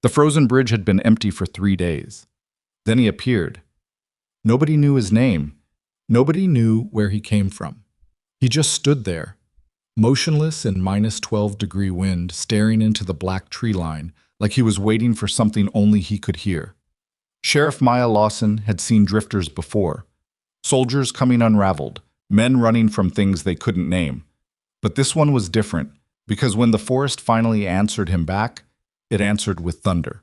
The frozen bridge had been empty for 3 days. Then he appeared. Nobody knew his name. Nobody knew where he came from. He just stood there, motionless in -12-degree wind, staring into the black tree line like he was waiting for something only he could hear. Sheriff Maya Lawson had seen drifters before. Soldiers coming unraveled, men running from things they couldn't name. But this one was different, because when the forest finally answered him back, it answered with thunder.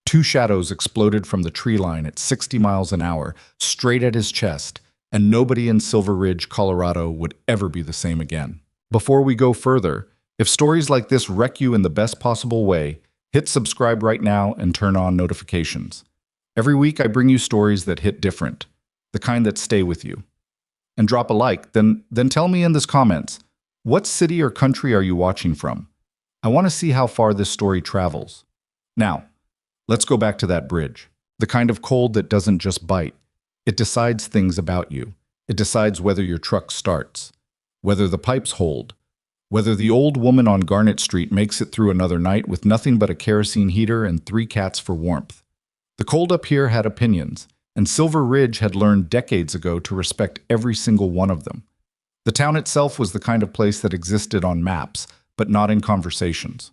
Two shadows exploded from the tree line at 60 miles an hour, straight at his chest, and nobody in Silver Ridge, Colorado would ever be the same again. Before we go further, if stories like this wreck you in the best possible way, hit subscribe right now and turn on notifications. Every week I bring you stories that hit different, the kind that stay with you. And drop a like, then tell me in the comments, what city or country are you watching from? I want to see how far this story travels. Now, let's go back to that bridge. The kind of cold that doesn't just bite. It decides things about you. It decides whether your truck starts, whether the pipes hold, whether the old woman on Garnet Street makes it through another night with nothing but a kerosene heater and 3 cats for warmth. The cold up here had opinions, and Silver Ridge had learned decades ago to respect every single one of them. The town itself was the kind of place that existed on maps, but not in conversations.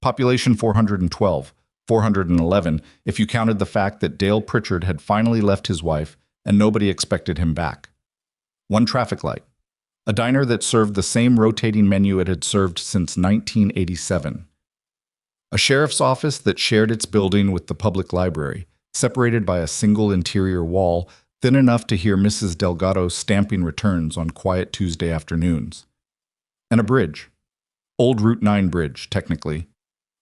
Population 412, 411, if you counted the fact that Dale Pritchard had finally left his wife and nobody expected him back. One traffic light. A diner that served the same rotating menu it had served since 1987. A sheriff's office that shared its building with the public library, separated by a single interior wall thin enough to hear Mrs. Delgado stamping returns on quiet Tuesday afternoons. And a bridge. Old Route 9 bridge, technically.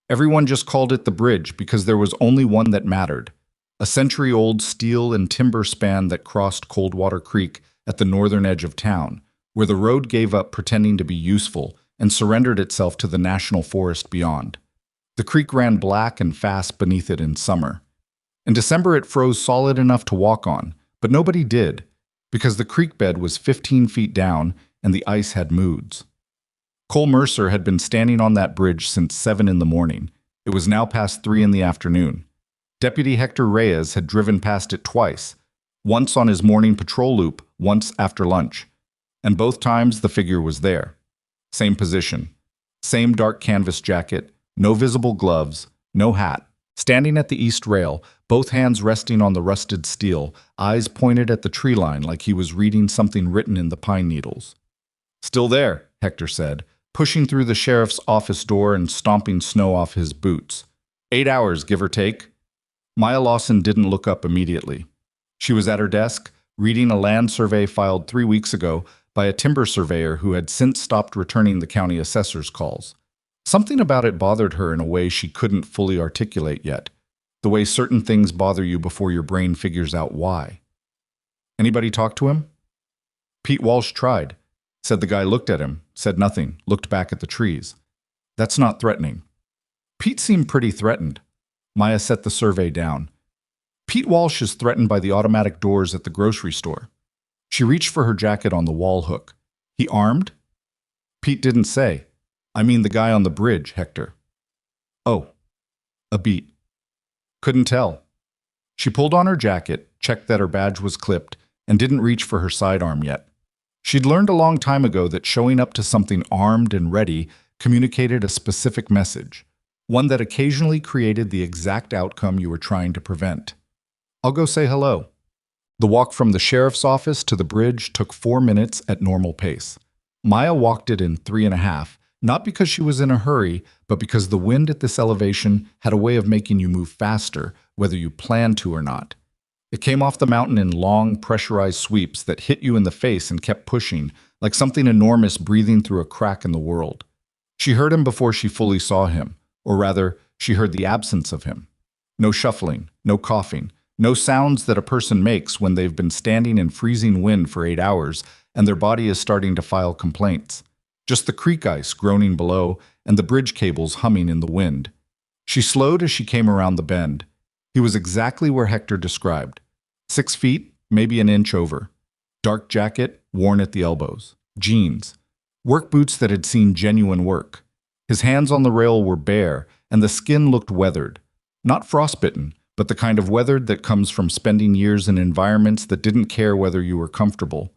Everyone just called it the bridge because there was only one that mattered. A century-old steel and timber span that crossed Coldwater Creek at the northern edge of town, where the road gave up pretending to be useful and surrendered itself to the national forest beyond. The creek ran black and fast beneath it in summer. In December it froze solid enough to walk on, but nobody did, because the creek bed was 15 feet down and the ice had moods. Cole Mercer had been standing on that bridge since 7 in the morning. It was now past 3 in the afternoon. Deputy Hector Reyes had driven past it twice, once on his morning patrol loop, once after lunch. And both times the figure was there. Same position. Same dark canvas jacket, no visible gloves, no hat. Standing at the east rail, both hands resting on the rusted steel, eyes pointed at the tree line like he was reading something written in the pine needles. "Still there," Hector said, pushing through the sheriff's office door and stomping snow off his boots. 8 hours, give or take. Maya Lawson didn't look up immediately. She was at her desk, reading a land survey filed 3 weeks ago by a timber surveyor who had since stopped returning the county assessor's calls. Something about it bothered her in a way she couldn't fully articulate yet, the way certain things bother you before your brain figures out why. Anybody talk to him? Pete Walsh tried. Said the guy looked at him, said nothing, looked back at the trees. That's not threatening. Pete seemed pretty threatened. Maya set the survey down. Pete Walsh is threatened by the automatic doors at the grocery store. She reached for her jacket on the wall hook. He armed? Pete didn't say. I mean the guy on the bridge, Hector. Oh. A beat. Couldn't tell. She pulled on her jacket, checked that her badge was clipped, and didn't reach for her sidearm yet. She'd learned a long time ago that showing up to something armed and ready communicated a specific message, one that occasionally created the exact outcome you were trying to prevent. I'll go say hello. The walk from the sheriff's office to the bridge took 4 minutes at normal pace. Maya walked it in 3.5, not because she was in a hurry, but because the wind at this elevation had a way of making you move faster, whether you planned to or not. It came off the mountain in long, pressurized sweeps that hit you in the face and kept pushing, like something enormous breathing through a crack in the world. She heard him before she fully saw him, or rather, she heard the absence of him. No shuffling, no coughing, no sounds that a person makes when they've been standing in freezing wind for 8 hours and their body is starting to file complaints. Just the creek ice groaning below and the bridge cables humming in the wind. She slowed as she came around the bend. He was exactly where Hector described. 6 feet, maybe an inch over. Dark jacket, worn at the elbows. Jeans. Work boots that had seen genuine work. His hands on the rail were bare, and the skin looked weathered. Not frostbitten, but the kind of weathered that comes from spending years in environments that didn't care whether you were comfortable.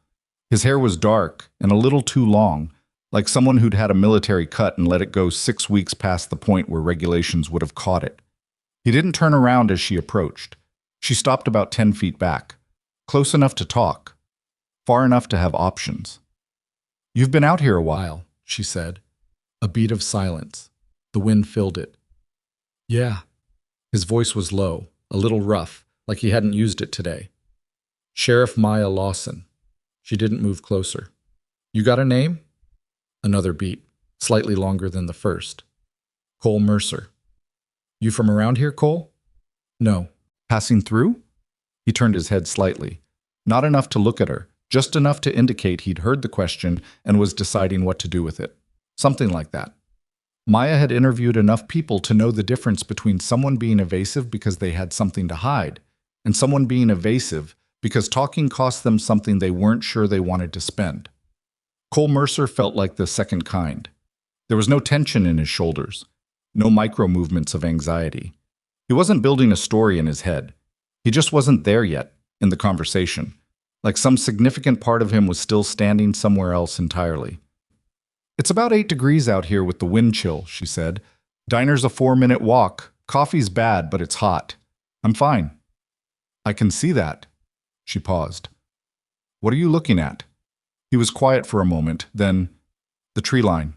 His hair was dark and a little too long, like someone who'd had a military cut and let it go 6 weeks past the point where regulations would have caught it. He didn't turn around as she approached. She stopped about 10 feet back, close enough to talk, far enough to have options. "You've been out here a while," she said. A beat of silence. The wind filled it. "Yeah." His voice was low, a little rough, like he hadn't used it today. "Sheriff Maya Lawson." She didn't move closer. "You got a name?" Another beat, slightly longer than the first. "Cole Mercer." "You from around here, Cole?" "No." "Passing through?" He turned his head slightly. Not enough to look at her, just enough to indicate he'd heard the question and was deciding what to do with it. Something like that. Maya had interviewed enough people to know the difference between someone being evasive because they had something to hide, and someone being evasive because talking cost them something they weren't sure they wanted to spend. Cole Mercer felt like the second kind. There was no tension in his shoulders, no micro movements of anxiety. He wasn't building a story in his head. He just wasn't there yet, in the conversation, like some significant part of him was still standing somewhere else entirely. "It's about 8 degrees out here with the wind chill," she said. "Diner's a 4-minute walk. Coffee's bad, but it's hot. I'm fine." "I can see that." She paused. "What are you looking at?" He was quiet for a moment, then, "The tree line."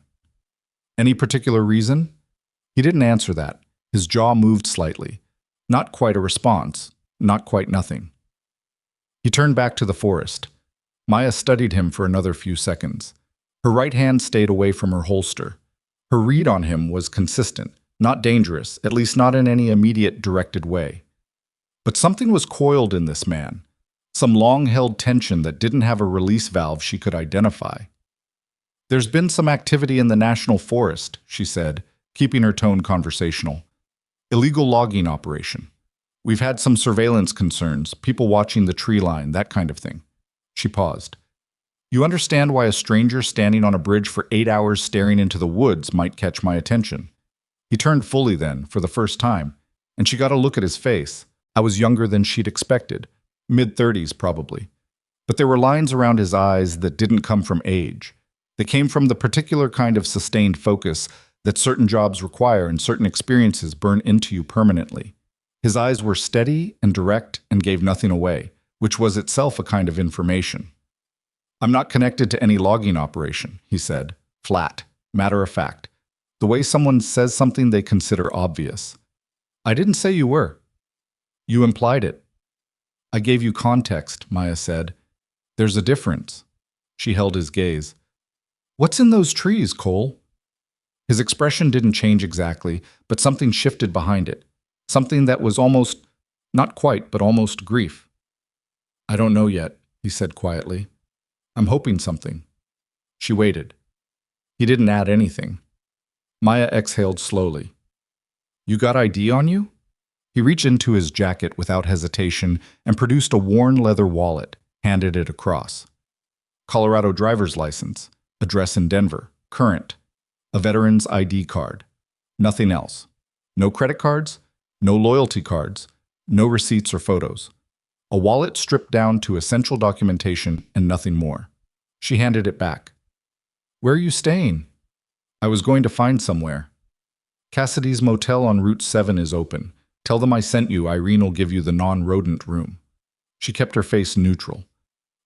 "Any particular reason?" He didn't answer that. His jaw moved slightly. Not quite a response, not quite nothing. He turned back to the forest. Maya studied him for another few seconds. Her right hand stayed away from her holster. Her read on him was consistent, not dangerous, at least not in any immediate directed way. But something was coiled in this man, some long-held tension that didn't have a release valve she could identify. "There's been some activity in the national forest," she said, keeping her tone conversational. "Illegal logging operation. We've had some surveillance concerns, people watching the tree line, that kind of thing." She paused. "You understand why a stranger standing on a bridge for 8 hours staring into the woods might catch my attention." He turned fully then, for the first time, and she got a look at his face. I was younger than she'd expected, mid-30s probably. But there were lines around his eyes that didn't come from age. They came from the particular kind of sustained focus that certain jobs require and certain experiences burn into you permanently. His eyes were steady and direct and gave nothing away, which was itself a kind of information. "I'm not connected to any logging operation," he said, flat, matter of fact, the way someone says something they consider obvious. "I didn't say you were." "You implied it." "I gave you context," Maya said. "There's a difference." She held his gaze. "What's in those trees, Cole?" His expression didn't change exactly, but something shifted behind it. Something that was almost, not quite, but almost grief. "I don't know yet," he said quietly. "I'm hoping something." She waited. He didn't add anything. Maya exhaled slowly. "You got ID on you?" He reached into his jacket without hesitation and produced a worn leather wallet, handed it across. "Colorado driver's license, address in Denver, current, a veteran's ID card. Nothing else. No credit cards, no loyalty cards, no receipts or photos. A wallet stripped down to essential documentation and nothing more." She handed it back. "Where are you staying?" "I was going to find somewhere." "Cassidy's motel on Route 7 is open. Tell them I sent you. Irene will give you the non-rodent room." She kept her face neutral.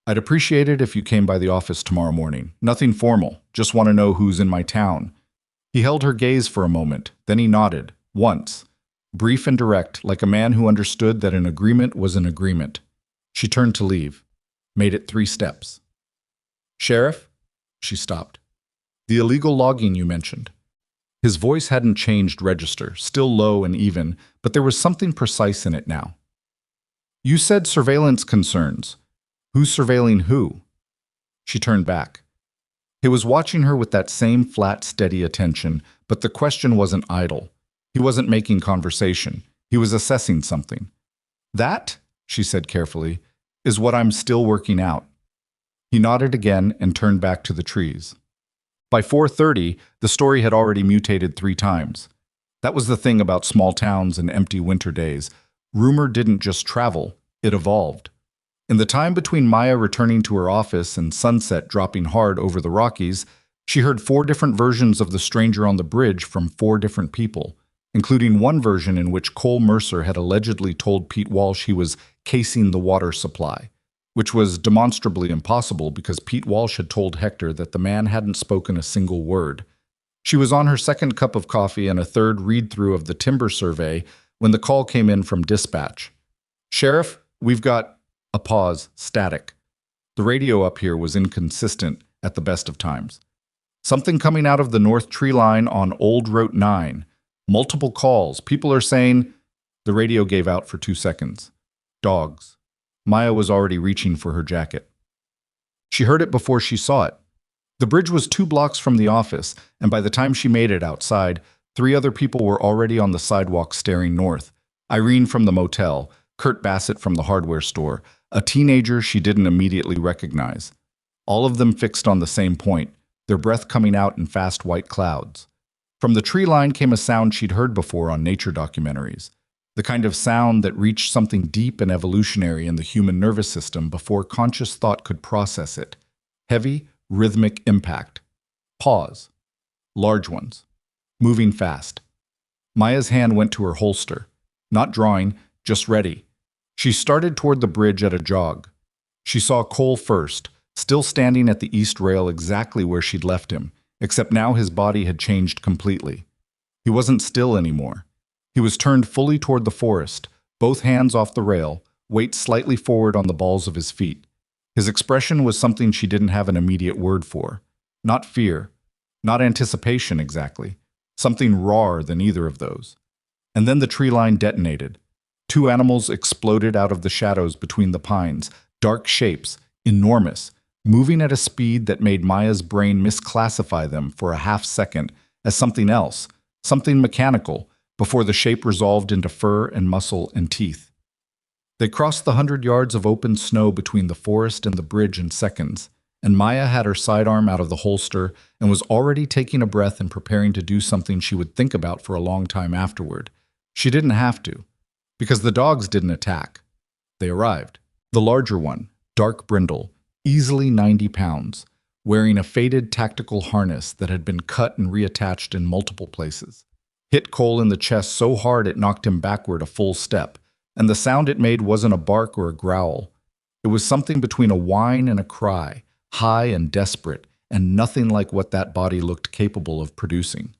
"I'd appreciate it if you came by the office tomorrow morning. Nothing formal, just want to know who's in my town." He held her gaze for a moment, then he nodded, once. Brief and direct, like a man who understood that an agreement was an agreement. She turned to leave. Made it 3 steps. "Sheriff?" She stopped. "The illegal logging you mentioned." His voice hadn't changed register, still low and even, but there was something precise in it now. "You said surveillance concerns. Who's surveilling who?" She turned back. He was watching her with that same flat, steady attention, but the question wasn't idle. He wasn't making conversation. He was assessing something. "That," she said carefully, "is what I'm still working out." He nodded again and turned back to the trees. By 4:30, the story had already mutated 3 times. That was the thing about small towns and empty winter days. Rumor didn't just travel, it evolved. In the time between Maya returning to her office and sunset dropping hard over the Rockies, she heard 4 different versions of the stranger on the bridge from 4 different people, including one version in which Cole Mercer had allegedly told Pete Walsh he was casing the water supply, which was demonstrably impossible because Pete Walsh had told Hector that the man hadn't spoken a single word. She was on her second cup of coffee and a third read-through of the timber survey when the call came in from dispatch. "Sheriff, we've got..." A pause, static. The radio up here was inconsistent at the best of times. "Something coming out of the north tree line on Old Route 9. Multiple calls. People are saying..." The radio gave out for 2 seconds. "Dogs." Maya was already reaching for her jacket. She heard it before she saw it. The bridge was 2 blocks from the office, and by the time she made it outside, 3 other people were already on the sidewalk staring north. Irene from the motel, Kurt Bassett from the hardware store, a teenager she didn't immediately recognize. All of them fixed on the same point, their breath coming out in fast white clouds. From the tree line came a sound she'd heard before on nature documentaries, the kind of sound that reached something deep and evolutionary in the human nervous system before conscious thought could process it. Heavy, rhythmic impact. Pause. Large ones. Moving fast. Maya's hand went to her holster. Not drawing, just ready. She started toward the bridge at a jog. She saw Cole first, still standing at the east rail exactly where she'd left him, except now his body had changed completely. He wasn't still anymore. He was turned fully toward the forest, both hands off the rail, weight slightly forward on the balls of his feet. His expression was something she didn't have an immediate word for. Not fear, not anticipation exactly, something rawer than either of those. And then the tree line detonated. 2 animals exploded out of the shadows between the pines, dark shapes, enormous, moving at a speed that made Maya's brain misclassify them for a half second as something else, something mechanical, before the shape resolved into fur and muscle and teeth. They crossed the 100 yards of open snow between the forest and the bridge in seconds, and Maya had her sidearm out of the holster and was already taking a breath and preparing to do something she would think about for a long time afterward. She didn't have to, because the dogs didn't attack. They arrived. The larger one, dark brindle, easily 90 pounds, wearing a faded tactical harness that had been cut and reattached in multiple places, hit Cole in the chest so hard it knocked him backward a full step, and the sound it made wasn't a bark or a growl. It was something between a whine and a cry, high and desperate, and nothing like what that body looked capable of producing.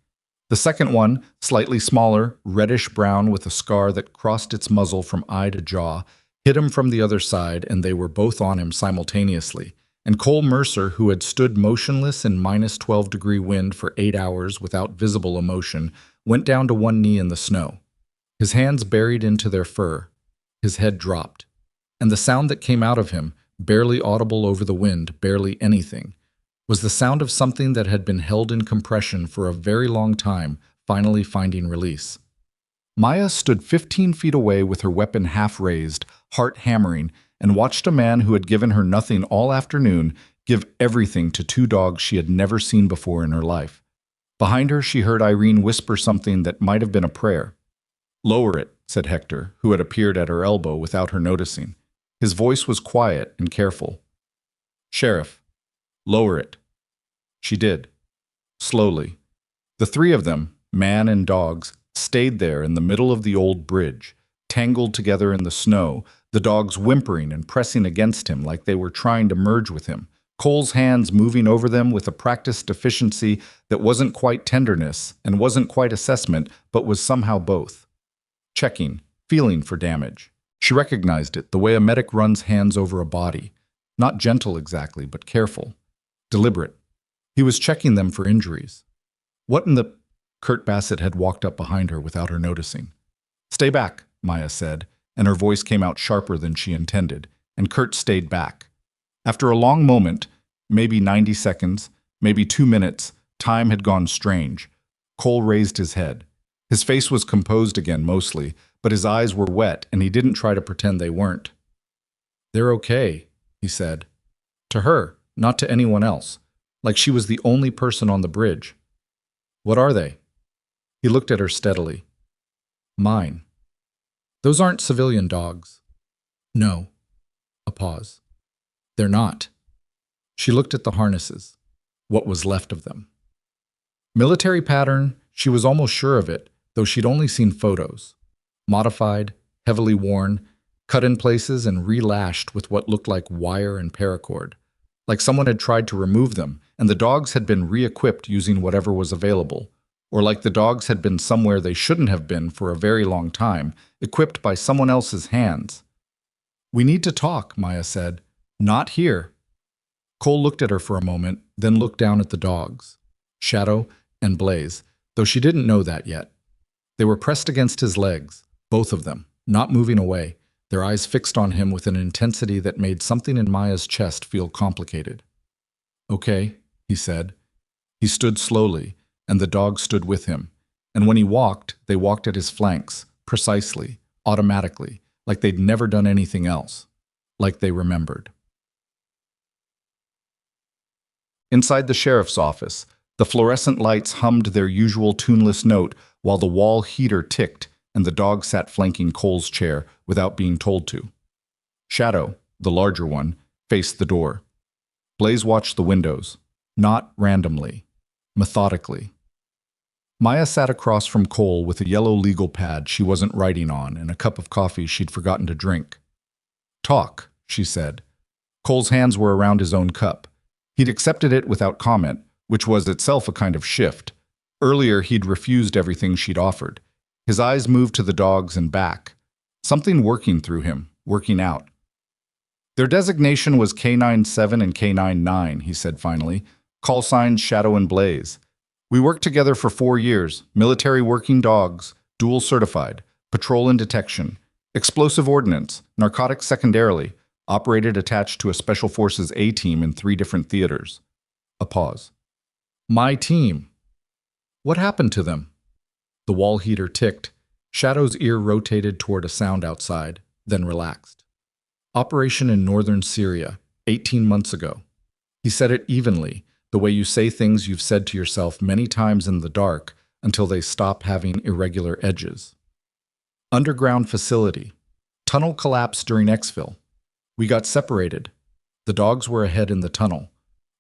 The second one, slightly smaller, reddish-brown with a scar that crossed its muzzle from eye to jaw, hit him from the other side, and they were both on him simultaneously. And Cole Mercer, who had stood motionless in -12-degree wind for 8 hours without visible emotion, went down to one knee in the snow. His hands buried into their fur. His head dropped. And the sound that came out of him, barely audible over the wind, barely anything, was the sound of something that had been held in compression for a very long time, finally finding release. Maya stood 15 feet away with her weapon half raised, heart hammering, and watched a man who had given her nothing all afternoon give everything to 2 dogs she had never seen before in her life. Behind her, she heard Irene whisper something that might have been a prayer. "Lower it," said Hector, who had appeared at her elbow without her noticing. His voice was quiet and careful. "Sheriff, lower it." She did. Slowly. The 3 of them, man and dogs, stayed there in the middle of the old bridge, tangled together in the snow, the dogs whimpering and pressing against him like they were trying to merge with him, Cole's hands moving over them with a practiced efficiency that wasn't quite tenderness and wasn't quite assessment, but was somehow both. Checking, feeling for damage. She recognized it, the way a medic runs hands over a body. Not gentle exactly, but careful. Deliberate. He was checking them for injuries. "What in the..." Kurt Bassett had walked up behind her without her noticing. "Stay back," Maya said, and her voice came out sharper than she intended, and Kurt stayed back. After a long moment, maybe 90 seconds, maybe 2 minutes, time had gone strange. Cole raised his head. His face was composed again mostly, but his eyes were wet, and he didn't try to pretend they weren't. "They're okay," he said. To her, not to anyone else, like she was the only person on the bridge. "What are they?" He looked at her steadily. Mine. Those aren't civilian dogs. No. A pause. They're not. She looked at the harnesses. What was left of them? Military pattern, she was almost sure of it, though she'd only seen photos. Modified, heavily worn, cut in places and relashed with what looked like wire and paracord. Like someone had tried to remove them, and the dogs had been re-equipped using whatever was available. Or like the dogs had been somewhere they shouldn't have been for a very long time, equipped by someone else's hands. We need to talk, Maya said. Not here. Cole looked at her for a moment, then looked down at the dogs, Shadow and Blaze, though she didn't know that yet. They were pressed against his legs, both of them, not moving away, their eyes fixed on him with an intensity that made something in Maya's chest feel complicated. Okay, he said. He stood slowly, and the dogs stood with him, and when he walked, they walked at his flanks, precisely, automatically, like they'd never done anything else, like they remembered. Inside the sheriff's office, the fluorescent lights hummed their usual tuneless note while the wall heater ticked and the dog sat flanking Cole's chair without being told to. Shadow, the larger one, faced the door. Blaze watched the windows, not randomly, methodically. Maya sat across from Cole with a yellow legal pad she wasn't writing on and a cup of coffee she'd forgotten to drink. Talk, she said. Cole's hands were around his own cup. He'd accepted it without comment, which was itself a kind of shift. Earlier, he'd refused everything she'd offered. His eyes moved to the dogs and back. Something working through him, working out. Their designation was K9-7 and K9-9, he said finally. Call signs Shadow and Blaze. We worked together for 4 years, military working dogs, dual certified, patrol and detection, explosive ordnance, narcotics secondarily, operated attached to a Special Forces A team in 3 different theaters. A pause. My team. What happened to them? The wall heater ticked. Shadow's ear rotated toward a sound outside, then relaxed. Operation in northern Syria, 18 months ago. He said it evenly, the way you say things you've said to yourself many times in the dark until they stop having irregular edges. Underground facility. Tunnel collapse during exfil. We got separated. The dogs were ahead in the tunnel.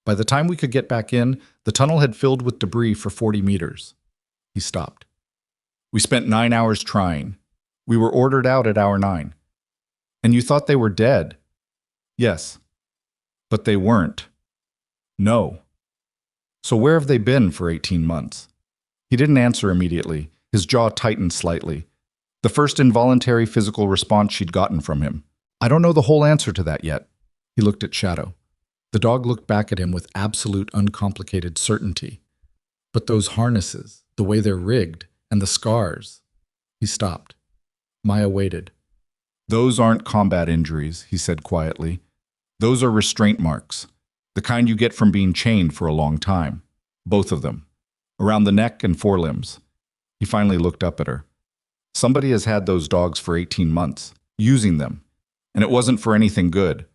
By the time we could get back in, the tunnel had filled with debris for 40 meters. He stopped. We spent 9 hours trying. We were ordered out at hour 9. And you thought they were dead? Yes. But they weren't. No. So where have they been for 18 months? He didn't answer immediately. His jaw tightened slightly. The first involuntary physical response she'd gotten from him. I don't know the whole answer to that yet. He looked at Shadow. The dog looked back at him with absolute, uncomplicated certainty. But those harnesses, the way they're rigged, and the scars. He stopped. Maya waited. Those aren't combat injuries, he said quietly. Those are restraint marks, the kind you get from being chained for a long time. Both of them. Around the neck and forelimbs. He finally looked up at her. Somebody has had those dogs for 18 months, using them. And it wasn't for anything good.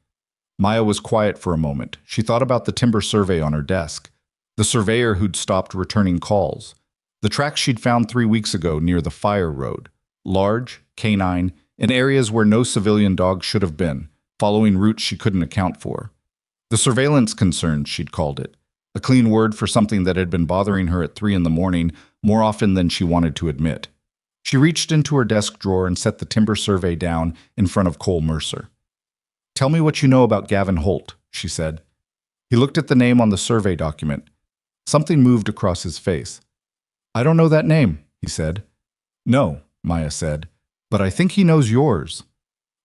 Maya was quiet for a moment. She thought about the timber survey on her desk. The surveyor who'd stopped returning calls. The tracks she'd found 3 weeks ago near the fire road. Large, canine, in areas where no civilian dog should have been, following routes she couldn't account for. The surveillance concerns, she'd called it. A clean word for something that had been bothering her at 3 in the morning more often than she wanted to admit. She reached into her desk drawer and set the timber survey down in front of Cole Mercer. Tell me what you know about Gavin Holt, she said. He looked at the name on the survey document. Something moved across his face. I don't know that name, he said. No, Maya said, but I think he knows yours.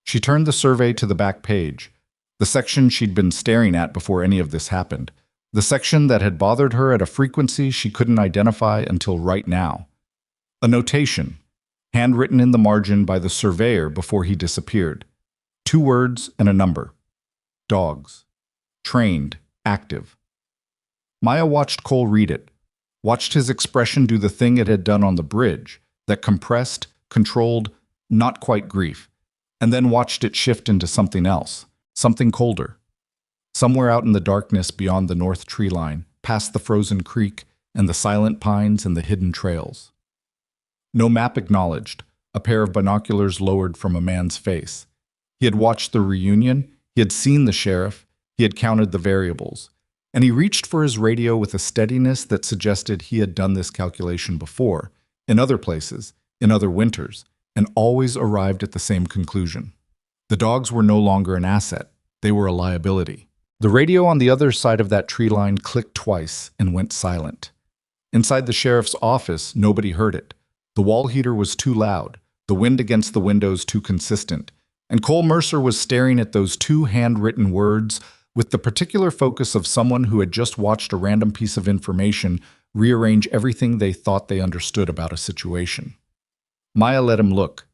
She turned the survey to the back page, the section she'd been staring at before any of this happened, the section that had bothered her at a frequency she couldn't identify until right now. A notation, handwritten in the margin by the surveyor before he disappeared. 2 words and a number. Dogs. Trained. Active. Maya watched Cole read it, watched his expression do the thing it had done on the bridge, that compressed, controlled, not quite grief, and then watched it shift into something else, something colder. Somewhere out in the darkness beyond the north tree line, past the frozen creek and the silent pines and the hidden trails. No map acknowledged, a pair of binoculars lowered from a man's face. He had watched the reunion, he had seen the sheriff, he had counted the variables, and he reached for his radio with a steadiness that suggested he had done this calculation before, in other places, in other winters, and always arrived at the same conclusion. The dogs were no longer an asset, they were a liability. The radio on the other side of that tree line clicked twice and went silent. Inside the sheriff's office, nobody heard it. The wall heater was too loud, the wind against the windows too consistent, and Cole Mercer was staring at those two handwritten words with the particular focus of someone who had just watched a random piece of information rearrange everything they thought they understood about a situation. Maya let him look.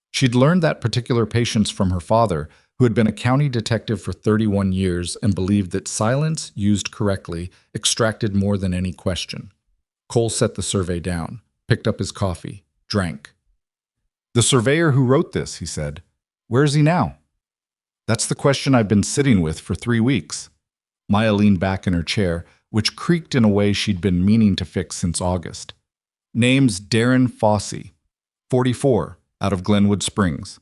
She'd learned that particular patience from her father, who had been a county detective for 31 years and believed that silence, used correctly, extracted more than any question. Cole set the survey down, picked up his coffee, drank. "The surveyor who wrote this," he said. "Where is he now?" "That's the question I've been sitting with for 3 weeks." Maya leaned back in her chair, which creaked in a way she'd been meaning to fix since August. "Name's Darren Fossey, 44, out of Glenwood Springs.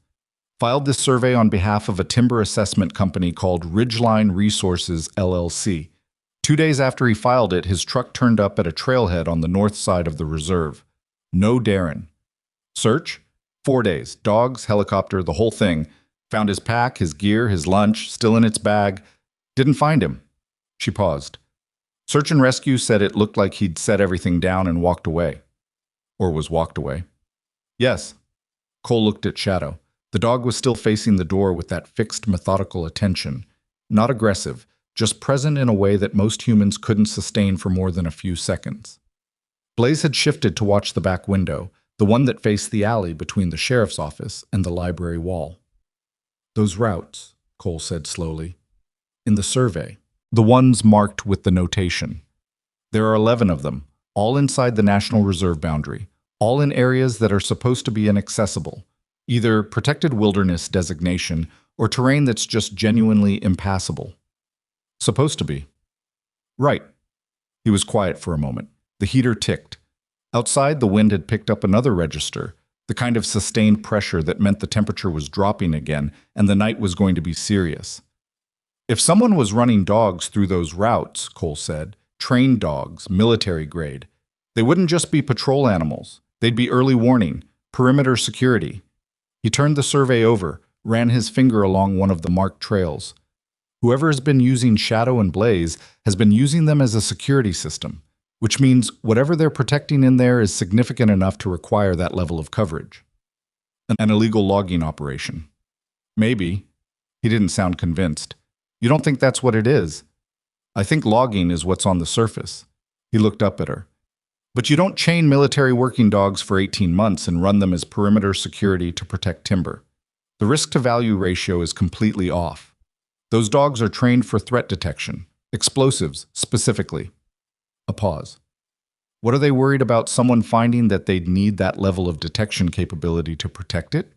Filed this survey on behalf of a timber assessment company called Ridgeline Resources, LLC. 2 days after he filed it, his truck turned up at a trailhead on the north side of the reserve. No Darren. Search? 4 days. Dogs, helicopter, the whole thing. Found his pack, his gear, his lunch, still in its bag. Didn't find him." She paused. "Search and rescue said it looked like he'd set everything down and walked away." "Or was walked away?" "Yes." Cole looked at Shadow. The dog was still facing the door with that fixed, methodical attention. Not aggressive, just present in a way that most humans couldn't sustain for more than a few seconds. Blaze had shifted to watch the back window, the one that faced the alley between the sheriff's office and the library wall. "Those routes," Cole said slowly. "In the survey. The ones marked with the notation. There are 11 of them, all inside the National Reserve boundary, all in areas that are supposed to be inaccessible. Either protected wilderness designation or terrain that's just genuinely impassable." "Supposed to be." "Right." He was quiet for a moment. The heater ticked. Outside, the wind had picked up another register, the kind of sustained pressure that meant the temperature was dropping again and the night was going to be serious. "If someone was running dogs through those routes," Cole said, "trained dogs, military grade, they wouldn't just be patrol animals. They'd be early warning, perimeter security." He turned the survey over, ran his finger along one of the marked trails. "Whoever has been using Shadow and Blaze has been using them as a security system, which means whatever they're protecting in there is significant enough to require that level of coverage." "An illegal logging operation." "Maybe." He didn't sound convinced. "You don't think that's what it is?" "I think logging is what's on the surface." He looked up at her. "But you don't chain military working dogs for 18 months and run them as perimeter security to protect timber. The risk-to-value ratio is completely off. Those dogs are trained for threat detection, explosives specifically." A pause. "What are they worried about someone finding that they'd need that level of detection capability to protect it?"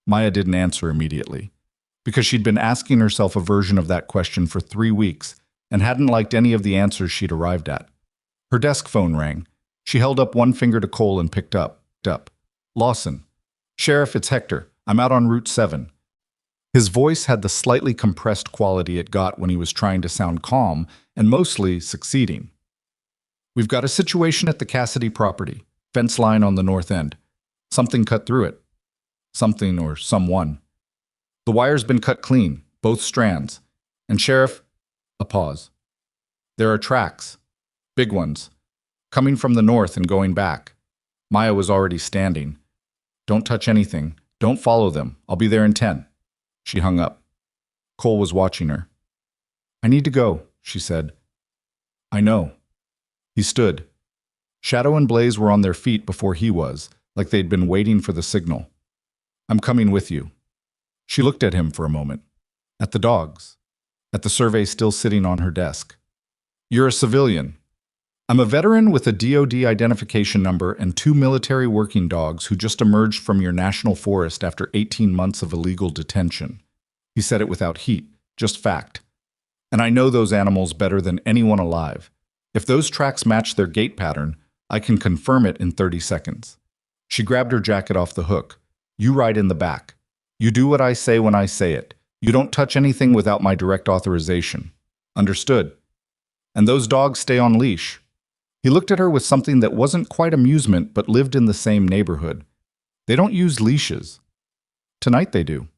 Maya didn't answer immediately, because she'd been asking herself a version of that question for 3 weeks and hadn't liked any of the answers she'd arrived at. Her desk phone rang. She held up one finger to Cole and picked up. "Lawson. Sheriff, it's Hector. I'm out on Route 7. His voice had the slightly compressed quality it got when he was trying to sound calm and mostly succeeding. "We've got a situation at the Cassidy property, fence line on the north end. Something cut through it. Something or someone. The wire's been cut clean, both strands. And Sheriff..." A pause. "There are tracks. Big ones. Coming from the north and going back." Maya was already standing. "Don't touch anything. Don't follow them. I'll be there in 10. She hung up. Cole was watching her. "I need to go," she said. "I know." He stood. Shadow and Blaze were on their feet before he was, like they'd been waiting for the signal. "I'm coming with you." She looked at him for a moment. At the dogs. At the survey still sitting on her desk. "You're a civilian." "I'm a veteran with a DOD identification number and 2 military working dogs who just emerged from your national forest after 18 months of illegal detention." He said it without heat, just fact. "And I know those animals better than anyone alive. If those tracks match their gait pattern, I can confirm it in 30 seconds. She grabbed her jacket off the hook. You ride in the back. You do what I say when I say it. You don't touch anything without my direct authorization. Understood? And those dogs stay on leash. He looked at her with something that wasn't quite amusement but lived in the same neighborhood. They don't use leashes. Tonight they do.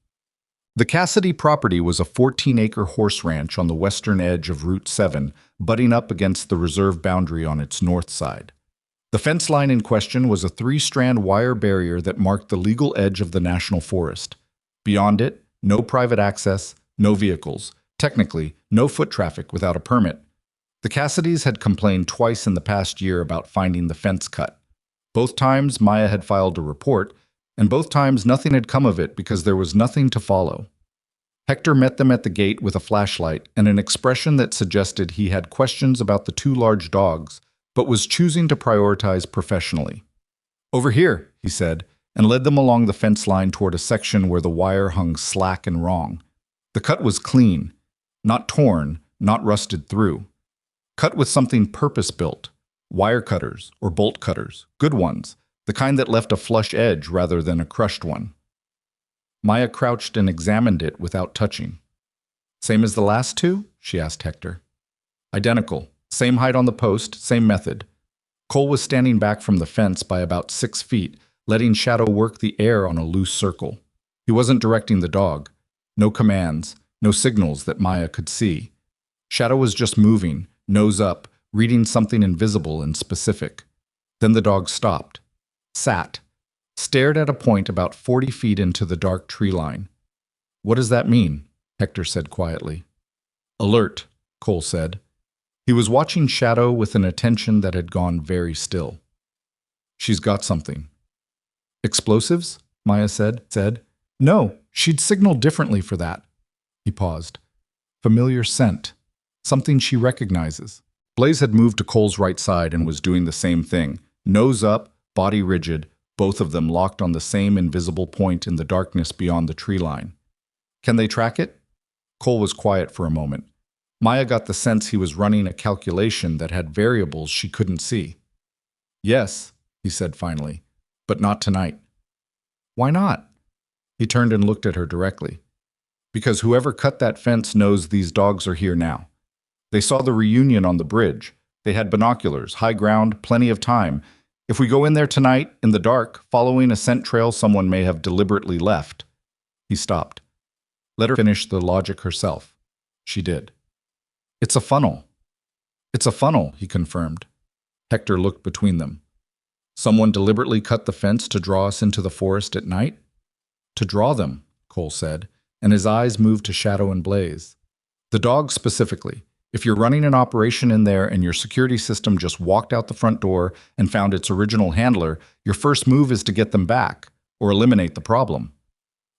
The Cassidy property was a 14-acre horse ranch on the western edge of Route 7, butting up against the reserve boundary on its north side. The fence line in question was a 3-strand wire barrier that marked the legal edge of the national forest. Beyond it, no private access, no vehicles, technically, no foot traffic without a permit. The Cassidys had complained twice in the past year about finding the fence cut. Both times Maya had filed a report, and both times nothing had come of it because there was nothing to follow. Hector met them at the gate with a flashlight and an expression that suggested he had questions about the 2 large dogs, but was choosing to prioritize professionally. Over here, he said, and led them along the fence line toward a section where the wire hung slack and wrong. The cut was clean, not torn, not rusted through. Cut with something purpose-built, wire cutters or bolt cutters, good ones, the kind that left a flush edge rather than a crushed one. Maya crouched and examined it without touching. Same as the last 2? She asked Hector. Identical. Same height on the post, same method. Cole was standing back from the fence by about 6 feet, letting Shadow work the air on a loose circle. He wasn't directing the dog. No commands, no signals that Maya could see. Shadow was just moving, nose up, reading something invisible and specific. Then the dog stopped, sat, stared at a point about 40 feet into the dark tree line. What does that mean? Hector said quietly. Alert, Cole said. He was watching Shadow with an attention that had gone very still. She's got something. Explosives? Maya said. No, she'd signaled differently for that. He paused. Familiar scent. Something she recognizes. Blaze had moved to Cole's right side and was doing the same thing. Nose up, body rigid, both of them locked on the same invisible point in the darkness beyond the tree line. Can they track it? Cole was quiet for a moment. Maya got the sense he was running a calculation that had variables she couldn't see. Yes, he said finally, but not tonight. Why not? He turned and looked at her directly. Because whoever cut that fence knows these dogs are here now. They saw the reunion on the bridge. They had binoculars, high ground, plenty of time. If we go in there tonight, in the dark, following a scent trail someone may have deliberately left. He stopped. Let her finish the logic herself. She did. It's a funnel. It's a funnel, he confirmed. Hector looked between them. Someone deliberately cut the fence to draw us into the forest at night? To draw them, Cole said, and his eyes moved to Shadow and Blaze. The dogs specifically. If you're running an operation in there and your security system just walked out the front door and found its original handler, your first move is to get them back, or eliminate the problem.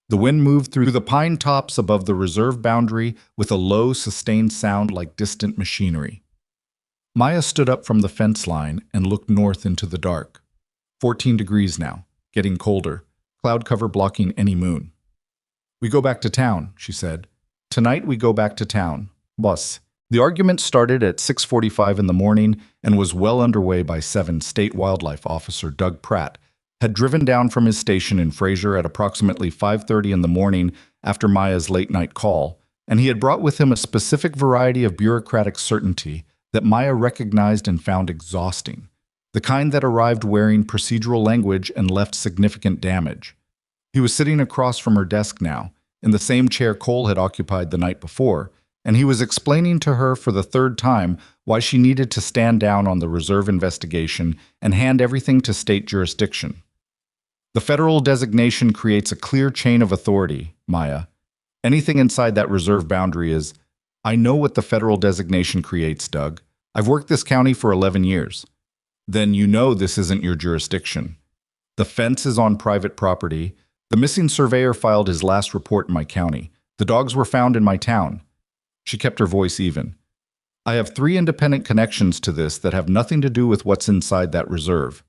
The wind moved through the pine tops above the reserve boundary with a low, sustained sound like distant machinery. Maya stood up from the fence line and looked north into the dark. 14 degrees now, getting colder, cloud cover blocking any moon. We go back to town, she said. Tonight we go back to town. Boss. The argument started at 6:45 in the morning and was well underway by 7. State Wildlife Officer Doug Pratt had driven down from his station in Fraser at approximately 5:30 in the morning after Maya's late-night call, and he had brought with him a specific variety of bureaucratic certainty that Maya recognized and found exhausting, the kind that arrived wearing procedural language and left significant damage. He was sitting across from her desk now, in the same chair Cole had occupied the night before, and he was explaining to her for the 3rd time why she needed to stand down on the reserve investigation and hand everything to state jurisdiction. The federal designation creates a clear chain of authority, Maya. Anything inside that reserve boundary is, I know what the federal designation creates, Doug. I've worked this county for 11 years. Then you know this isn't your jurisdiction. The fence is on private property. The missing surveyor filed his last report in my county. The dogs were found in my town. She kept her voice even. I have 3 independent connections to this that have nothing to do with what's inside that reserve.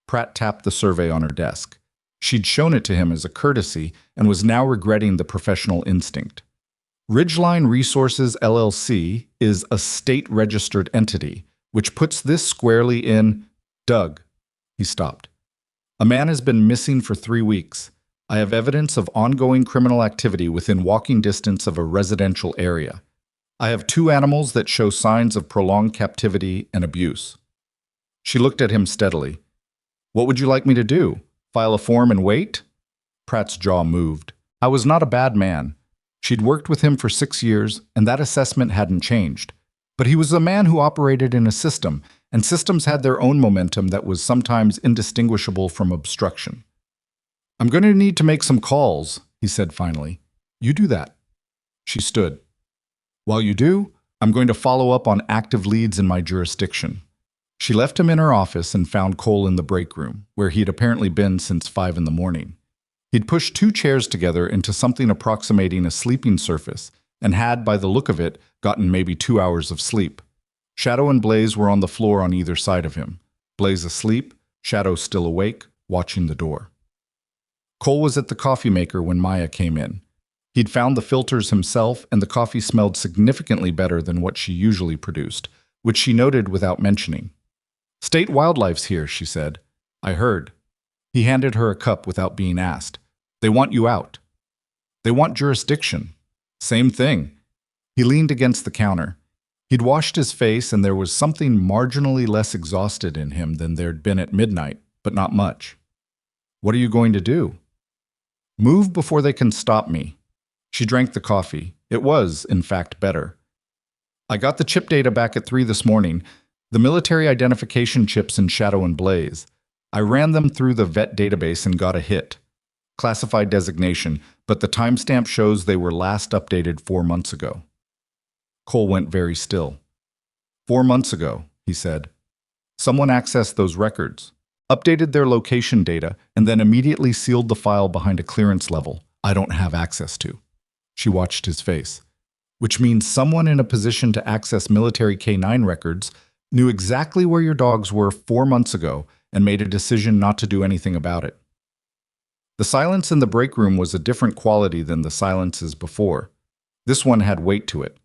Pratt tapped the survey on her desk. She'd shown it to him as a courtesy and was now regretting the professional instinct. Ridgeline Resources LLC is a state-registered entity, which puts this squarely in... Doug. He stopped. A man has been missing for 3 weeks. I have evidence of ongoing criminal activity within walking distance of a residential area. I have 2 animals that show signs of prolonged captivity and abuse. She looked at him steadily. What would you like me to do? File a form and wait? Pratt's jaw moved. I was not a bad man. She'd worked with him for 6 years, and that assessment hadn't changed. But he was a man who operated in a system, and systems had their own momentum that was sometimes indistinguishable from obstruction. I'm going to need to make some calls, he said finally. You do that. She stood. While you do, I'm going to follow up on active leads in my jurisdiction. She left him in her office and found Cole in the break room, where he'd apparently been since 5 in the morning. He'd pushed 2 chairs together into something approximating a sleeping surface and had, by the look of it, gotten maybe 2 hours of sleep. Shadow and Blaze were on the floor on either side of him. Blaze asleep, Shadow still awake, watching the door. Cole was at the coffee maker when Maya came in. He'd found the filters himself, and the coffee smelled significantly better than what she usually produced, which she noted without mentioning. State Wildlife's here, she said. I heard. He handed her a cup without being asked. They want you out. They want jurisdiction. Same thing. He leaned against the counter. He'd washed his face, and there was something marginally less exhausted in him than there'd been at midnight, but not much. What are you going to do? Move before they can stop me. She drank the coffee. It was, in fact, better. I got the chip data back at 3 this morning, the military identification chips in Shadow and Blaze. I ran them through the vet database and got a hit. Classified designation, but the timestamp shows they were last updated 4 months ago. Cole went very still. 4 months ago, he said. Someone accessed those records, updated their location data, and then immediately sealed the file behind a clearance level I don't have access to. She watched his face. Which means someone in a position to access military K9 records knew exactly where your dogs were 4 months ago and made a decision not to do anything about it. The silence in the break room was a different quality than the silences before. This one had weight to it.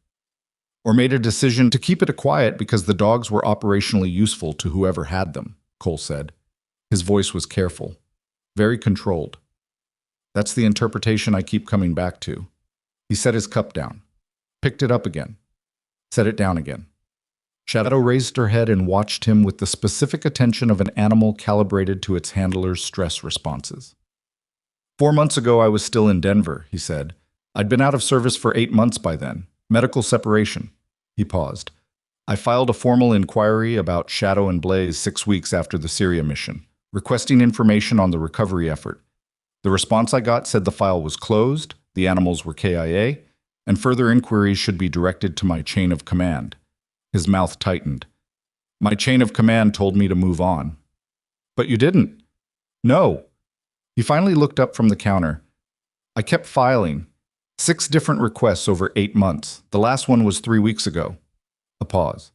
Or made a decision to keep it quiet because the dogs were operationally useful to whoever had them, Cole said. His voice was careful, very controlled. That's the interpretation I keep coming back to. He set his cup down, picked it up again, set it down again. Shadow raised her head and watched him with the specific attention of an animal calibrated to its handler's stress responses. 4 months ago, I was still in Denver, he said. I'd been out of service for 8 months by then. Medical separation. He paused. I filed a formal inquiry about Shadow and Blaze 6 weeks after the Syria mission, requesting information on the recovery effort. The response I got said the file was closed, the animals were KIA, and further inquiries should be directed to my chain of command. His mouth tightened. My chain of command told me to move on. But you didn't. No. He finally looked up from the counter. I kept filing. 6 different requests over 8 months. The last one was 3 weeks ago. A pause.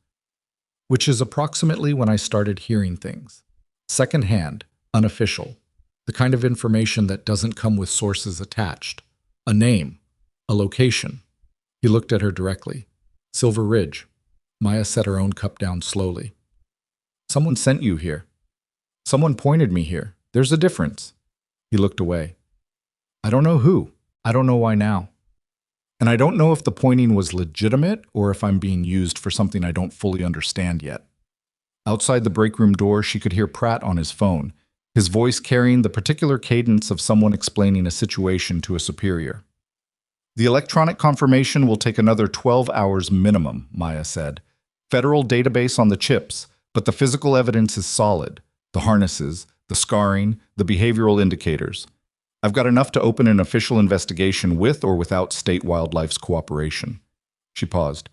Which is approximately when I started hearing things. Secondhand, unofficial. The kind of information that doesn't come with sources attached. A name. A location. He looked at her directly. Silver Ridge. Maya set her own cup down slowly. Someone sent you here. Someone pointed me here. There's a difference. He looked away. I don't know who. I don't know why now. And I don't know if the pointing was legitimate or if I'm being used for something I don't fully understand yet. Outside the break room door, she could hear Pratt on his phone, his voice carrying the particular cadence of someone explaining a situation to a superior. The electronic confirmation will take another 12 hours minimum, Maya said. Federal database on the chips, but the physical evidence is solid. The harnesses, the scarring, the behavioral indicators. I've got enough to open an official investigation with or without state wildlife's cooperation. She paused.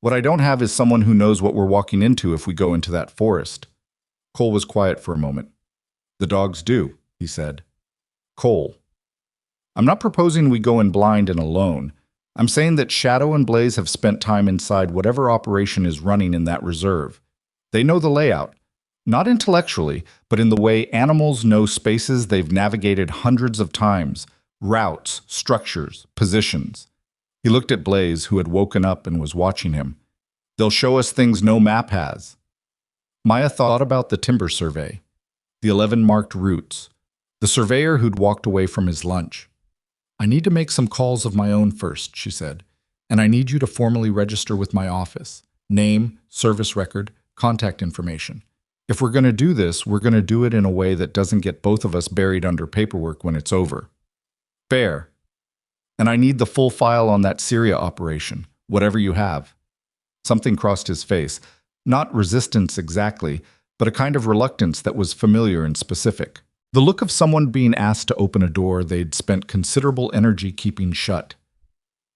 What I don't have is someone who knows what we're walking into if we go into that forest. Cole was quiet for a moment. The dogs do, he said. Cole. I'm not proposing we go in blind and alone. I'm saying that Shadow and Blaze have spent time inside whatever operation is running in that reserve. They know the layout. Not intellectually, but in the way animals know spaces they've navigated hundreds of times, routes, structures, positions. He looked at Blaze, who had woken up and was watching him. They'll show us things no map has. Maya thought about the timber survey. The 11 marked routes. The surveyor who'd walked away from his lunch. I need to make some calls of my own first, she said, and I need you to formally register with my office. Name, service record, contact information. If we're going to do this, we're going to do it in a way that doesn't get both of us buried under paperwork when it's over. Fair. And I need the full file on that Syria operation, whatever you have. Something crossed his face. Not resistance exactly, but a kind of reluctance that was familiar and specific. The look of someone being asked to open a door they'd spent considerable energy keeping shut.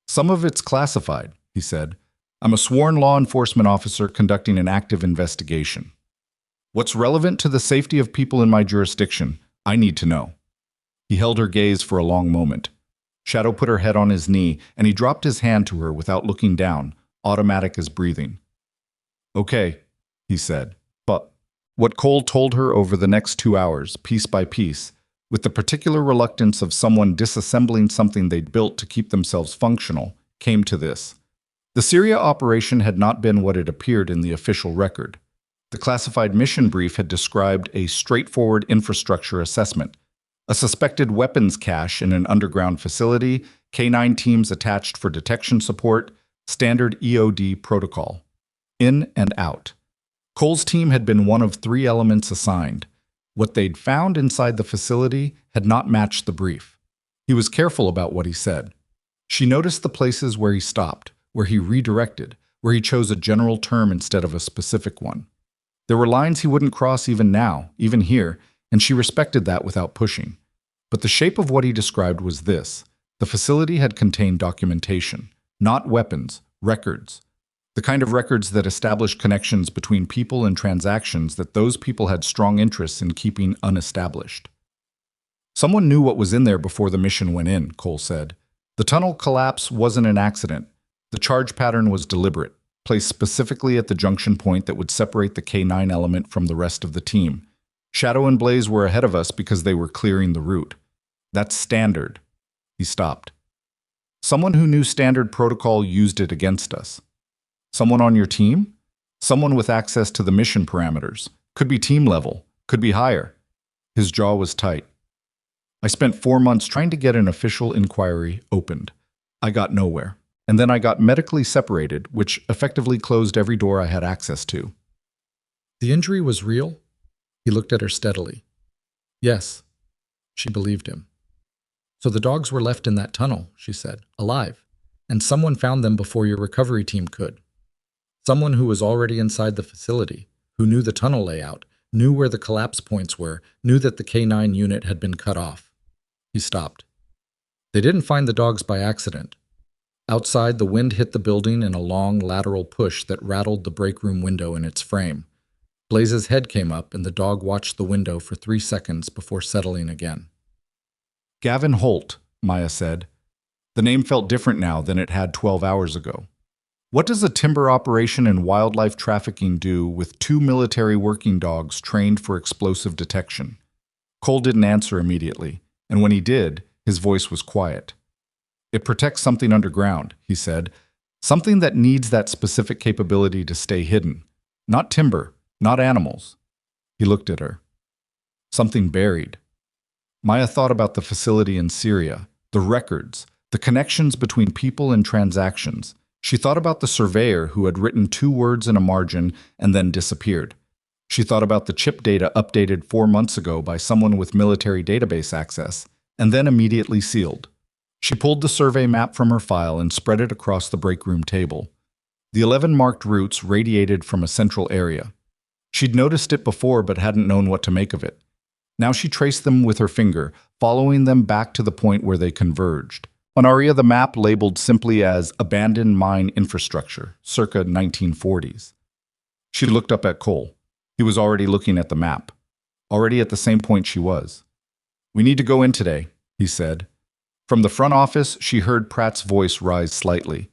Some of it's classified, he said. I'm a sworn law enforcement officer conducting an active investigation. What's relevant to the safety of people in my jurisdiction, I need to know. He held her gaze for a long moment. Shadow put her head on his knee, and he dropped his hand to her without looking down, automatic as breathing. Okay, he said. But what Cole told her over the next 2 hours, piece by piece, with the particular reluctance of someone disassembling something they'd built to keep themselves functional, came to this. The Syria operation had not been what it appeared in the official record. The classified mission brief had described a straightforward infrastructure assessment, a suspected weapons cache in an underground facility, K9 teams attached for detection support, standard EOD protocol. In and out. Cole's team had been one of 3 elements assigned. What they'd found inside the facility had not matched the brief. He was careful about what he said. She noticed the places where he stopped, where he redirected, where he chose a general term instead of a specific one. There were lines he wouldn't cross even now, even here, and she respected that without pushing. But the shape of what he described was this. The facility had contained documentation, not weapons, records. The kind of records that establish connections between people and transactions that those people had strong interests in keeping unestablished. Someone knew what was in there before the mission went in, Cole said. The tunnel collapse wasn't an accident. The charge pattern was deliberate, placed specifically at the junction point that would separate the K9 element from the rest of the team. Shadow and Blaze were ahead of us because they were clearing the route. That's standard. He stopped. Someone who knew standard protocol used it against us. Someone on your team? Someone with access to the mission parameters. Could be team level. Could be higher. His jaw was tight. I spent 4 months trying to get an official inquiry opened. I got nowhere. And then I got medically separated, which effectively closed every door I had access to. The injury was real? He looked at her steadily. Yes. She believed him. So the dogs were left in that tunnel, she said, alive. And someone found them before your recovery team could. Someone who was already inside the facility, who knew the tunnel layout, knew where the collapse points were, knew that the K9 unit had been cut off. He stopped. They didn't find the dogs by accident. Outside, the wind hit the building in a long lateral push that rattled the break room window in its frame. Blaze's head came up, and the dog watched the window for 3 seconds before settling again. Gavin Holt, Maya said. The name felt different now than it had 12 hours ago. What does a timber operation and wildlife trafficking do with 2 military working dogs trained for explosive detection? Cole didn't answer immediately, and when he did, his voice was quiet. It protects something underground, he said. Something that needs that specific capability to stay hidden. Not timber, not animals. He looked at her. Something buried. Maya thought about the facility in Syria, the records, the connections between people and transactions. She thought about the surveyor who had written 2 words in a margin and then disappeared. She thought about the chip data updated 4 months ago by someone with military database access, and then immediately sealed. She pulled the survey map from her file and spread it across the break room table. The 11 marked routes radiated from a central area. She'd noticed it before but hadn't known what to make of it. Now she traced them with her finger, following them back to the point where they converged. On Aria, the map labeled simply as Abandoned Mine Infrastructure, circa 1940s. She looked up at Cole. He was already looking at the map, already at the same point she was. We need to go in today, he said. From the front office, she heard Pratt's voice rise slightly,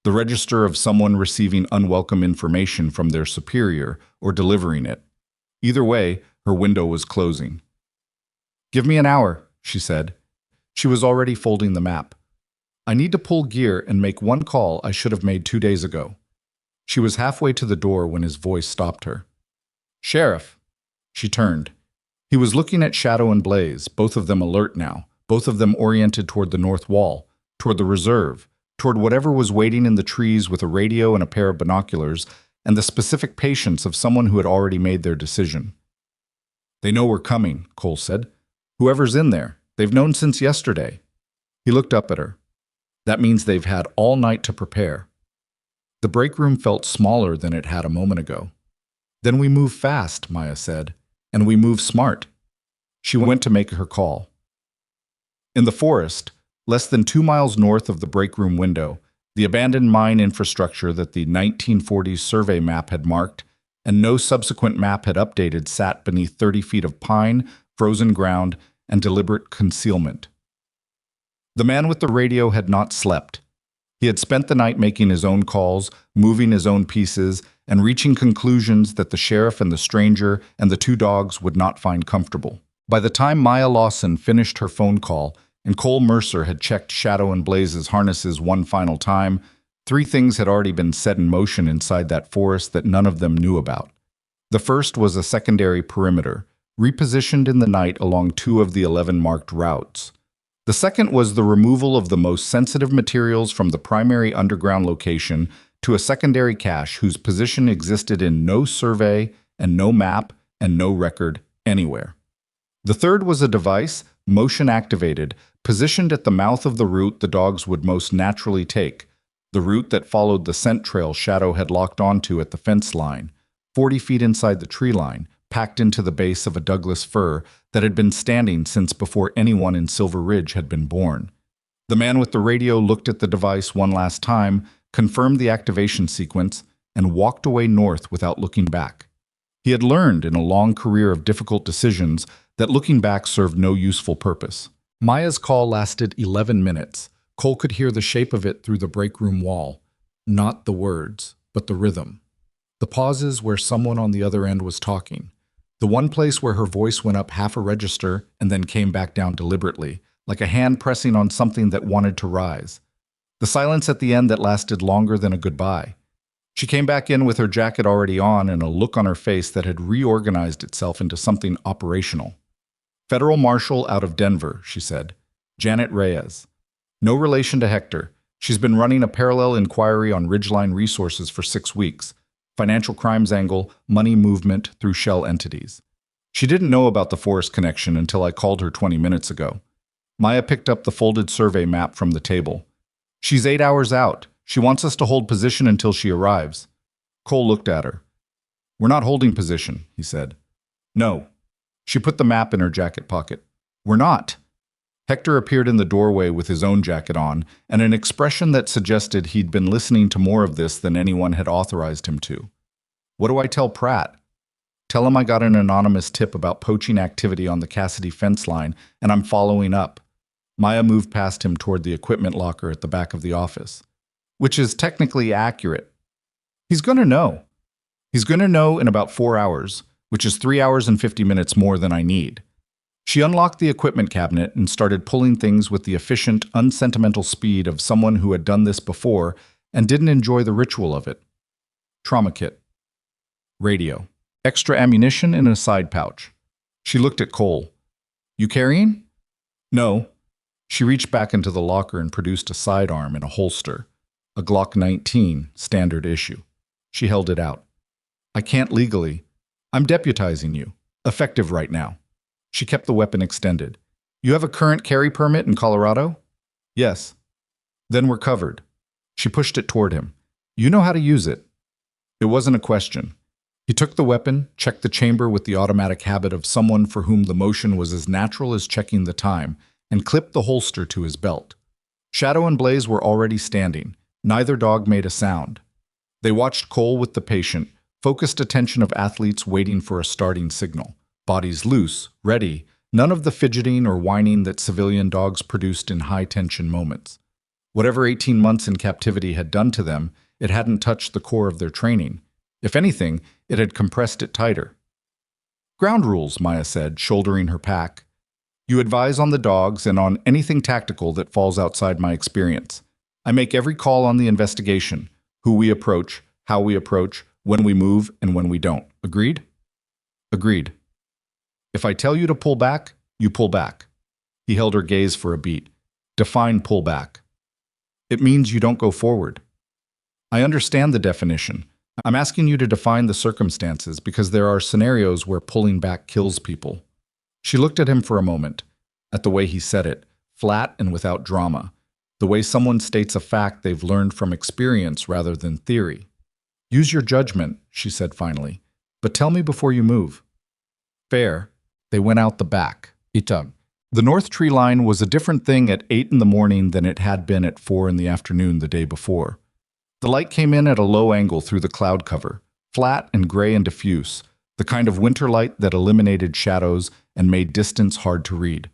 the register of someone receiving unwelcome information from their superior or delivering it. Either way, her window was closing. Give me an hour, she said. She was already folding the map. I need to pull gear and make one call I should have made 2 days ago. She was halfway to the door when his voice stopped her. Sheriff. She turned. He was looking at Shadow and Blaze, both of them alert now, both of them oriented toward the north wall, toward the reserve, toward whatever was waiting in the trees with a radio and a pair of binoculars, and the specific patience of someone who had already made their decision. "They know we're coming," Cole said. "Whoever's in there, they've known since yesterday." He looked up at her. "That means they've had all night to prepare." The break room felt smaller than it had a moment ago. "Then we move fast," Maya said, "and we move smart." She went to make her call. In the forest, less than 2 miles north of the break room window, the abandoned mine infrastructure that the 1940s survey map had marked, and no subsequent map had updated, sat beneath 30 feet of pine, frozen ground, and deliberate concealment. The man with the radio had not slept. He had spent the night making his own calls, moving his own pieces, and reaching conclusions that the sheriff and the stranger and the 2 dogs would not find comfortable. By the time Maya Lawson finished her phone call, and Cole Mercer had checked Shadow and Blaze's harnesses one final time, 3 things had already been set in motion inside that forest that none of them knew about. The first was a secondary perimeter, repositioned in the night along 2 of the 11 marked routes. The second was the removal of the most sensitive materials from the primary underground location to a secondary cache whose position existed in no survey and no map and no record anywhere. The third was a device, motion-activated, positioned at the mouth of the route the dogs would most naturally take, the route that followed the scent trail Shadow had locked onto at the fence line, 40 feet inside the tree line, packed into the base of a Douglas fir that had been standing since before anyone in Silver Ridge had been born. The man with the radio looked at the device one last time, confirmed the activation sequence, and walked away north without looking back. He had learned in a long career of difficult decisions that looking back served no useful purpose. Maya's call lasted 11 minutes. Cole could hear the shape of it through the break room wall. Not the words, but the rhythm. The pauses where someone on the other end was talking. The one place where her voice went up half a register and then came back down deliberately, like a hand pressing on something that wanted to rise. The silence at the end that lasted longer than a goodbye. She came back in with her jacket already on and a look on her face that had reorganized itself into something operational. "Federal Marshal out of Denver," she said. "Janet Reyes. No relation to Hector. She's been running a parallel inquiry on Ridgeline Resources for 6 weeks. Financial crimes angle, money movement through shell entities. She didn't know about the forest connection until I called her 20 minutes ago." Maya picked up the folded survey map from the table. "She's 8 hours out. She wants us to hold position until she arrives." Cole looked at her. "We're not holding position," he said. "No." She put the map in her jacket pocket. "We're not." Hector appeared in the doorway with his own jacket on, and an expression that suggested he'd been listening to more of this than anyone had authorized him to. "What do I tell Pratt?" "Tell him I got an anonymous tip about poaching activity on the Cassidy fence line, and I'm following up." Maya moved past him toward the equipment locker at the back of the office. "Which is technically accurate. He's going to know. He's going to know in about 4 hours, which is 3 hours and 50 minutes more than I need." She unlocked the equipment cabinet and started pulling things with the efficient, unsentimental speed of someone who had done this before and didn't enjoy the ritual of it. Trauma kit. Radio. Extra ammunition in a side pouch. She looked at Cole. "You carrying?" "No." She reached back into the locker and produced a sidearm in a holster. A Glock 19, standard issue. She held it out. "I can't legally. I'm deputizing you. Effective right now." She kept the weapon extended. "You have a current carry permit in Colorado?" "Yes." "Then we're covered." She pushed it toward him. "You know how to use it." It wasn't a question. He took the weapon, checked the chamber with the automatic habit of someone for whom the motion was as natural as checking the time, and clipped the holster to his belt. Shadow and Blaze were already standing. Neither dog made a sound. They watched Cole with the patient, focused attention of athletes waiting for a starting signal. Bodies loose, ready, none of the fidgeting or whining that civilian dogs produced in high-tension moments. Whatever 18 months in captivity had done to them, it hadn't touched the core of their training. If anything, it had compressed it tighter. "Ground rules," Maya said, shouldering her pack. "You advise on the dogs and on anything tactical that falls outside my experience. I make every call on the investigation, who we approach, how we approach, when we move, and when we don't. Agreed?" "Agreed." If I tell you to pull back, you pull back. He held her gaze for a beat. Define pull back. It means you don't go forward. I understand the definition. I'm asking you to define the circumstances because there are scenarios where pulling back kills people. She looked at him for a moment, at the way he said it, flat and without drama, the way someone states a fact they've learned from experience rather than theory. Use your judgment, she said finally, but tell me before you move. Fair. They went out the back. Itag. The north tree line was a different thing at 8 in the morning than it had been at 4 in the afternoon the day before. The light came in at a low angle through the cloud cover, flat and gray and diffuse, the kind of winter light that eliminated shadows and made distance hard to read.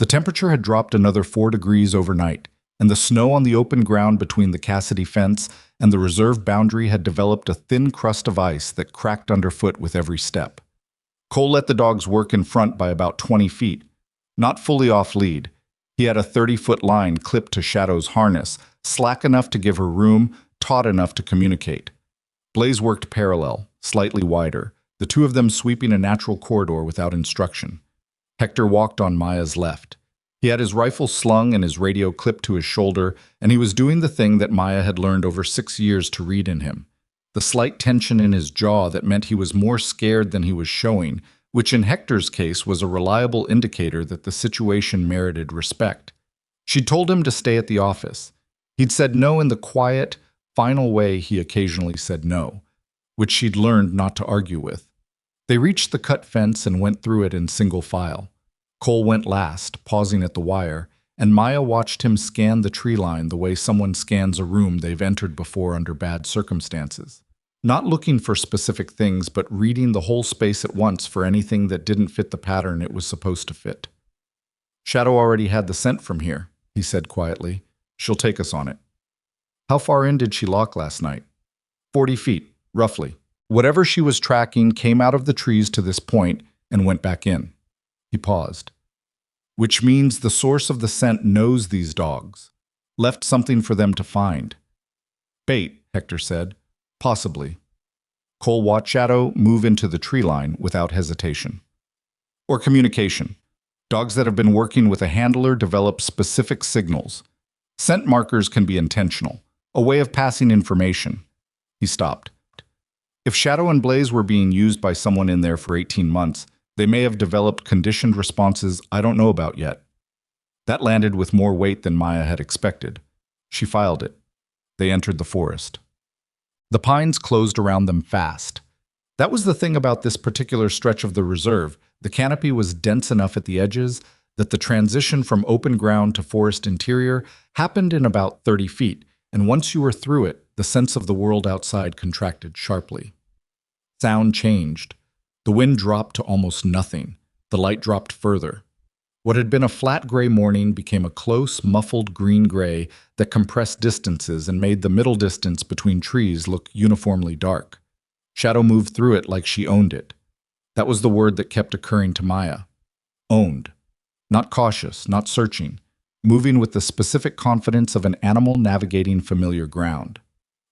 The temperature had dropped another 4 degrees overnight, and the snow on the open ground between the Cassidy fence and the reserve boundary had developed a thin crust of ice that cracked underfoot with every step. Cole let the dogs work in front by about 20 feet, not fully off lead. He had a 30-foot line clipped to Shadow's harness, slack enough to give her room, taut enough to communicate. Blaze worked parallel, slightly wider, the two of them sweeping a natural corridor without instruction. Hector walked on Maya's left. He had his rifle slung and his radio clipped to his shoulder, and he was doing the thing that Maya had learned over 6 years to read in him. The slight tension in his jaw that meant he was more scared than he was showing, which in Hector's case was a reliable indicator that the situation merited respect. She'd told him to stay at the office. He'd said no in the quiet, final way he occasionally said no, which she'd learned not to argue with. They reached the cut fence and went through it in single file. Cole went last, pausing at the wire, and Maya watched him scan the tree line the way someone scans a room they've entered before under bad circumstances. Not looking for specific things, but reading the whole space at once for anything that didn't fit the pattern it was supposed to fit. Shadow already had the scent from here, he said quietly. She'll take us on it. How far in did she lock last night? 40 feet, roughly. Whatever she was tracking came out of the trees to this point and went back in. He paused. Which means the source of the scent knows these dogs. Left something for them to find. Bait, Hector said. Possibly. Cole watched Shadow move into the tree line without hesitation. Or communication. Dogs that have been working with a handler develop specific signals. Scent markers can be intentional, a way of passing information. He stopped. If Shadow and Blaze were being used by someone in there for 18 months, they may have developed conditioned responses I don't know about yet. That landed with more weight than Maya had expected. She filed it. They entered the forest. The pines closed around them fast. That was the thing about this particular stretch of the reserve. The canopy was dense enough at the edges that the transition from open ground to forest interior happened in about 30 feet, and once you were through it, the sense of the world outside contracted sharply. Sound changed. The wind dropped to almost nothing. The light dropped further. What had been a flat gray morning became a close, muffled green gray that compressed distances and made the middle distance between trees look uniformly dark. Shadow moved through it like she owned it. That was the word that kept occurring to Maya. Owned. Not cautious, not searching, moving with the specific confidence of an animal navigating familiar ground.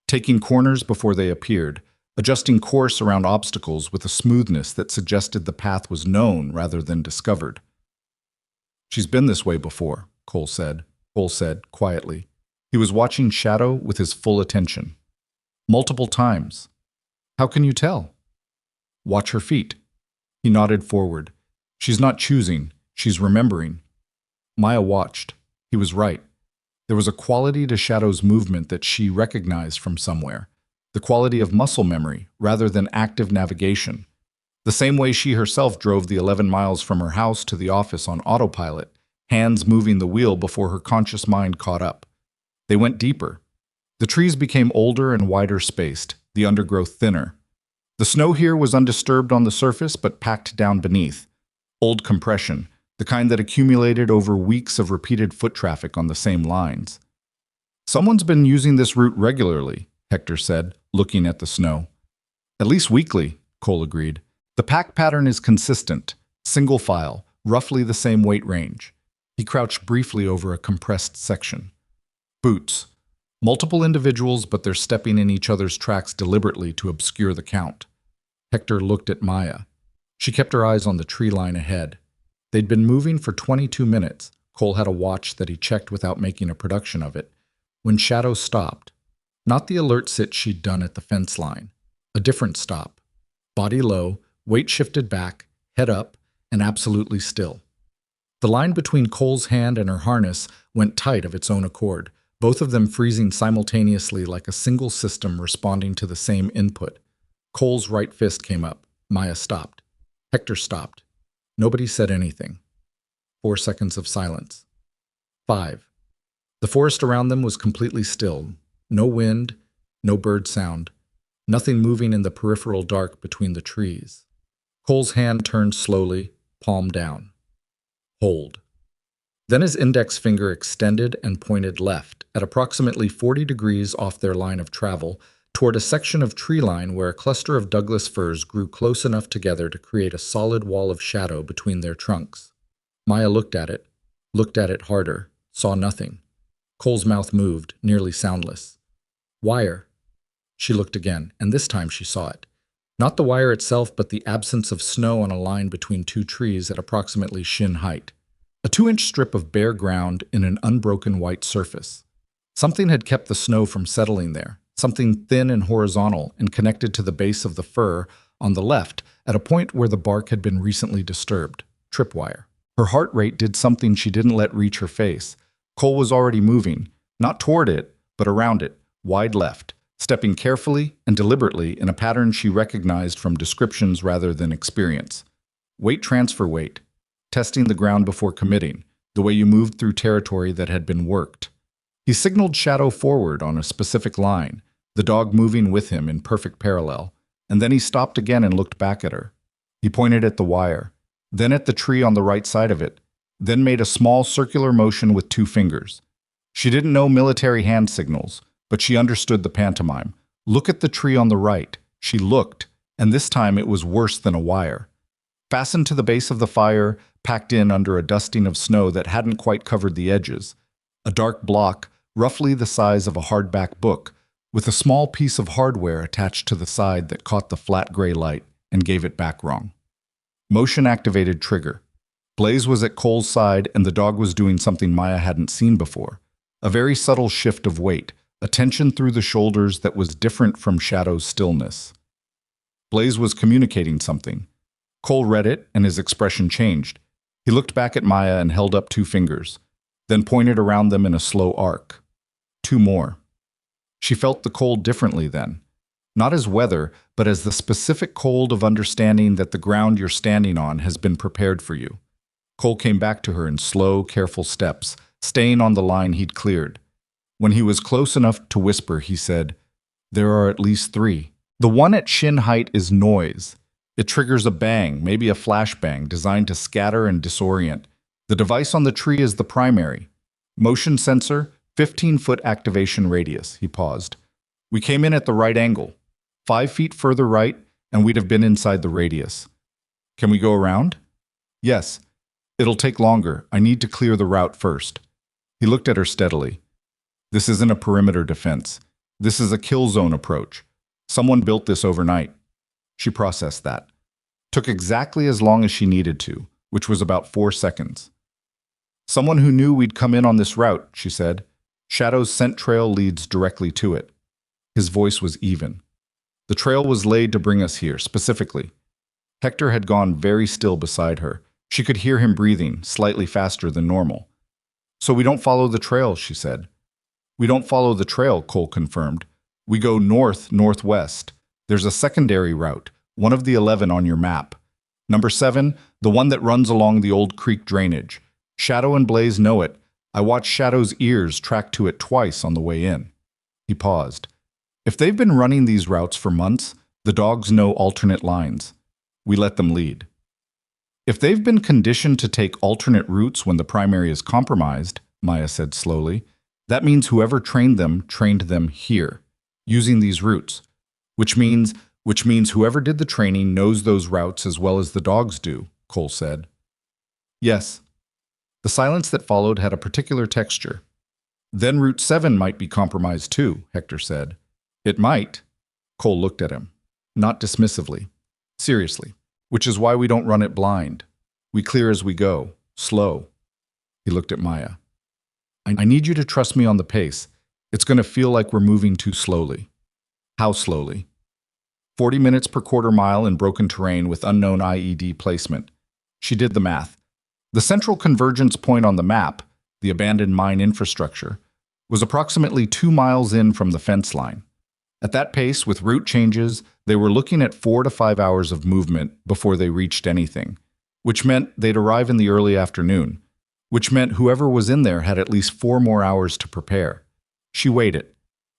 Taking corners before they appeared, adjusting course around obstacles with a smoothness that suggested the path was known rather than discovered. She's been this way before, Cole said quietly. He was watching Shadow with his full attention. Multiple times. How can you tell? Watch her feet. He nodded forward. She's not choosing, she's remembering. Maya watched. He was right. There was a quality to Shadow's movement that she recognized from somewhere. The quality of muscle memory rather than active navigation. The same way she herself drove the 11 miles from her house to the office on autopilot, hands moving the wheel before her conscious mind caught up. They went deeper. The trees became older and wider spaced, the undergrowth thinner. The snow here was undisturbed on the surface but packed down beneath. Old compression, the kind that accumulated over weeks of repeated foot traffic on the same lines. Someone's been using this route regularly, Hector said, looking at the snow. At least weekly, Cole agreed. The pack pattern is consistent, single file, roughly the same weight range. He crouched briefly over a compressed section. Boots. Multiple individuals, but they're stepping in each other's tracks deliberately to obscure the count. Hector looked at Maya. She kept her eyes on the tree line ahead. They'd been moving for 22 minutes. Cole had a watch that he checked without making a production of it. When Shadow stopped, not the alert sit she'd done at the fence line, a different stop. Body low, weight shifted back, head up, and absolutely still. The line between Cole's hand and her harness went tight of its own accord, both of them freezing simultaneously like a single system responding to the same input. Cole's right fist came up. Maya stopped. Hector stopped. Nobody said anything. 4 seconds of silence. 5. The forest around them was completely still. No wind, no bird sound. Nothing moving in the peripheral dark between the trees. Cole's hand turned slowly, palm down. Hold. Then his index finger extended and pointed left, at approximately 40 degrees off their line of travel, toward a section of tree line where a cluster of Douglas firs grew close enough together to create a solid wall of shadow between their trunks. Maya looked at it harder, saw nothing. Cole's mouth moved, nearly soundless. Wire. She looked again, and this time she saw it. Not the wire itself, but the absence of snow on a line between two trees at approximately shin height. A 2-inch strip of bare ground in an unbroken white surface. Something had kept the snow from settling there, something thin and horizontal and connected to the base of the fir on the left at a point where the bark had been recently disturbed. Tripwire. Her heart rate did something she didn't let reach her face. Cole was already moving, not toward it, but around it, wide left, stepping carefully and deliberately in a pattern she recognized from descriptions rather than experience. Weight transfer weight. Testing the ground before committing, the way you moved through territory that had been worked. He signaled Shadow forward on a specific line, the dog moving with him in perfect parallel, and then he stopped again and looked back at her. He pointed at the wire, then at the tree on the right side of it, then made a small circular motion with 2 fingers. She didn't know military hand signals, but she understood the pantomime. Look at the tree on the right. She looked, and this time it was worse than a wire. Fastened to the base of the fire, packed in under a dusting of snow that hadn't quite covered the edges. A dark block, roughly the size of a hardback book, with a small piece of hardware attached to the side that caught the flat gray light and gave it back wrong. Motion-activated trigger. Blaze was at Cole's side and the dog was doing something Maya hadn't seen before. A very subtle shift of weight, a tension through the shoulders that was different from Shadow's stillness. Blaze was communicating something. Cole read it and his expression changed. He looked back at Maya and held up 2 fingers, then pointed around them in a slow arc. 2 more. She felt the cold differently then. Not as weather, but as the specific cold of understanding that the ground you're standing on has been prepared for you. Cole came back to her in slow, careful steps, staying on the line he'd cleared. When he was close enough to whisper, he said, "There are at least 3. The one at shin height is noise. It triggers a bang, maybe a flashbang, designed to scatter and disorient. The device on the tree is the primary. Motion sensor, 15-foot activation radius." He paused. "We came in at the right angle. 5 feet further right, and we'd have been inside the radius. Can we go around?" "Yes. It'll take longer. I need to clear the route first." He looked at her steadily. "This isn't a perimeter defense. This is a kill zone approach. Someone built this overnight." She processed that. Took exactly as long as she needed to, which was about 4 seconds. "Someone who knew we'd come in on this route," she said. "Shadow's scent trail leads directly to it." His voice was even. "The trail was laid to bring us here, specifically." Hector had gone very still beside her. She could hear him breathing, slightly faster than normal. "So we don't follow the trail," she said. "We don't follow the trail," Cole confirmed. "We go north-northwest. There's a secondary route, one of the 11 on your map. Number 7, the one that runs along the old creek drainage. Shadow and Blaze know it. I watched Shadow's ears track to it twice on the way in." He paused. "If they've been running these routes for months, the dogs know alternate lines. We let them lead. If they've been conditioned to take alternate routes when the primary is compromised," Maya said slowly, "that means whoever trained them here, using these routes. Which means whoever did the training knows those routes as well as the dogs do," Cole said. "Yes." The silence that followed had a particular texture. "Then Route 7 might be compromised too," Hector said. "It might." Cole looked at him. Not dismissively. Seriously. Which is why we don't run it blind. We clear as we go, slow. He looked at Maya. I need you to trust me on the pace. It's going to feel like we're moving too slowly. How slowly? 40 minutes per quarter mile in broken terrain with unknown IED placement. She did the math. The central convergence point on the map, the abandoned mine infrastructure, was approximately 2 miles in from the fence line. At that pace, with route changes, they were looking at 4 to 5 hours of movement before they reached anything, which meant they'd arrive in the early afternoon, which meant whoever was in there had at least 4 more hours to prepare. She waited.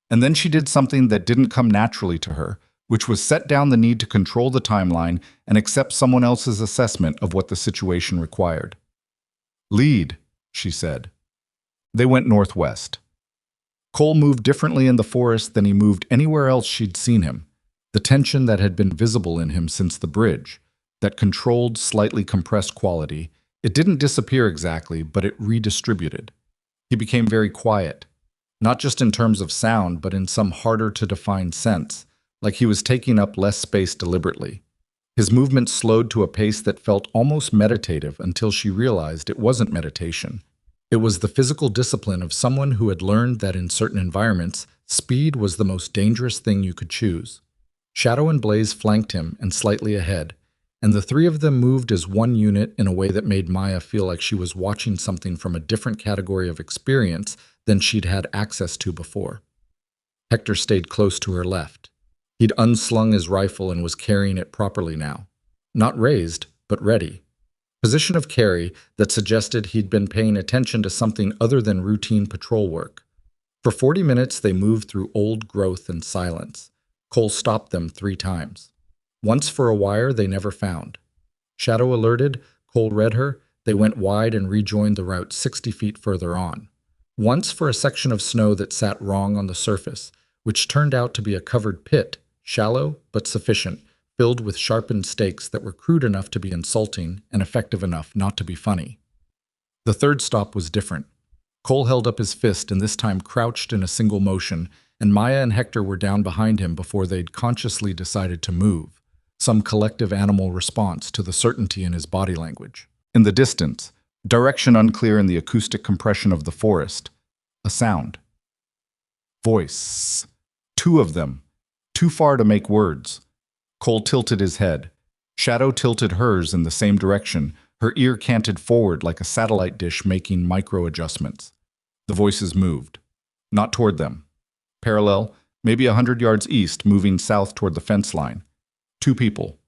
And then she did something that didn't come naturally to her, which was set down the need to control the timeline and accept someone else's assessment of what the situation required. Lead, she said. They went northwest. Cole moved differently in the forest than he moved anywhere else she'd seen him. The tension that had been visible in him since the bridge, that controlled, slightly compressed quality, it didn't disappear exactly, but it redistributed. He became very quiet, not just in terms of sound, but in some harder-to-define sense, like he was taking up less space deliberately. His movement slowed to a pace that felt almost meditative until she realized it wasn't meditation. It was the physical discipline of someone who had learned that in certain environments, speed was the most dangerous thing you could choose. Shadow and Blaze flanked him and slightly ahead, and the three of them moved as one unit in a way that made Maya feel like she was watching something from a different category of experience than she'd had access to before. Hector stayed close to her left. He'd unslung his rifle and was carrying it properly now. Not raised, but ready. Position of carry that suggested he'd been paying attention to something other than routine patrol work. For 40 minutes, they moved through old growth and silence. Cole stopped them 3 times. Once for a wire they never found. Shadow alerted, Cole read her, they went wide and rejoined the route 60 feet further on. Once for a section of snow that sat wrong on the surface, which turned out to be a covered pit, shallow but sufficient, filled with sharpened stakes that were crude enough to be insulting and effective enough not to be funny. The third stop was different. Cole held up his fist and this time crouched in a single motion, and Maya and Hector were down behind him before they'd consciously decided to move, some collective animal response to the certainty in his body language. In the distance, direction unclear in the acoustic compression of the forest, a sound. Voice. 2 of them. Too far to make words. Cole tilted his head. Shadow tilted hers in the same direction, her ear canted forward like a satellite dish making micro-adjustments. The voices moved. Not toward them. Parallel, maybe 100 yards east, moving south toward the fence line. 2 people.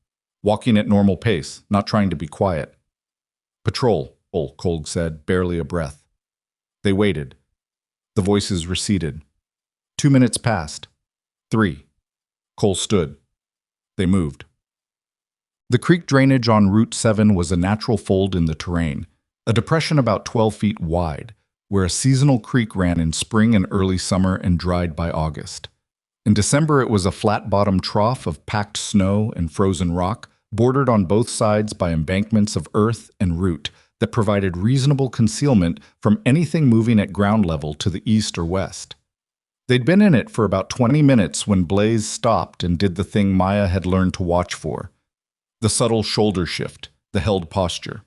Walking at normal pace, not trying to be quiet. Patrol, Cole said, barely a breath. They waited. The voices receded. 2 minutes passed. 3. Cole stood. They moved. The creek drainage on Route 7 was a natural fold in the terrain, a depression about 12 feet wide, where a seasonal creek ran in spring and early summer and dried by August. In December, it was a flat-bottomed trough of packed snow and frozen rock, bordered on both sides by embankments of earth and root that provided reasonable concealment from anything moving at ground level to the east or west. They'd been in it for about 20 minutes when Blaze stopped and did the thing Maya had learned to watch for. The subtle shoulder shift, the held posture.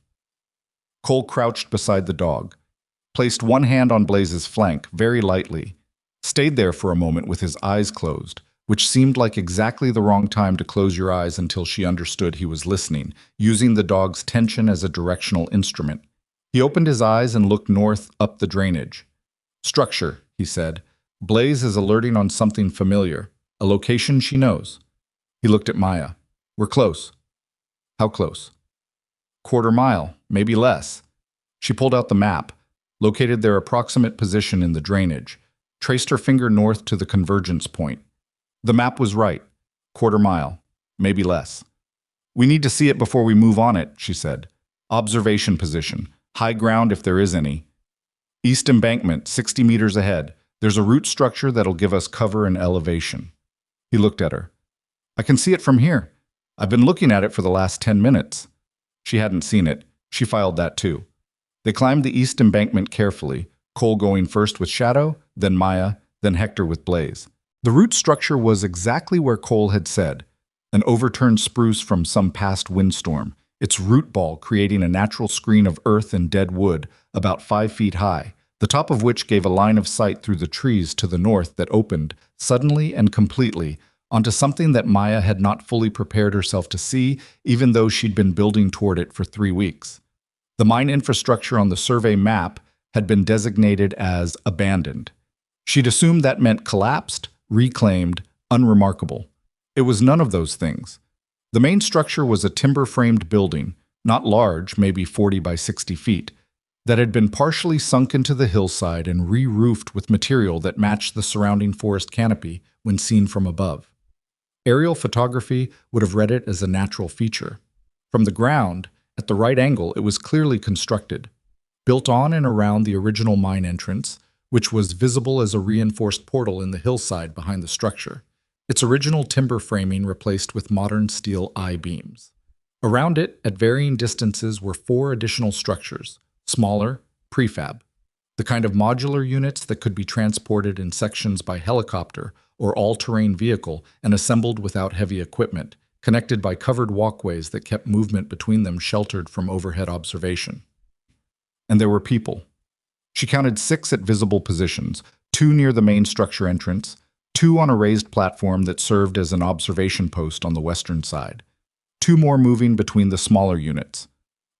Cole crouched beside the dog, placed one hand on Blaze's flank very lightly, stayed there for a moment with his eyes closed, which seemed like exactly the wrong time to close your eyes until she understood he was listening, using the dog's tension as a directional instrument. He opened his eyes and looked north up the drainage. Structure, he said. Blaze is alerting on something familiar, a location she knows. He looked at Maya. We're close. How close? Quarter mile, maybe less. She pulled out the map, located their approximate position in the drainage, traced her finger north to the convergence point. The map was right. Quarter mile, maybe less. We need to see it before we move on it, she said. Observation position, high ground if there is any. East embankment, 60 meters ahead. There's a root structure that'll give us cover and elevation. He looked at her. I can see it from here. I've been looking at it for the last 10 minutes. She hadn't seen it. She filed that too. They climbed the east embankment carefully, Cole going first with Shadow, then Maya, then Hector with Blaze. The root structure was exactly where Cole had said, An overturned spruce from some past windstorm, its root ball creating a natural screen of earth and dead wood about 5 feet high, the top of which gave a line of sight through the trees to the north that opened, suddenly and completely, onto something that Maya had not fully prepared herself to see, even though she'd been building toward it for 3 weeks. The mine infrastructure on the survey map had been designated as abandoned. She'd assumed that meant collapsed, reclaimed, unremarkable. It was none of those things. The main structure was a timber-framed building, not large, maybe 40 by 60 feet, that had been partially sunk into the hillside and re-roofed with material that matched the surrounding forest canopy when seen from above. Aerial photography would have read it as a natural feature. From the ground, at the right angle, it was clearly constructed, built on and around the original mine entrance, which was visible as a reinforced portal in the hillside behind the structure, its original timber framing replaced with modern steel I-beams. Around it, at varying distances, were 4 additional structures, smaller, prefab, the kind of modular units that could be transported in sections by helicopter or all-terrain vehicle and assembled without heavy equipment, connected by covered walkways that kept movement between them sheltered from overhead observation. And there were people. She counted 6 at visible positions, 2 near the main structure entrance, 2 on a raised platform that served as an observation post on the western side, 2 more moving between the smaller units,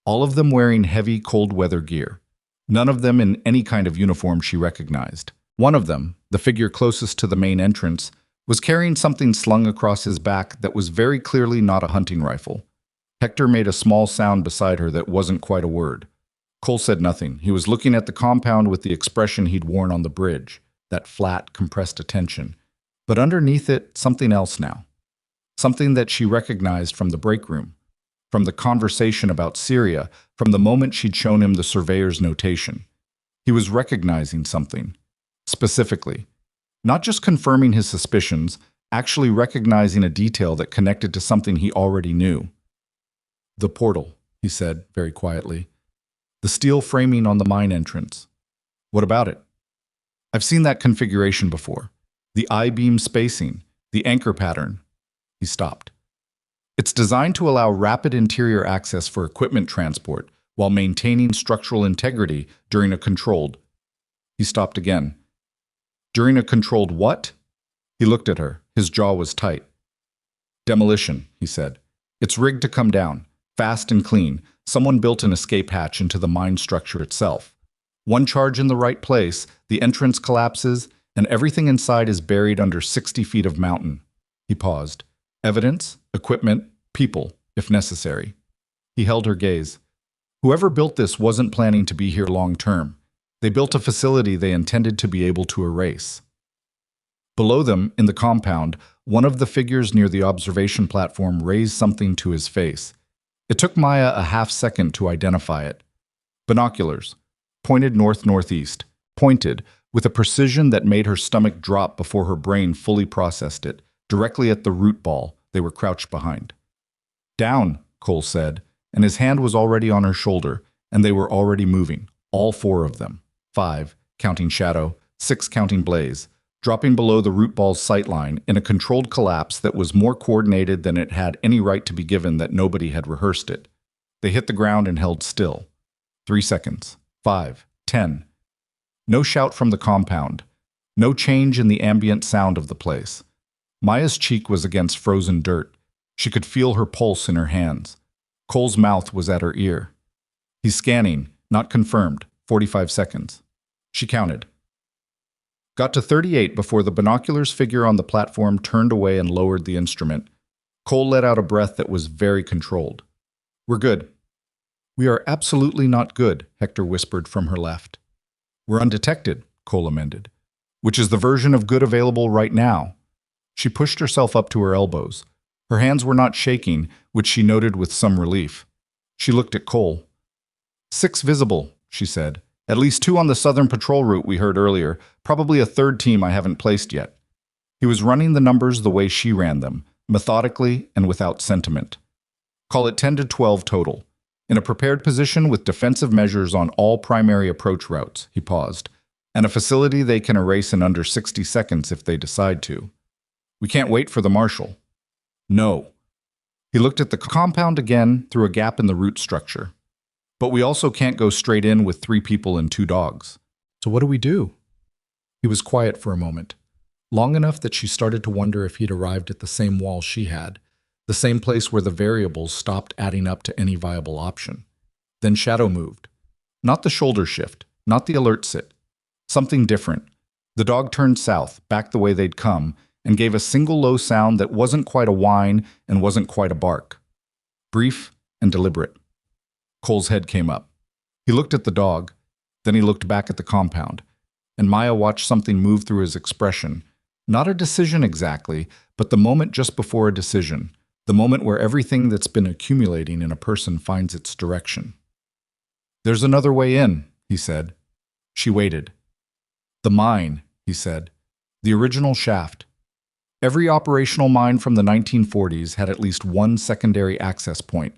all of them wearing heavy cold weather gear, none of them in any kind of uniform she recognized. One of them, the figure closest to the main entrance, was carrying something slung across his back that was very clearly not a hunting rifle. Hector made a small sound beside her that wasn't quite a word. Cole said nothing. He was looking at the compound with the expression he'd worn on the bridge, that flat, compressed attention. But underneath it, something else now. Something that she recognized from the break room, from the conversation about Syria, from the moment she'd shown him the surveyor's notation. He was recognizing something. Specifically. Not just confirming his suspicions, actually recognizing a detail that connected to something he already knew. "The portal," he said, very quietly. "The steel framing on the mine entrance. What about it?" "I've seen that configuration before. The I-beam spacing, the anchor pattern." He stopped. "It's designed to allow rapid interior access for equipment transport while maintaining structural integrity during a controlled..." He stopped again. "During a controlled what?" He looked at her. His jaw was tight. "Demolition," he said. "It's rigged to come down, fast and clean. Someone built an escape hatch into the mine structure itself. One charge in the right place, the entrance collapses, and everything inside is buried under 60 feet of mountain." He paused. "Evidence, equipment, people, if necessary." He held her gaze. "Whoever built this wasn't planning to be here long term. They built a facility they intended to be able to erase." Below them, in the compound, one of the figures near the observation platform raised something to his face. It took Maya a half-second to identify it. Binoculars. Pointed north-northeast. Pointed, with a precision that made her stomach drop before her brain fully processed it, directly at the root ball they were crouched behind. "Down," Cole said, and his hand was already on her shoulder, and they were already moving, all 4 of them. 5, counting Shadow, 6 counting Blaze, dropping below the root ball's sightline in a controlled collapse that was more coordinated than it had any right to be given that nobody had rehearsed it. They hit the ground and held still. 3 seconds. 5, 10. No shout from the compound. No change in the ambient sound of the place. Maya's cheek was against frozen dirt. She could feel her pulse in her hands. Cole's mouth was at her ear. "He's scanning, not confirmed. 45 seconds. She counted. Got to 38 before the binoculars figure on the platform turned away and lowered the instrument. Cole let out a breath that was very controlled. "We're good." "We are absolutely not good," Hector whispered from her left. "We're undetected," Cole amended, "which is the version of good available right now." She pushed herself up to her elbows. Her hands were not shaking, which she noted with some relief. She looked at Cole. 6 visible, she said. "At least 2 on the southern patrol route we heard earlier, probably a 3rd team I haven't placed yet." He was running the numbers the way she ran them, methodically and without sentiment. "Call it 10 to 12 total. In a prepared position with defensive measures on all primary approach routes," he paused, "and a facility they can erase in under 60 seconds if they decide to. We can't wait for the marshal." "No." He looked at the compound again through a gap in the root structure. But we also can't go straight in with 3 people and 2 dogs. So what do we do? He was quiet for a moment, long enough that she started to wonder if he'd arrived at the same wall she had, the same place where the variables stopped adding up to any viable option. Then Shadow moved. Not the shoulder shift, not the alert sit. Something different. The dog turned south, back the way they'd come, and gave a single low sound that wasn't quite a whine and wasn't quite a bark. Brief and deliberate. Cole's head came up. He looked at the dog, then he looked back at the compound, and Maya watched something move through his expression. Not a decision exactly, but the moment just before a decision, the moment where everything that's been accumulating in a person finds its direction. "There's another way in," he said. She waited. "The mine," he said. "The original shaft. Every operational mine from the 1940s had at least one secondary access point,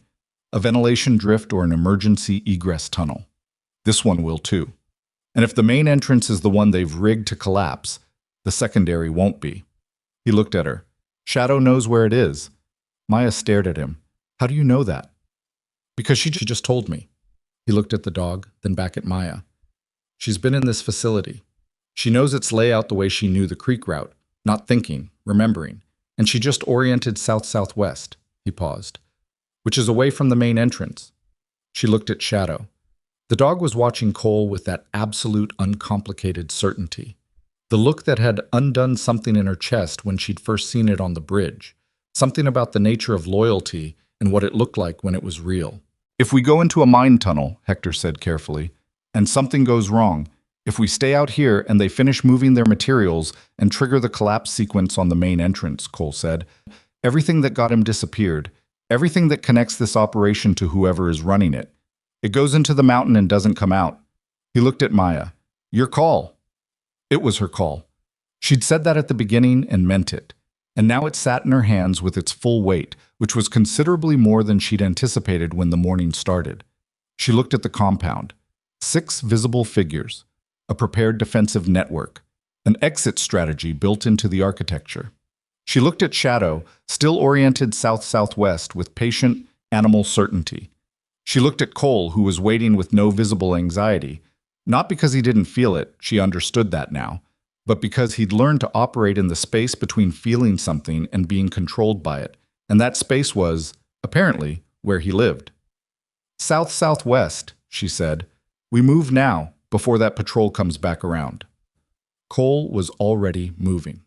a ventilation drift or an emergency egress tunnel. This one will too. And if the main entrance is the one they've rigged to collapse, the secondary won't be." He looked at her. "Shadow knows where it is." Maya stared at him. "How do you know that?" "Because she just told me." He looked at the dog, then back at Maya. "She's been in this facility. She knows its layout the way she knew the creek route, not thinking, remembering, and she just oriented south-southwest." He paused. "Which is away from the main entrance." She looked at Shadow. The dog was watching Cole with that absolute, uncomplicated certainty. The look that had undone something in her chest when she'd first seen it on the bridge. Something about the nature of loyalty and what it looked like when it was real. "If we go into a mine tunnel," Hector said carefully, "and something goes wrong, if we stay out here and they finish moving their materials and trigger the collapse sequence on the main entrance," Cole said, "everything that got him disappeared, everything that connects this operation to whoever is running it. It goes into the mountain and doesn't come out." He looked at Maya. "Your call." It was her call. She'd said that at the beginning and meant it. And now it sat in her hands with its full weight, which was considerably more than she'd anticipated when the morning started. She looked at the compound. 6 visible figures. A prepared defensive network. An exit strategy built into the architecture. She looked at Shadow, still oriented south-southwest with patient, animal certainty. She looked at Cole, who was waiting with no visible anxiety. Not because he didn't feel it, she understood that now, but because he'd learned to operate in the space between feeling something and being controlled by it, and that space was, apparently, where he lived. "South-southwest," she said. "We move now, before that patrol comes back around." Cole was already moving.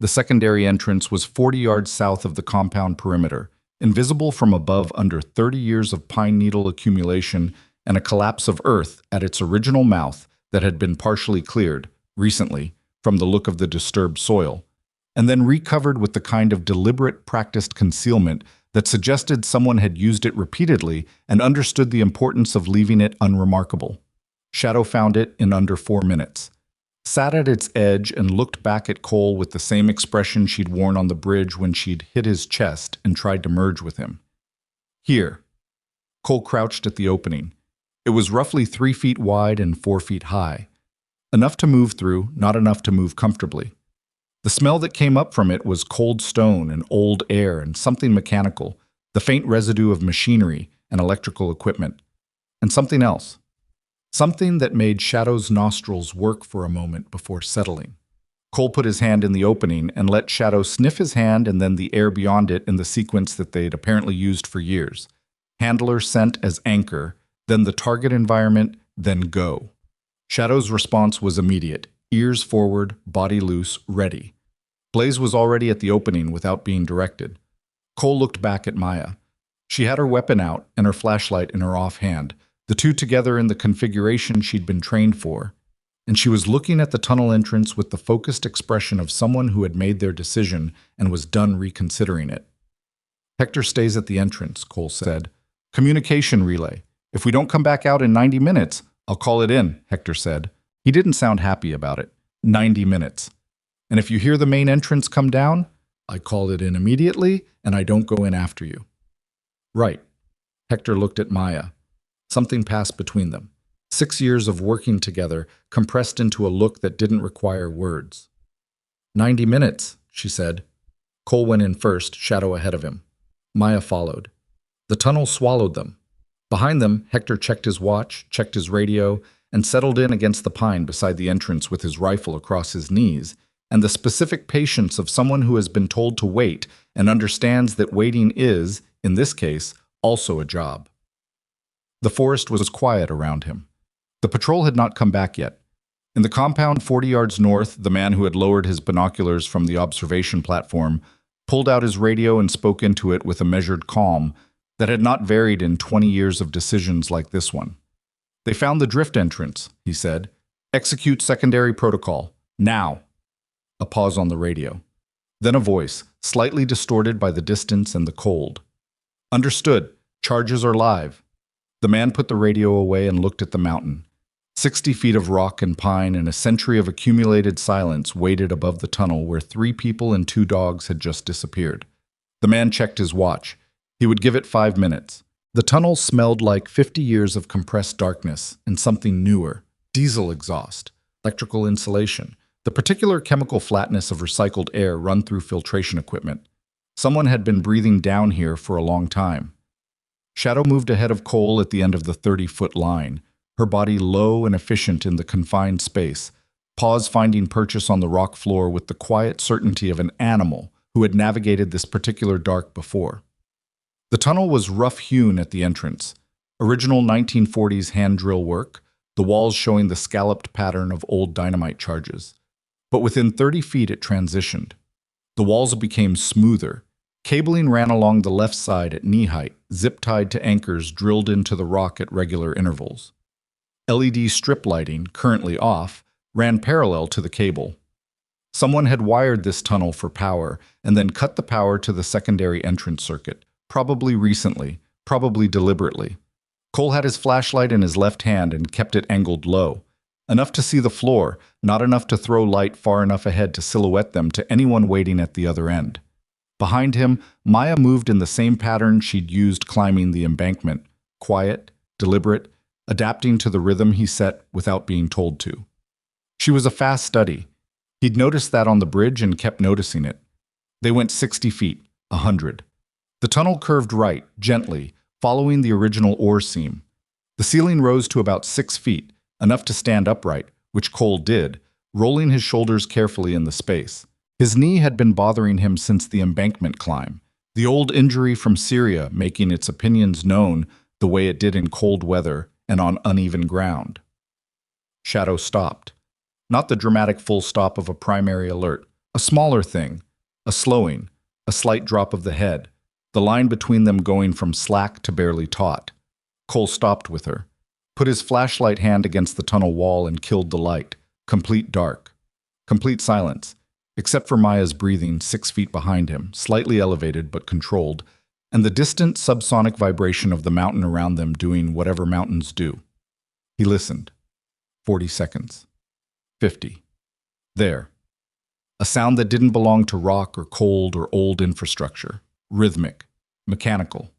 The secondary entrance was 40 yards south of the compound perimeter, invisible from above under 30 years of pine needle accumulation and a collapse of earth at its original mouth that had been partially cleared, recently, from the look of the disturbed soil, and then recovered with the kind of deliberate, practiced concealment that suggested someone had used it repeatedly and understood the importance of leaving it unremarkable. Shadow found it in under 4 minutes, sat at its edge and looked back at Cole with the same expression she'd worn on the bridge when she'd hit his chest and tried to merge with him. "Here." Cole crouched at the opening. It was roughly 3 feet wide and 4 feet high. Enough to move through, not enough to move comfortably. The smell that came up from it was cold stone and old air and something mechanical, the faint residue of machinery and electrical equipment, and something else. Something that made Shadow's nostrils work for a moment before settling. Cole put his hand in the opening and let Shadow sniff his hand and then the air beyond it in the sequence that they'd apparently used for years. Handler scent as anchor, then the target environment, then go. Shadow's response was immediate, ears forward, body loose, ready. Blaze was already at the opening without being directed. Cole looked back at Maya. She had her weapon out and her flashlight in her offhand, the two together in the configuration she'd been trained for, and she was looking at the tunnel entrance with the focused expression of someone who had made their decision and was done reconsidering it. "Hector stays at the entrance," Cole said. "Communication relay. If we don't come back out in 90 minutes, I'll call it in," Hector said. He didn't sound happy about it. 90 minutes. "And if you hear the main entrance come down, I call it in immediately, and I don't go in after you." "Right." Hector looked at Maya. Something passed between them. 6 years of working together, compressed into a look that didn't require words. 90 minutes, she said. Cole went in first, Shadow ahead of him. Maya followed. The tunnel swallowed them. Behind them, Hector checked his watch, checked his radio, and settled in against the pine beside the entrance with his rifle across his knees, and the specific patience of someone who has been told to wait and understands that waiting is, in this case, also a job. The forest was quiet around him. The patrol had not come back yet. In the compound 40 yards north, the man who had lowered his binoculars from the observation platform pulled out his radio and spoke into it with a measured calm that had not varied in 20 years of decisions like this one. "They found the drift entrance," he said. "Execute secondary protocol. Now." A pause on the radio. Then a voice, slightly distorted by the distance and the cold. "Understood. Charges are live." The man put the radio away and looked at the mountain. 60 feet of rock and pine and a century of accumulated silence waited above the tunnel where 3 people and 2 dogs had just disappeared. The man checked his watch. He would give it 5 minutes. The tunnel smelled like 50 years of compressed darkness and something newer: diesel exhaust, electrical insulation, the particular chemical flatness of recycled air run through filtration equipment. Someone had been breathing down here for a long time. Shadow moved ahead of Cole at the end of the 30-foot line, her body low and efficient in the confined space, paws finding purchase on the rock floor with the quiet certainty of an animal who had navigated this particular dark before. The tunnel was rough-hewn at the entrance, original 1940s hand drill work, the walls showing the scalloped pattern of old dynamite charges. But within 30 feet it transitioned. The walls became smoother. Cabling ran along the left side at knee height, zip-tied to anchors drilled into the rock at regular intervals. LED strip lighting, currently off, ran parallel to the cable. Someone had wired this tunnel for power and then cut the power to the secondary entrance circuit, probably recently, probably deliberately. Cole had his flashlight in his left hand and kept it angled low, enough to see the floor, not enough to throw light far enough ahead to silhouette them to anyone waiting at the other end. Behind him, Maya moved in the same pattern she'd used climbing the embankment, quiet, deliberate, adapting to the rhythm he set without being told to. She was a fast study. He'd noticed that on the bridge and kept noticing it. They went 60 feet, 100. The tunnel curved right, gently, following the original ore seam. The ceiling rose to about 6 feet, enough to stand upright, which Cole did, rolling his shoulders carefully in the space. His knee had been bothering him since the embankment climb, the old injury from Syria making its opinions known the way it did in cold weather and on uneven ground. Shadow stopped. Not the dramatic full stop of a primary alert, a smaller thing, a slowing, a slight drop of the head, the line between them going from slack to barely taut. Cole stopped with her, put his flashlight hand against the tunnel wall and killed the light. Complete dark. Complete silence, except for Maya's breathing 6 feet behind him, slightly elevated but controlled, and the distant subsonic vibration of the mountain around them doing whatever mountains do. He listened. 40 seconds. 50. There. A sound that didn't belong to rock or cold or old infrastructure. Rhythmic. Mechanical.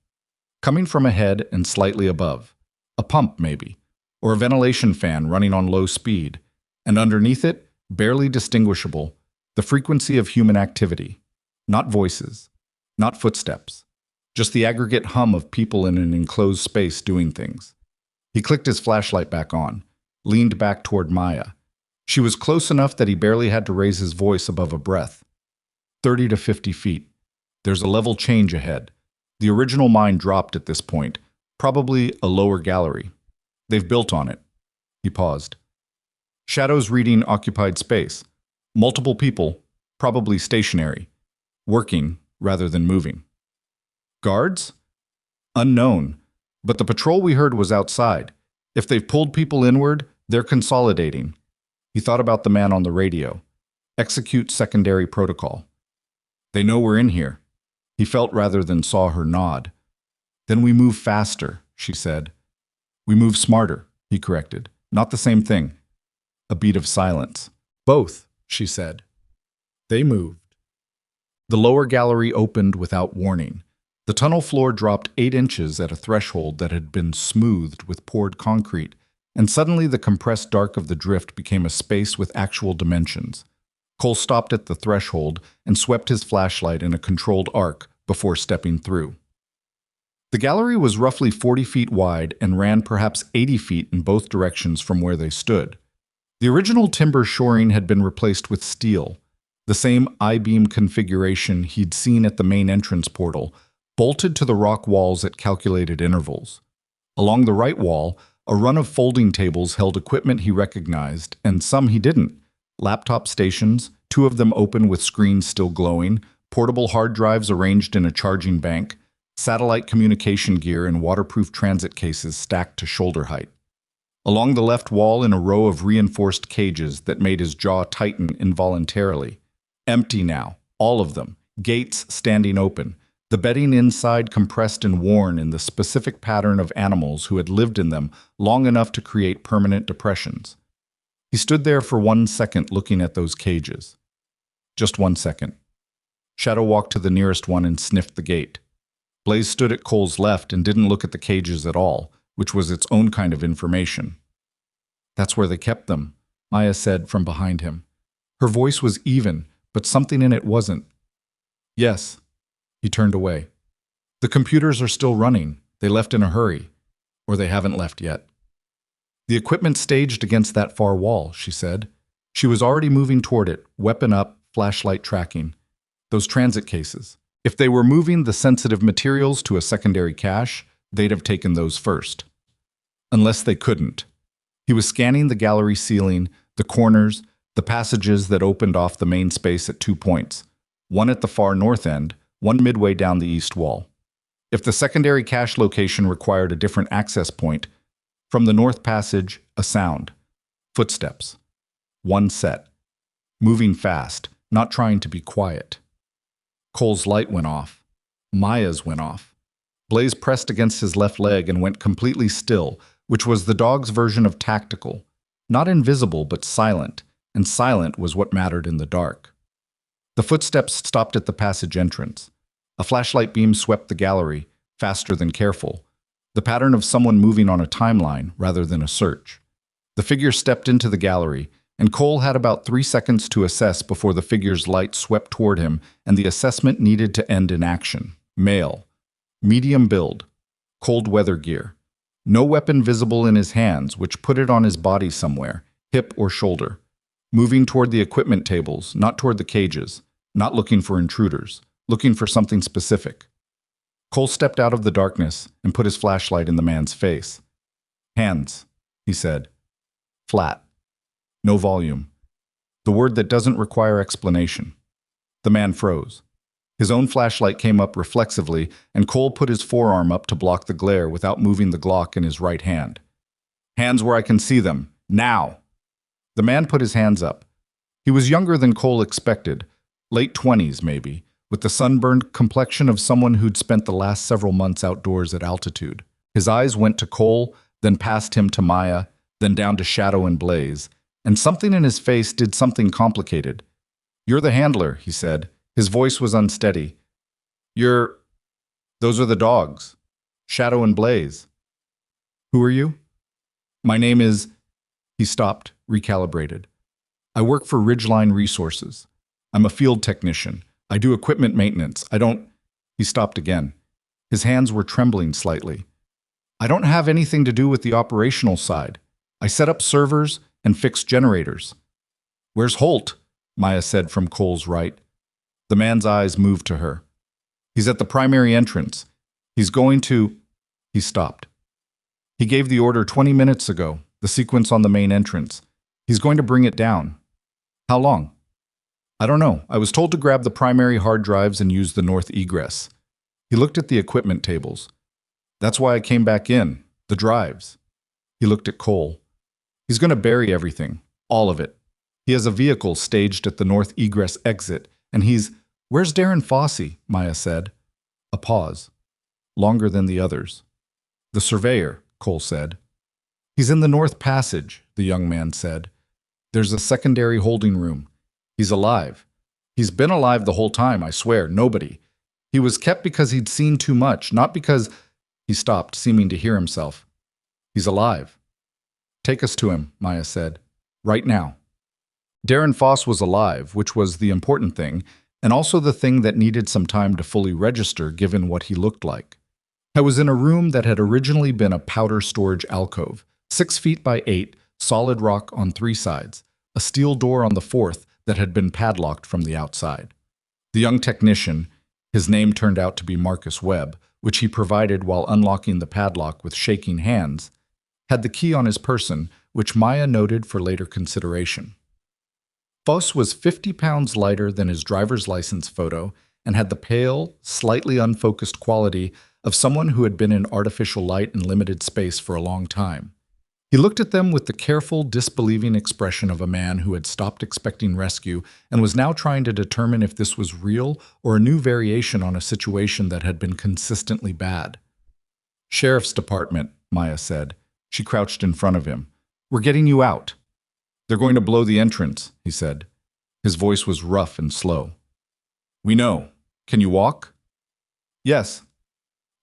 Coming from ahead and slightly above. A pump, maybe. Or a ventilation fan running on low speed. And underneath it, barely distinguishable, the frequency of human activity. Not voices. Not footsteps. Just the aggregate hum of people in an enclosed space doing things. He clicked his flashlight back on, leaned back toward Maya. She was close enough that he barely had to raise his voice above a breath. 30 to 50 feet. There's a level change ahead. The original mine dropped at this point, probably a lower gallery. They've built on it. He paused. Shadow's reading occupied space. Multiple people, probably stationary, working rather than moving. Guards? Unknown, but the patrol we heard was outside. If they've pulled people inward, they're consolidating. He thought about the man on the radio. Execute secondary protocol. They know we're in here. He felt rather than saw her nod. Then we move faster, she said. We move smarter, he corrected. Not the same thing. A beat of silence. Both, she said. They moved. The lower gallery opened without warning. The tunnel floor dropped 8 inches at a threshold that had been smoothed with poured concrete, and suddenly the compressed dark of the drift became a space with actual dimensions. Cole stopped at the threshold and swept his flashlight in a controlled arc before stepping through. The gallery was roughly 40 feet wide and ran perhaps 80 feet in both directions from where they stood. The original timber shoring had been replaced with steel, the same I-beam configuration he'd seen at the main entrance portal, bolted to the rock walls at calculated intervals. Along the right wall, a run of folding tables held equipment he recognized, and some he didn't. Laptop stations, 2 of them open with screens still glowing, portable hard drives arranged in a charging bank, satellite communication gear and waterproof transit cases stacked to shoulder height. Along the left wall in a row of reinforced cages that made his jaw tighten involuntarily. Empty now, all of them, gates standing open, the bedding inside compressed and worn in the specific pattern of animals who had lived in them long enough to create permanent depressions. He stood there for 1 second looking at those cages. Just 1 second. Shadow walked to the nearest one and sniffed the gate. Blaze stood at Cole's left and didn't look at the cages at all, which was its own kind of information. "That's where they kept them," Maya said from behind him. Her voice was even, but something in it wasn't. "Yes." He turned away. "The computers are still running. They left in a hurry. Or they haven't left yet." "The equipment staged against that far wall," she said. She was already moving toward it, weapon up, flashlight tracking. "Those transit cases. If they were moving the sensitive materials to a secondary cache, they'd have taken those first. Unless they couldn't." He was scanning the gallery ceiling, the corners, the passages that opened off the main space at 2 points, one at the far north end, one midway down the east wall. If the secondary cache location required a different access point, from the north passage, a sound. Footsteps. One set. Moving fast, not trying to be quiet. Cole's light went off. Maya's went off. Blaze pressed against his left leg and went completely still, which was the dog's version of tactical. Not invisible, but silent, and silent was what mattered in the dark. The footsteps stopped at the passage entrance. A flashlight beam swept the gallery, faster than careful, the pattern of someone moving on a timeline rather than a search. The figure stepped into the gallery, and Cole had about 3 seconds to assess before the figure's light swept toward him and the assessment needed to end in action. Male. Medium build. Cold weather gear. No weapon visible in his hands, which put it on his body somewhere, hip or shoulder. Moving toward the equipment tables, not toward the cages. Not looking for intruders. Looking for something specific. Cole stepped out of the darkness and put his flashlight in the man's face. "Hands," he said. Flat. No volume. The word that doesn't require explanation. The man froze. His own flashlight came up reflexively, and Cole put his forearm up to block the glare without moving the Glock in his right hand. "Hands where I can see them. Now!" The man put his hands up. He was younger than Cole expected, late 20s maybe, with the sunburned complexion of someone who'd spent the last several months outdoors at altitude. His eyes went to Cole, then past him to Maya, then down to Shadow and Blaze, and something in his face did something complicated. "You're the handler," he said. His voice was unsteady. Those are the dogs. Shadow and Blaze." "Who are you?" "My name is—" He stopped, recalibrated. "I work for Ridgeline Resources. I'm a field technician. I do equipment maintenance. I don't—" He stopped again. His hands were trembling slightly. "I don't have anything to do with the operational side. I set up servers and fix generators." "Where's Holt?" Maya said from Cole's right. The man's eyes moved to her. "He's at the primary entrance. He's going to—" He stopped. "He gave the order 20 minutes ago, the sequence on the main entrance. He's going to bring it down." "How long?" "I don't know. I was told to grab the primary hard drives and use the north egress." He looked at the equipment tables. "That's why I came back in. The drives." He looked at Cole. "He's going to bury everything. All of it. He has a vehicle staged at the north egress exit, and he's—" "Where's Darren Fossey?" Maya said. A pause. Longer than the others. "The surveyor," Cole said. "He's in the north passage," the young man said. "There's a secondary holding room. He's alive. He's been alive the whole time, I swear, nobody. He was kept because he'd seen too much, not because—" He stopped, seeming to hear himself. "He's alive." "Take us to him," Maya said. "Right now." Darren Foss was alive, which was the important thing, and also the thing that needed some time to fully register given what he looked like. I was in a room that had originally been a powder storage alcove, 6 feet by 8, solid rock on 3 sides, a steel door on the 4th that had been padlocked from the outside. The young technician, his name turned out to be Marcus Webb, which he provided while unlocking the padlock with shaking hands, had the key on his person, which Maya noted for later consideration. Foss was 50 pounds lighter than his driver's license photo and had the pale, slightly unfocused quality of someone who had been in artificial light and limited space for a long time. He looked at them with the careful, disbelieving expression of a man who had stopped expecting rescue and was now trying to determine if this was real or a new variation on a situation that had been consistently bad. "Sheriff's Department," Maya said. She crouched in front of him. "We're getting you out." "They're going to blow the entrance," he said. His voice was rough and slow. "We know. Can you walk?" "Yes."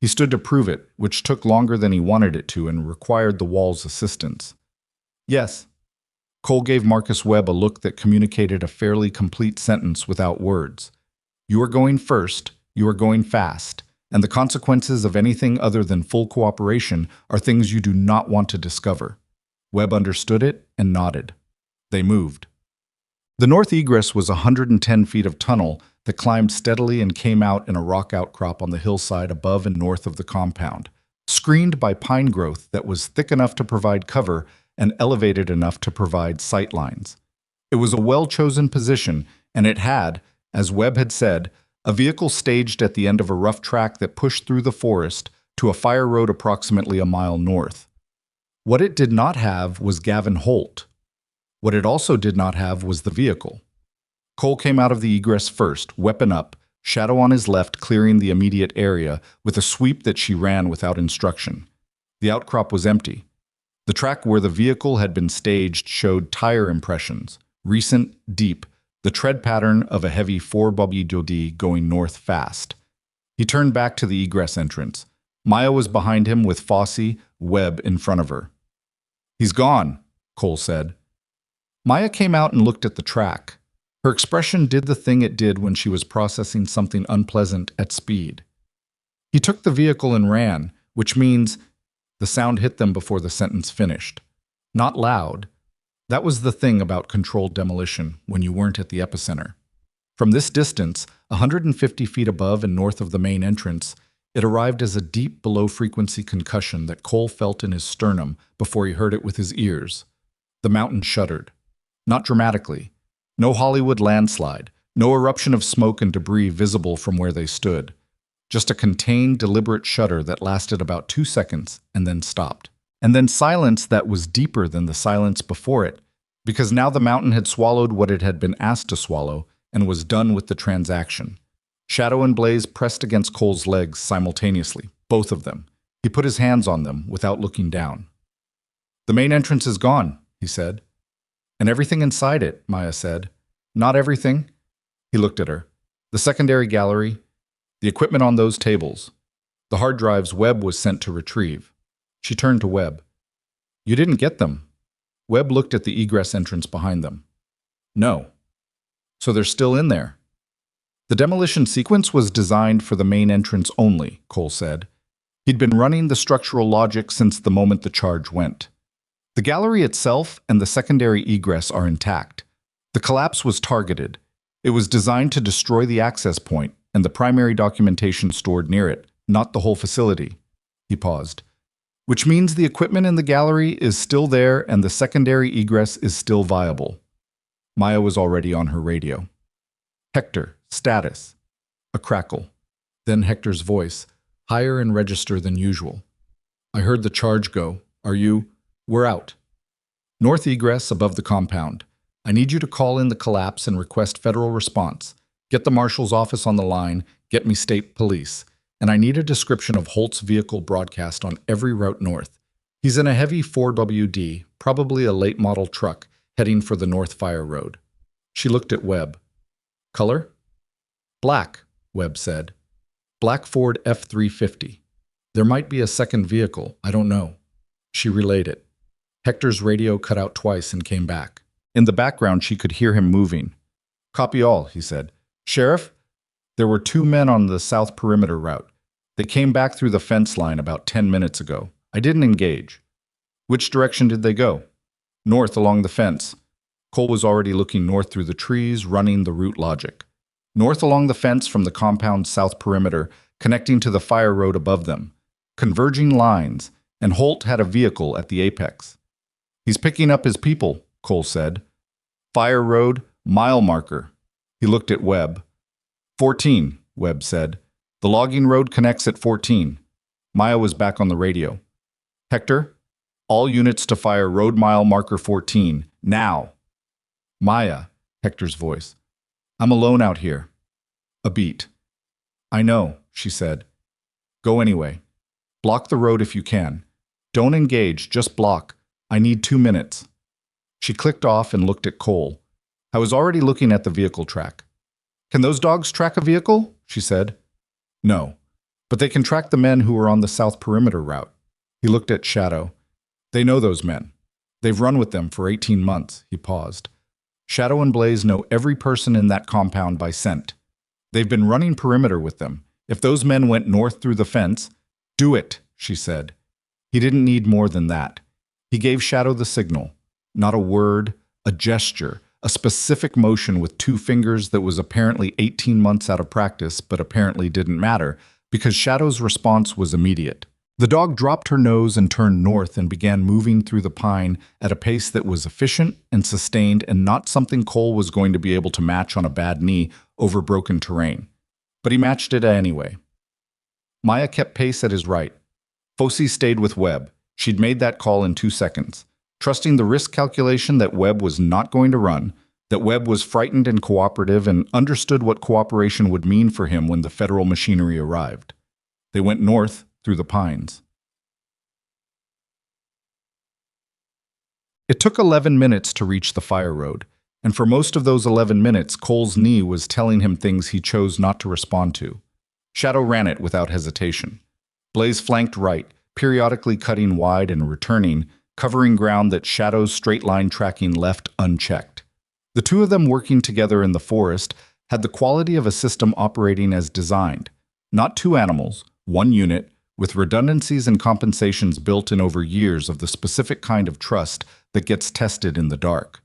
He stood to prove it, which took longer than he wanted it to and required the wall's assistance. "Yes." Cole gave Marcus Webb a look that communicated a fairly complete sentence without words. "You are going first, you are going fast, and the consequences of anything other than full cooperation are things you do not want to discover." Webb understood it and nodded. They moved. The north egress was 110 feet of tunnel that climbed steadily and came out in a rock outcrop on the hillside above and north of the compound, screened by pine growth that was thick enough to provide cover and elevated enough to provide sight lines. It was a well-chosen position, and it had, as Webb had said, a vehicle staged at the end of a rough track that pushed through the forest to a fire road approximately a mile north. What it did not have was Gavin Holt. What it also did not have was the vehicle. Cole came out of the egress first, weapon up, shadow on his left clearing the immediate area with a sweep that she ran without instruction. The outcrop was empty. The track where the vehicle had been staged showed tire impressions, recent, deep, the tread pattern of a heavy 4x4 going north fast. He turned back to the egress entrance. Maya was behind him with Fosse, Webb in front of her. "He's gone," Cole said. Maya came out and looked at the track. Her expression did the thing it did when she was processing something unpleasant at speed. "He took the vehicle and ran, which means—" The sound hit them before the sentence finished. Not loud. That was the thing about controlled demolition when you weren't at the epicenter. From this distance, 150 feet above and north of the main entrance, it arrived as a deep below-frequency concussion that Cole felt in his sternum before he heard it with his ears. The mountain shuddered. Not dramatically. No Hollywood landslide, no eruption of smoke and debris visible from where they stood. Just a contained, deliberate shudder that lasted about 2 seconds and then stopped. And then silence that was deeper than the silence before it, because now the mountain had swallowed what it had been asked to swallow and was done with the transaction. Shadow and Blaze pressed against Cole's legs simultaneously, both of them. He put his hands on them without looking down. "The main entrance is gone," he said. "And everything inside it," Maya said. "Not everything." He looked at her. "The secondary gallery, the equipment on those tables, the hard drives Webb was sent to retrieve." She turned to Webb. "You didn't get them." Webb looked at the egress entrance behind them. "No." "So they're still in there." "The demolition sequence was designed for the main entrance only," Cole said. He'd been running the structural logic since the moment the charge went. The gallery itself and the secondary egress are intact. The collapse was targeted. It was designed to destroy the access point and the primary documentation stored near it, not the whole facility. He paused. "Which means the equipment in the gallery is still there and the secondary egress is still viable." Maya was already on her radio. "Hector, status." A crackle. Then Hector's voice, higher in register than usual. "I heard the charge go. Are you—" "We're out. North egress above the compound. I need you to call in the collapse and request federal response. Get the marshal's office on the line, get me state police. And I need a description of Holt's vehicle broadcast on every route north. He's in a heavy 4WD, probably a late model truck, heading for the North Fire Road." She looked at Webb. "Color?" "Black," Webb said. "Black Ford F-350. There might be a second vehicle, I don't know." She relayed it. Hector's radio cut out twice and came back. In the background, she could hear him moving. "Copy all," he said. "Sheriff, there were 2 men on the south perimeter route. They came back through the fence line about 10 minutes ago. I didn't engage." "Which direction did they go?" "North along the fence." Cole was already looking north through the trees, running the route logic. North along the fence from the compound's south perimeter, connecting to the fire road above them. Converging lines, and Holt had a vehicle at the apex. "He's picking up his people," Cole said. "Fire road, mile marker." He looked at Webb. 14, Webb said. "The logging road connects at 14. Maya was back on the radio. "Hector, all units to fire road mile marker 14, now." "Maya," Hector's voice. "I'm alone out here." A beat. "I know," she said. "Go anyway. Block the road if you can. Don't engage, just block. I need 2 minutes." She clicked off and looked at Cole. "I was already looking at the vehicle track." "Can those dogs track a vehicle?" she said. "No, but they can track the men who are on the south perimeter route." He looked at Shadow. "They know those men. They've run with them for 18 months, he paused. "Shadow and Blaze know every person in that compound by scent. They've been running perimeter with them. If those men went north through the fence—" "Do it," she said. He didn't need more than that. He gave Shadow the signal. Not a word, a gesture, a specific motion with 2 fingers that was apparently 18 months out of practice, but apparently didn't matter, because Shadow's response was immediate. The dog dropped her nose and turned north and began moving through the pine at a pace that was efficient and sustained and not something Cole was going to be able to match on a bad knee over broken terrain. But he matched it anyway. Maya kept pace at his right. Fossey stayed with Webb. She'd made that call in 2 seconds, trusting the risk calculation that Webb was not going to run, that Webb was frightened and cooperative and understood what cooperation would mean for him when the federal machinery arrived. They went north through the pines. It took 11 minutes to reach the fire road, and for most of those 11 minutes, Cole's knee was telling him things he chose not to respond to. Shadow ran it without hesitation. Blaze flanked right, periodically cutting wide and returning, covering ground that Shadow's straight-line tracking left unchecked. The 2 of them working together in the forest had the quality of a system operating as designed. Not 2 animals, 1 unit, with redundancies and compensations built in over years of the specific kind of trust that gets tested in the dark.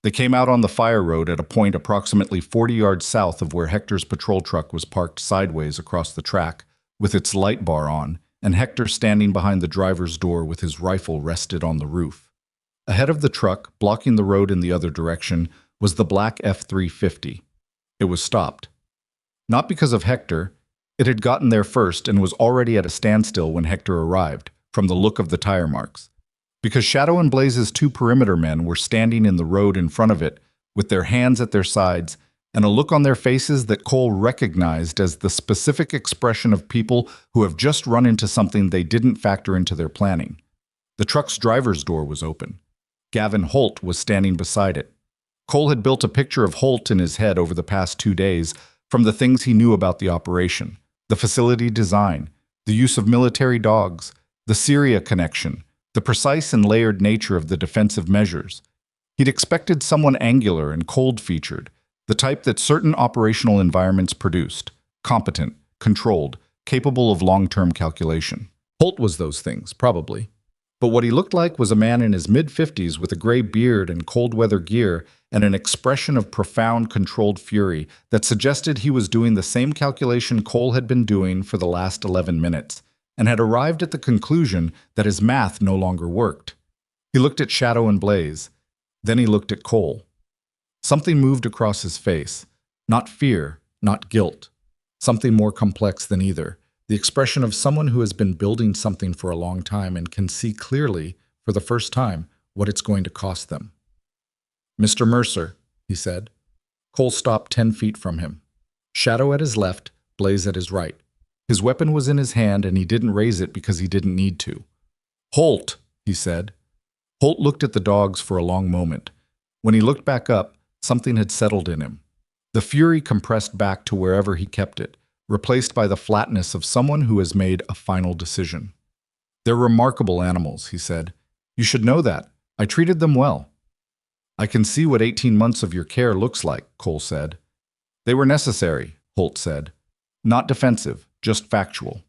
They came out on the fire road at a point approximately 40 yards south of where Hector's patrol truck was parked sideways across the track, with its light bar on, and Hector standing behind the driver's door with his rifle rested on the roof. Ahead of the truck, blocking the road in the other direction, was the black F-350. It was stopped. Not because of Hector. It had gotten there first and was already at a standstill when Hector arrived, from the look of the tire marks. Because Shadow and Blaze's 2 perimeter men were standing in the road in front of it, with their hands at their sides, and a look on their faces that Cole recognized as the specific expression of people who have just run into something they didn't factor into their planning. The truck's driver's door was open. Gavin Holt was standing beside it. Cole had built a picture of Holt in his head over the past 2 days from the things he knew about the operation, the facility design, the use of military dogs, the Syria connection, the precise and layered nature of the defensive measures. He'd expected someone angular and cold-featured, the type that certain operational environments produced, competent, controlled, capable of long-term calculation. Holt was those things, probably. But what he looked like was a man in his mid-50s with a gray beard and cold-weather gear and an expression of profound, controlled fury that suggested he was doing the same calculation Cole had been doing for the last 11 minutes, and had arrived at the conclusion that his math no longer worked. He looked at Shadow and Blaze. Then he looked at Cole. Something moved across his face. Not fear, not guilt. Something more complex than either. The expression of someone who has been building something for a long time and can see clearly, for the first time, what it's going to cost them. "Mr. Mercer," he said. Cole stopped 10 feet from him. Shadow at his left, Blaze at his right. His weapon was in his hand and he didn't raise it because he didn't need to. "Holt," he said. Holt looked at the dogs for a long moment. When he looked back up, something had settled in him. The fury compressed back to wherever he kept it, replaced by the flatness of someone who has made a final decision. "They're remarkable animals," he said. "You should know that. I treated them well." I can see what 18 months of your care looks like, Cole said. They were necessary, Holt said. Not defensive, just factual.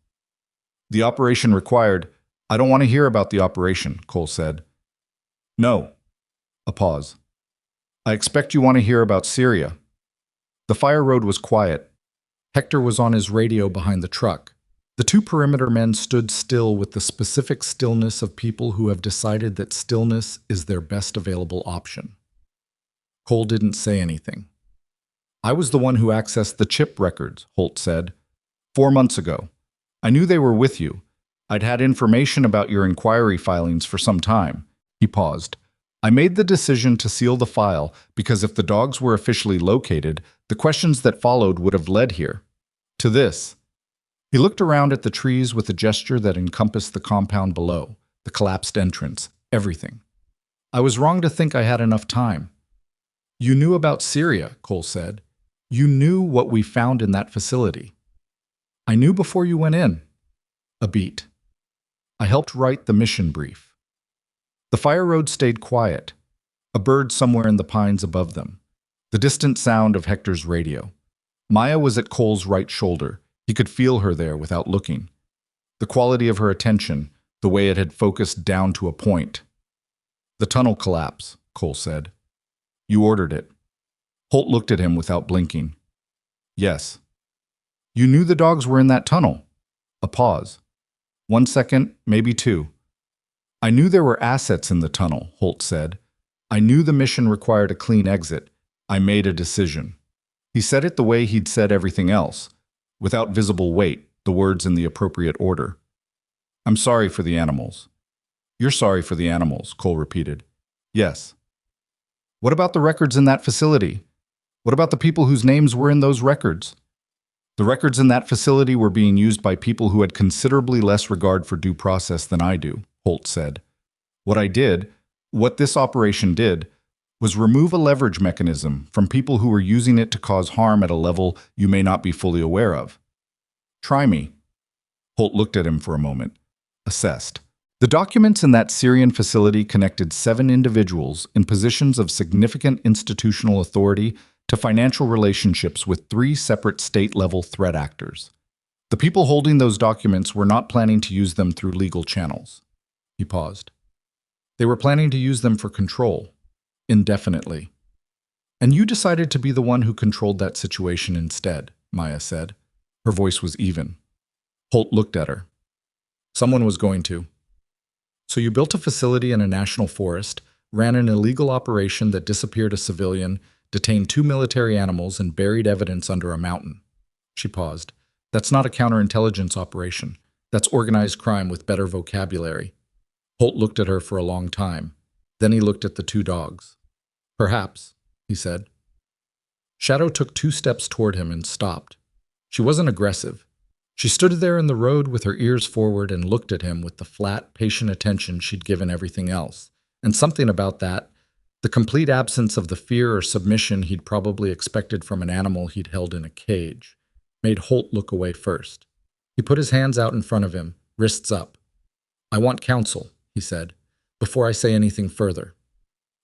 The operation required. I don't want to hear about the operation, Cole said. No. A pause. I expect you want to hear about Syria. The fire road was quiet. Hector was on his radio behind the truck. The two perimeter men stood still with the specific stillness of people who have decided that stillness is their best available option. Cole didn't say anything. I was the one who accessed the chip records, Holt said. 4 months ago. I knew they were with you. I'd had information about your inquiry filings for some time. He paused. I made the decision to seal the file because if the dogs were officially located, the questions that followed would have led here. To this. He looked around at the trees with a gesture that encompassed the compound below, the collapsed entrance, everything. I was wrong to think I had enough time. You knew about Syria, Cole said. You knew what we found in that facility. I knew before you went in. A beat. I helped write the mission brief. The fire road stayed quiet. A bird somewhere in the pines above them. The distant sound of Hector's radio. Maya was at Cole's right shoulder. He could feel her there without looking. The quality of her attention, the way it had focused down to a point. The tunnel collapse, Cole said. You ordered it. Holt looked at him without blinking. Yes. You knew the dogs were in that tunnel. A pause. 1 second, maybe 2. I knew there were assets in the tunnel, Holt said. I knew the mission required a clean exit. I made a decision. He said it the way he'd said everything else, without visible weight, the words in the appropriate order. I'm sorry for the animals. You're sorry for the animals, Cole repeated. Yes. What about the records in that facility? What about the people whose names were in those records? The records in that facility were being used by people who had considerably less regard for due process than I do, Holt said. What this operation did, was remove a leverage mechanism from people who were using it to cause harm at a level you may not be fully aware of. Try me. Holt looked at him for a moment, assessed. The documents in that Syrian facility connected 7 individuals in positions of significant institutional authority to financial relationships with 3 separate state-level threat actors. The people holding those documents were not planning to use them through legal channels. He paused. They were planning to use them for control, indefinitely. And you decided to be the one who controlled that situation instead, Maya said. Her voice was even. Holt looked at her. Someone was going to. So you built a facility in a national forest, ran an illegal operation that disappeared a civilian, detained 2 military animals, and buried evidence under a mountain. She paused. That's not a counterintelligence operation. That's organized crime with better vocabulary. Holt looked at her for a long time. Then he looked at the 2 dogs. Perhaps, he said. Shadow took 2 steps toward him and stopped. She wasn't aggressive. She stood there in the road with her ears forward and looked at him with the flat, patient attention she'd given everything else. And something about that, the complete absence of the fear or submission he'd probably expected from an animal he'd held in a cage, made Holt look away first. He put his hands out in front of him, wrists up. I want counsel, he said, before I say anything further.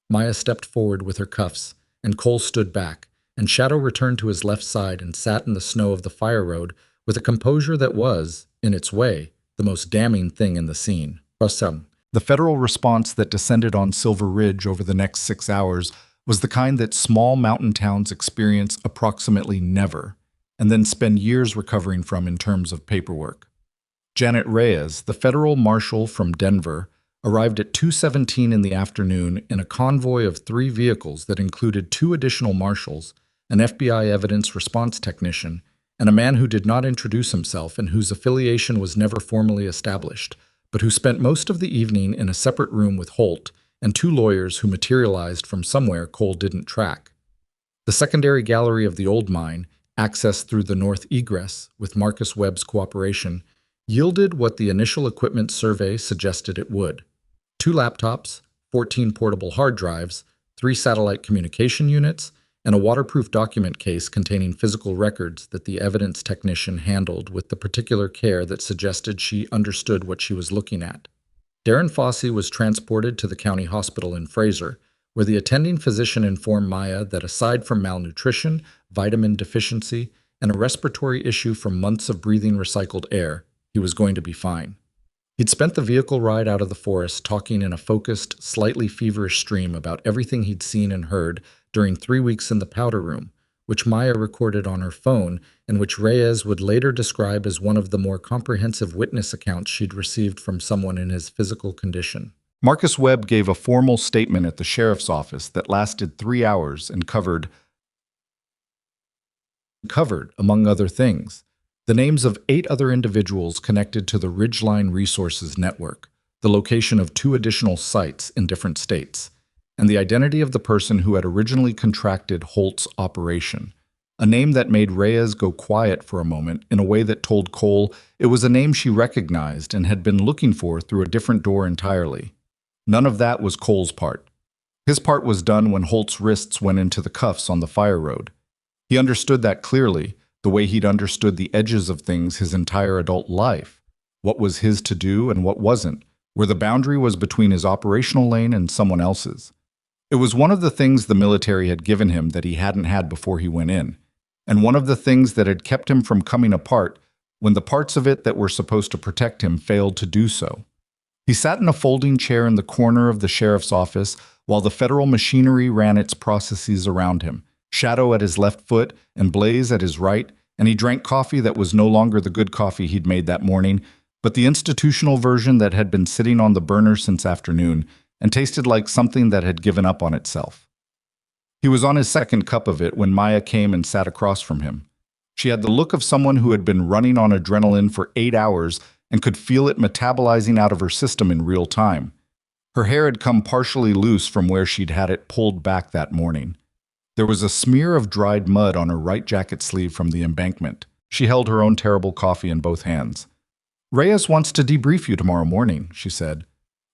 Maya stepped forward with her cuffs, and Cole stood back, and Shadow returned to his left side and sat in the snow of the fire road with a composure that was, in its way, the most damning thing in the scene. The federal response that descended on Silver Ridge over the next 6 hours was the kind that small mountain towns experience approximately never, and then spend years recovering from in terms of paperwork. Janet Reyes, the federal marshal from Denver, arrived at 2:17 in the afternoon in a convoy of 3 vehicles that included 2 additional marshals, an FBI evidence response technician, and a man who did not introduce himself and whose affiliation was never formally established, but who spent most of the evening in a separate room with Holt and 2 lawyers who materialized from somewhere Cole didn't track. The secondary gallery of the old mine, accessed through the north egress with Marcus Webb's cooperation, yielded what the initial equipment survey suggested it would. 2 laptops, 14 portable hard drives, 3 satellite communication units, and a waterproof document case containing physical records that the evidence technician handled with the particular care that suggested she understood what she was looking at. Darren Fossey was transported to the county hospital in Fraser, where the attending physician informed Maya that aside from malnutrition, vitamin deficiency, and a respiratory issue from months of breathing recycled air, he was going to be fine. He'd spent the vehicle ride out of the forest talking in a focused, slightly feverish stream about everything he'd seen and heard during 3 weeks in the powder room, which Maya recorded on her phone and which Reyes would later describe as one of the more comprehensive witness accounts she'd received from someone in his physical condition. Marcus Webb gave a formal statement at the sheriff's office that lasted 3 hours and covered, among other things, the names of 8 other individuals connected to the Ridgeline Resources Network, the location of 2 additional sites in different states, and the identity of the person who had originally contracted Holt's operation, a name that made Reyes go quiet for a moment in a way that told Cole it was a name she recognized and had been looking for through a different door entirely. None of that was Cole's part. His part was done when Holt's wrists went into the cuffs on the fire road. He understood that clearly, the way he'd understood the edges of things his entire adult life. What was his to do and what wasn't, where the boundary was between his operational lane and someone else's. It was one of the things the military had given him that he hadn't had before he went in, and one of the things that had kept him from coming apart when the parts of it that were supposed to protect him failed to do so. He sat in a folding chair in the corner of the sheriff's office while the federal machinery ran its processes around him, Shadow at his left foot and Blaze at his right, and he drank coffee that was no longer the good coffee he'd made that morning, but the institutional version that had been sitting on the burner since afternoon and tasted like something that had given up on itself. He was on his second cup of it when Maya came and sat across from him. She had the look of someone who had been running on adrenaline for 8 hours and could feel it metabolizing out of her system in real time. Her hair had come partially loose from where she'd had it pulled back that morning. There was a smear of dried mud on her right jacket sleeve from the embankment. She held her own terrible coffee in both hands. "Reyes wants to debrief you tomorrow morning," she said.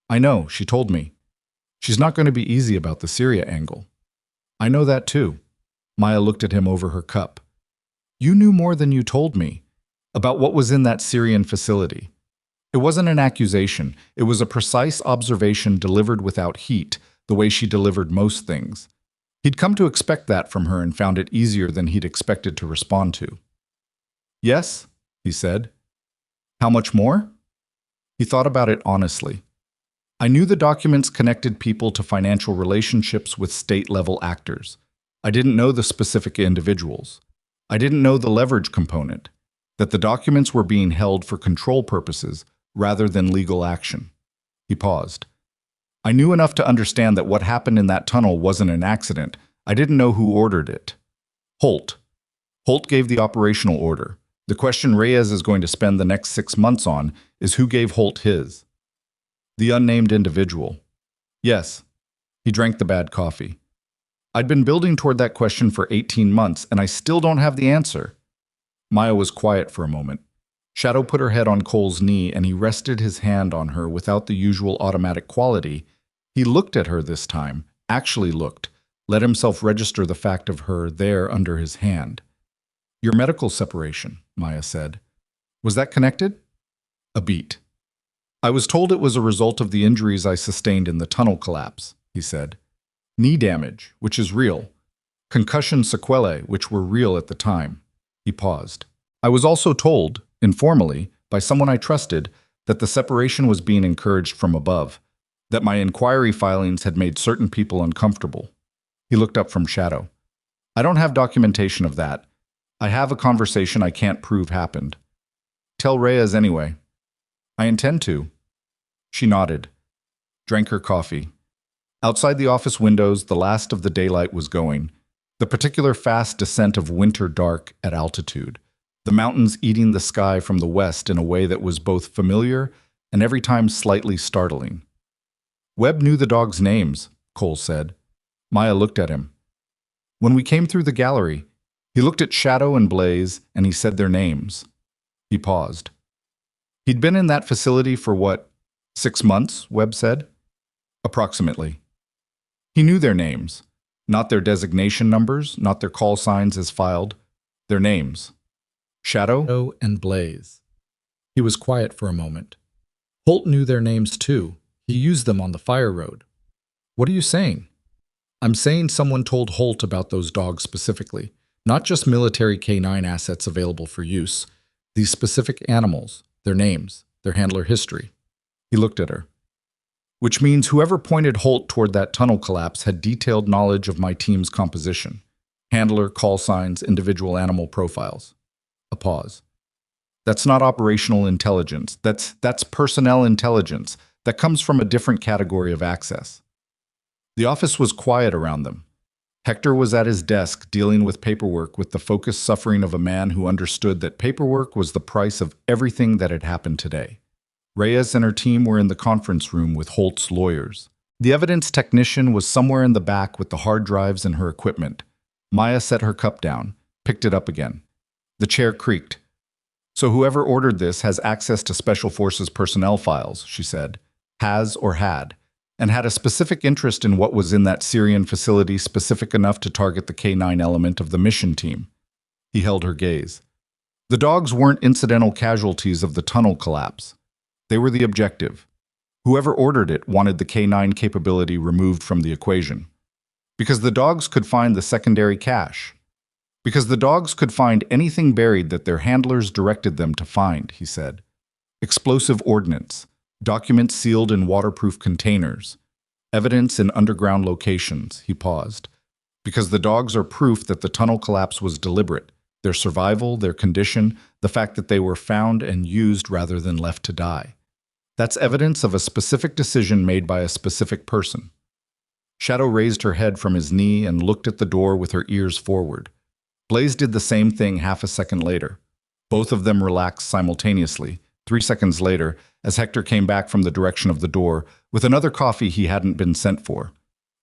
"I know, she told me. She's not going to be easy about the Syria angle." "I know that too." Maya looked at him over her cup. "You knew more than you told me about what was in that Syrian facility. It wasn't an accusation. It was a precise observation delivered without heat, the way she delivered most things. He'd come to expect that from her and found it easier than he'd expected to respond to. "Yes," he said. "How much more?" He thought about it honestly. "I knew the documents connected people to financial relationships with state-level actors. I didn't know the specific individuals. I didn't know the leverage component, that the documents were being held for control purposes rather than legal action." He paused. "I knew enough to understand that what happened in that tunnel wasn't an accident. I didn't know who ordered it. Holt. Holt gave the operational order. The question Reyes is going to spend the next 6 months on is who gave Holt his." "The unnamed individual." "Yes." He drank the bad coffee. "I'd been building toward that question for 18 months, and I still don't have the answer." Maya was quiet for a moment. Shadow put her head on Cole's knee, and he rested his hand on her without the usual automatic quality. He looked at her this time, actually looked, let himself register the fact of her there under his hand. "Your medical separation," Maya said. "Was that connected?" A beat. "I was told it was a result of the injuries I sustained in the tunnel collapse," he said. "Knee damage, which is real. Concussion sequelae, which were real at the time." He paused. "I was also told, informally, by someone I trusted, that the separation was being encouraged from above, that my inquiry filings had made certain people uncomfortable." He looked up from Shadow. "I don't have documentation of that. I have a conversation I can't prove happened." "Tell Reyes anyway." "I intend to." She nodded, drank her coffee. Outside the office windows, the last of the daylight was going, the particular fast descent of winter dark at altitude, the mountains eating the sky from the west in a way that was both familiar and every time slightly startling. "Webb knew the dogs' names," Cole said. Maya looked at him. "When we came through the gallery, he looked at Shadow and Blaze, and he said their names." He paused. "He'd been in that facility for what, 6 months?" Webb said. "Approximately." He knew their names, not their designation numbers, not their call signs as filed, their names. Shadow and Blaze. He was quiet for a moment. Holt knew their names too. He used them on the fire road. "What are you saying?" I'm saying someone told Holt about those dogs specifically, not just military K9 assets available for use. These specific animals, their names, their handler history. He looked at her. Which means whoever pointed Holt toward that tunnel collapse had detailed knowledge of my team's composition. Handler, call signs, individual animal profiles. A pause. That's not operational intelligence. That's personnel intelligence. That comes from a different category of access. The office was quiet around them. Hector was at his desk dealing with paperwork with the focused suffering of a man who understood that paperwork was the price of everything that had happened today. Reyes and her team were in the conference room with Holt's lawyers. The evidence technician was somewhere in the back with the hard drives and her equipment. Maya set her cup down, picked it up again. The chair creaked. So whoever ordered this has access to Special Forces personnel files, she said. Has or had. And had a specific interest in what was in that Syrian facility specific enough to target the K9 element of the mission team. He held her gaze. The dogs weren't incidental casualties of the tunnel collapse. They were the objective. Whoever ordered it wanted the K9 capability removed from the equation. Because the dogs could find the secondary cache. Because the dogs could find anything buried that their handlers directed them to find, he said. Explosive ordnance. Documents sealed in waterproof containers. Evidence in underground locations, he paused. Because the dogs are proof that the tunnel collapse was deliberate. Their survival, their condition, the fact that they were found and used rather than left to die. That's evidence of a specific decision made by a specific person. Shadow raised her head from his knee and looked at the door with her ears forward. Blaze did the same thing half a second later. Both of them relaxed simultaneously. 3 seconds later, as Hector came back from the direction of the door, with another coffee he hadn't been sent for.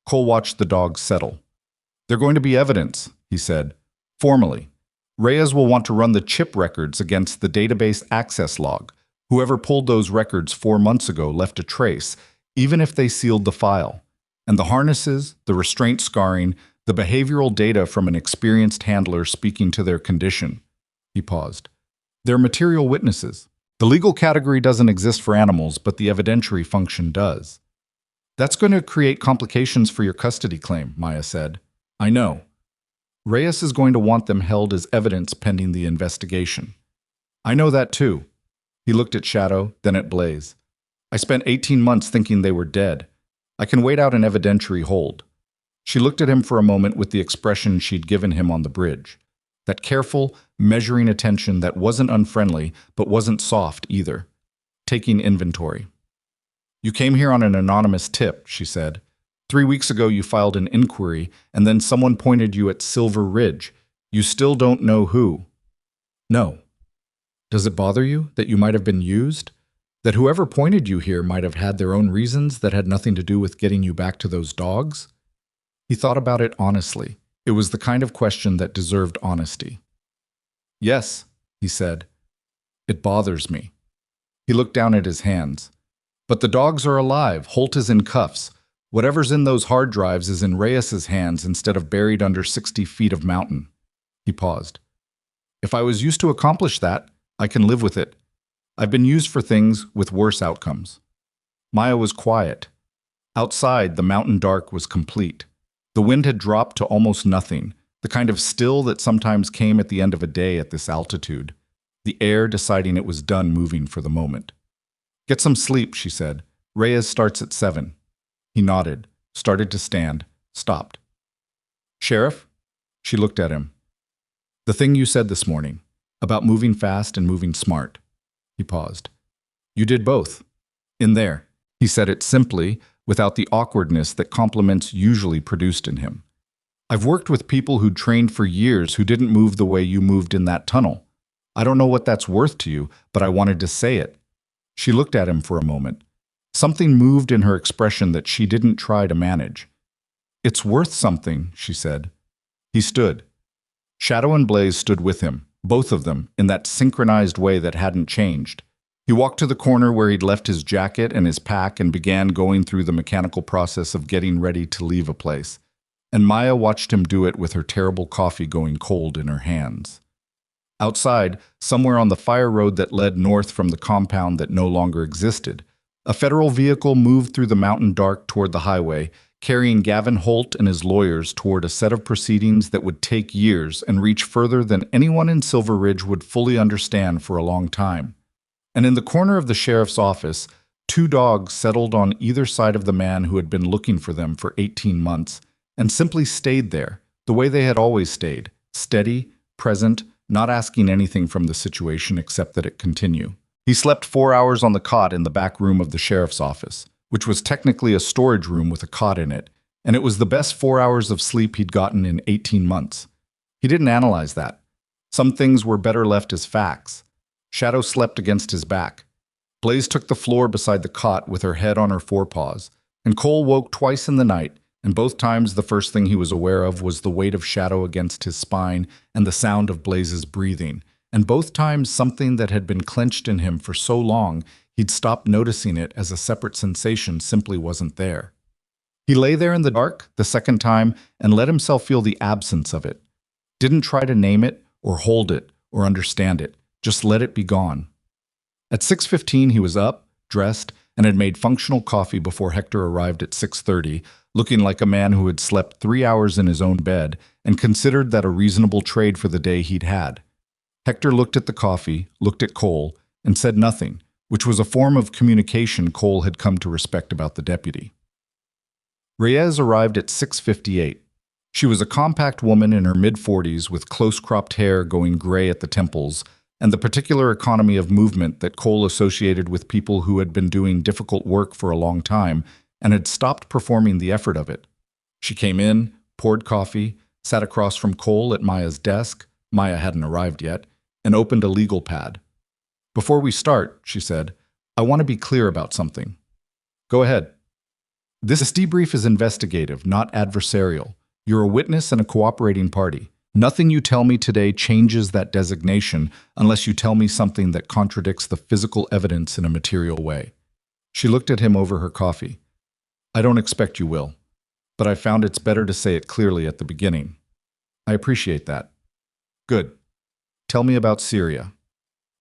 Cole watched the dogs settle. They're going to be evidence, he said. Formally. Reyes will want to run the chip records against the database access log. Whoever pulled those records 4 months ago left a trace, even if they sealed the file. And the harnesses, the restraint scarring, the behavioral data from an experienced handler speaking to their condition. He paused. They're material witnesses. The legal category doesn't exist for animals, but the evidentiary function does. That's going to create complications for your custody claim, Maya said. I know. Reyes is going to want them held as evidence pending the investigation. I know that too. He looked at Shadow, then at Blaze. I spent 18 months thinking they were dead. I can wait out an evidentiary hold. She looked at him for a moment with the expression she'd given him on the bridge. That careful, measuring attention that wasn't unfriendly, but wasn't soft either. Taking inventory. You came here on an anonymous tip, she said. 3 weeks ago you filed an inquiry, and then someone pointed you at Silver Ridge. You still don't know who. No. Does it bother you that you might have been used? That whoever pointed you here might have had their own reasons that had nothing to do with getting you back to those dogs? He thought about it honestly. It was the kind of question that deserved honesty. Yes, he said. It bothers me. He looked down at his hands. But the dogs are alive. Holt is in cuffs. Whatever's in those hard drives is in Reyes's hands instead of buried under 60 feet of mountain. He paused. If I was used to accomplish that, I can live with it. I've been used for things with worse outcomes. Maya was quiet. Outside, the mountain dark was complete. The wind had dropped to almost nothing, the kind of still that sometimes came at the end of a day at this altitude, the air deciding it was done moving for the moment. Get some sleep, she said. Reyes starts at 7. He nodded, started to stand, stopped. Sheriff? She looked at him. The thing you said this morning, about moving fast and moving smart. He paused. You did both. In there. He said it simply, without the awkwardness that compliments usually produced in him. I've worked with people who'd trained for years who didn't move the way you moved in that tunnel. I don't know what that's worth to you, but I wanted to say it. She looked at him for a moment. Something moved in her expression that she didn't try to manage. It's worth something, she said. He stood. Shadow and Blaze stood with him, both of them, in that synchronized way that hadn't changed. He walked to the corner where he'd left his jacket and his pack and began going through the mechanical process of getting ready to leave a place. And Maya watched him do it with her terrible coffee going cold in her hands. Outside, somewhere on the fire road that led north from the compound that no longer existed, a federal vehicle moved through the mountain dark toward the highway, carrying Gavin Holt and his lawyers toward a set of proceedings that would take years and reach further than anyone in Silver Ridge would fully understand for a long time. And in the corner of the sheriff's office, two dogs settled on either side of the man who had been looking for them for 18 months and simply stayed there, the way they had always stayed, steady, present, not asking anything from the situation except that it continue. He slept 4 hours on the cot in the back room of the sheriff's office, which was technically a storage room with a cot in it, and it was the best 4 hours of sleep he'd gotten in 18 months. He didn't analyze that. Some things were better left as facts. Shadow slept against his back. Blaze took the floor beside the cot with her head on her forepaws, and Cole woke twice in the night, and both times the first thing he was aware of was the weight of Shadow against his spine and the sound of Blaze's breathing, and both times something that had been clenched in him for so long he'd stopped noticing it as a separate sensation simply wasn't there. He lay there in the dark the second time and let himself feel the absence of it. Didn't try to name it or hold it or understand it, just let it be gone. At 6:15 he was up, dressed, and had made functional coffee before Hector arrived at 6:30, looking like a man who had slept 3 hours in his own bed and considered that a reasonable trade for the day he'd had. Hector looked at the coffee, looked at Cole, and said nothing, which was a form of communication Cole had come to respect about the deputy. Reyes arrived at 6:58. She was a compact woman in her mid-40s with close-cropped hair going gray at the temples, and the particular economy of movement that Cole associated with people who had been doing difficult work for a long time and had stopped performing the effort of it. She came in, poured coffee, sat across from Cole at Maya's desk — Maya hadn't arrived yet — and opened a legal pad. "Before we start," she said, "I want to be clear about something." "Go ahead." "This debrief is investigative, not adversarial. You're a witness and a cooperating party. Nothing you tell me today changes that designation unless you tell me something that contradicts the physical evidence in a material way." She looked at him over her coffee. "I don't expect you will, but I found it's better to say it clearly at the beginning." "I appreciate that." "Good. Tell me about Syria."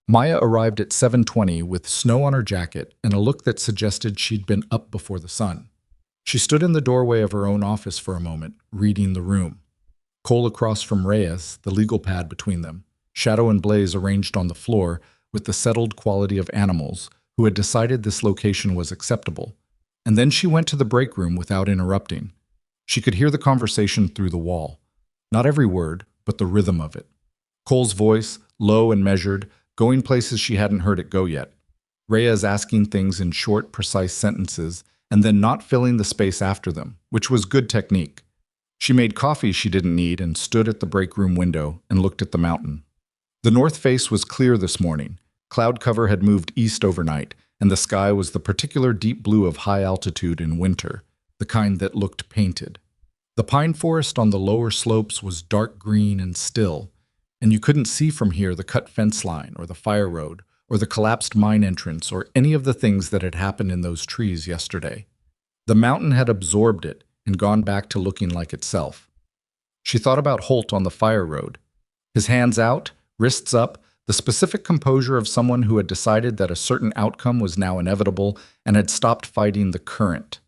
Maya arrived at 7:20 with snow on her jacket and a look that suggested she'd been up before the sun. She stood in the doorway of her own office for a moment, reading the room. Cole across from Reyes, the legal pad between them, Shadow and Blaze arranged on the floor with the settled quality of animals who had decided this location was acceptable. And then she went to the break room without interrupting. She could hear the conversation through the wall. Not every word, but the rhythm of it. Cole's voice, low and measured, going places she hadn't heard it go yet. Reyes asking things in short, precise sentences, and then not filling the space after them, which was good technique. She made coffee she didn't need and stood at the break room window and looked at the mountain. The north face was clear this morning. Cloud cover had moved east overnight, and the sky was the particular deep blue of high altitude in winter, the kind that looked painted. The pine forest on the lower slopes was dark green and still, and you couldn't see from here the cut fence line or the fire road or the collapsed mine entrance or any of the things that had happened in those trees yesterday. The mountain had absorbed it and gone back to looking like itself. She thought about Holt on the fire road. His hands out, wrists up, the specific composure of someone who had decided that a certain outcome was now inevitable and had stopped fighting the current.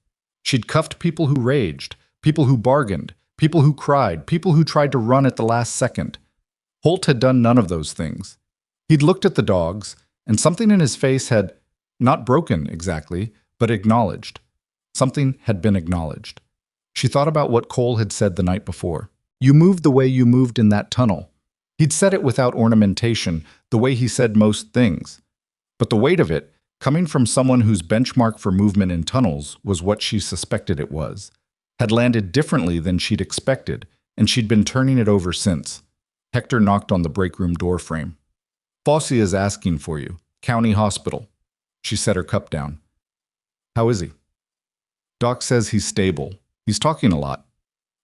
She'd cuffed people who raged, people who bargained, people who cried, people who tried to run at the last second. Holt had done none of those things. He'd looked at the dogs, and something in his face had, not broken exactly, but acknowledged. Something had been acknowledged. She thought about what Cole had said the night before. "You moved the way you moved in that tunnel." He'd said it without ornamentation, the way he said most things. But the weight of it, coming from someone whose benchmark for movement in tunnels was what she suspected it was, had landed differently than she'd expected, and she'd been turning it over since. Hector knocked on the break room door frame. "Fossey is asking for you. County Hospital." She set her cup down. "How is he?" "Doc says he's stable. He's talking a lot."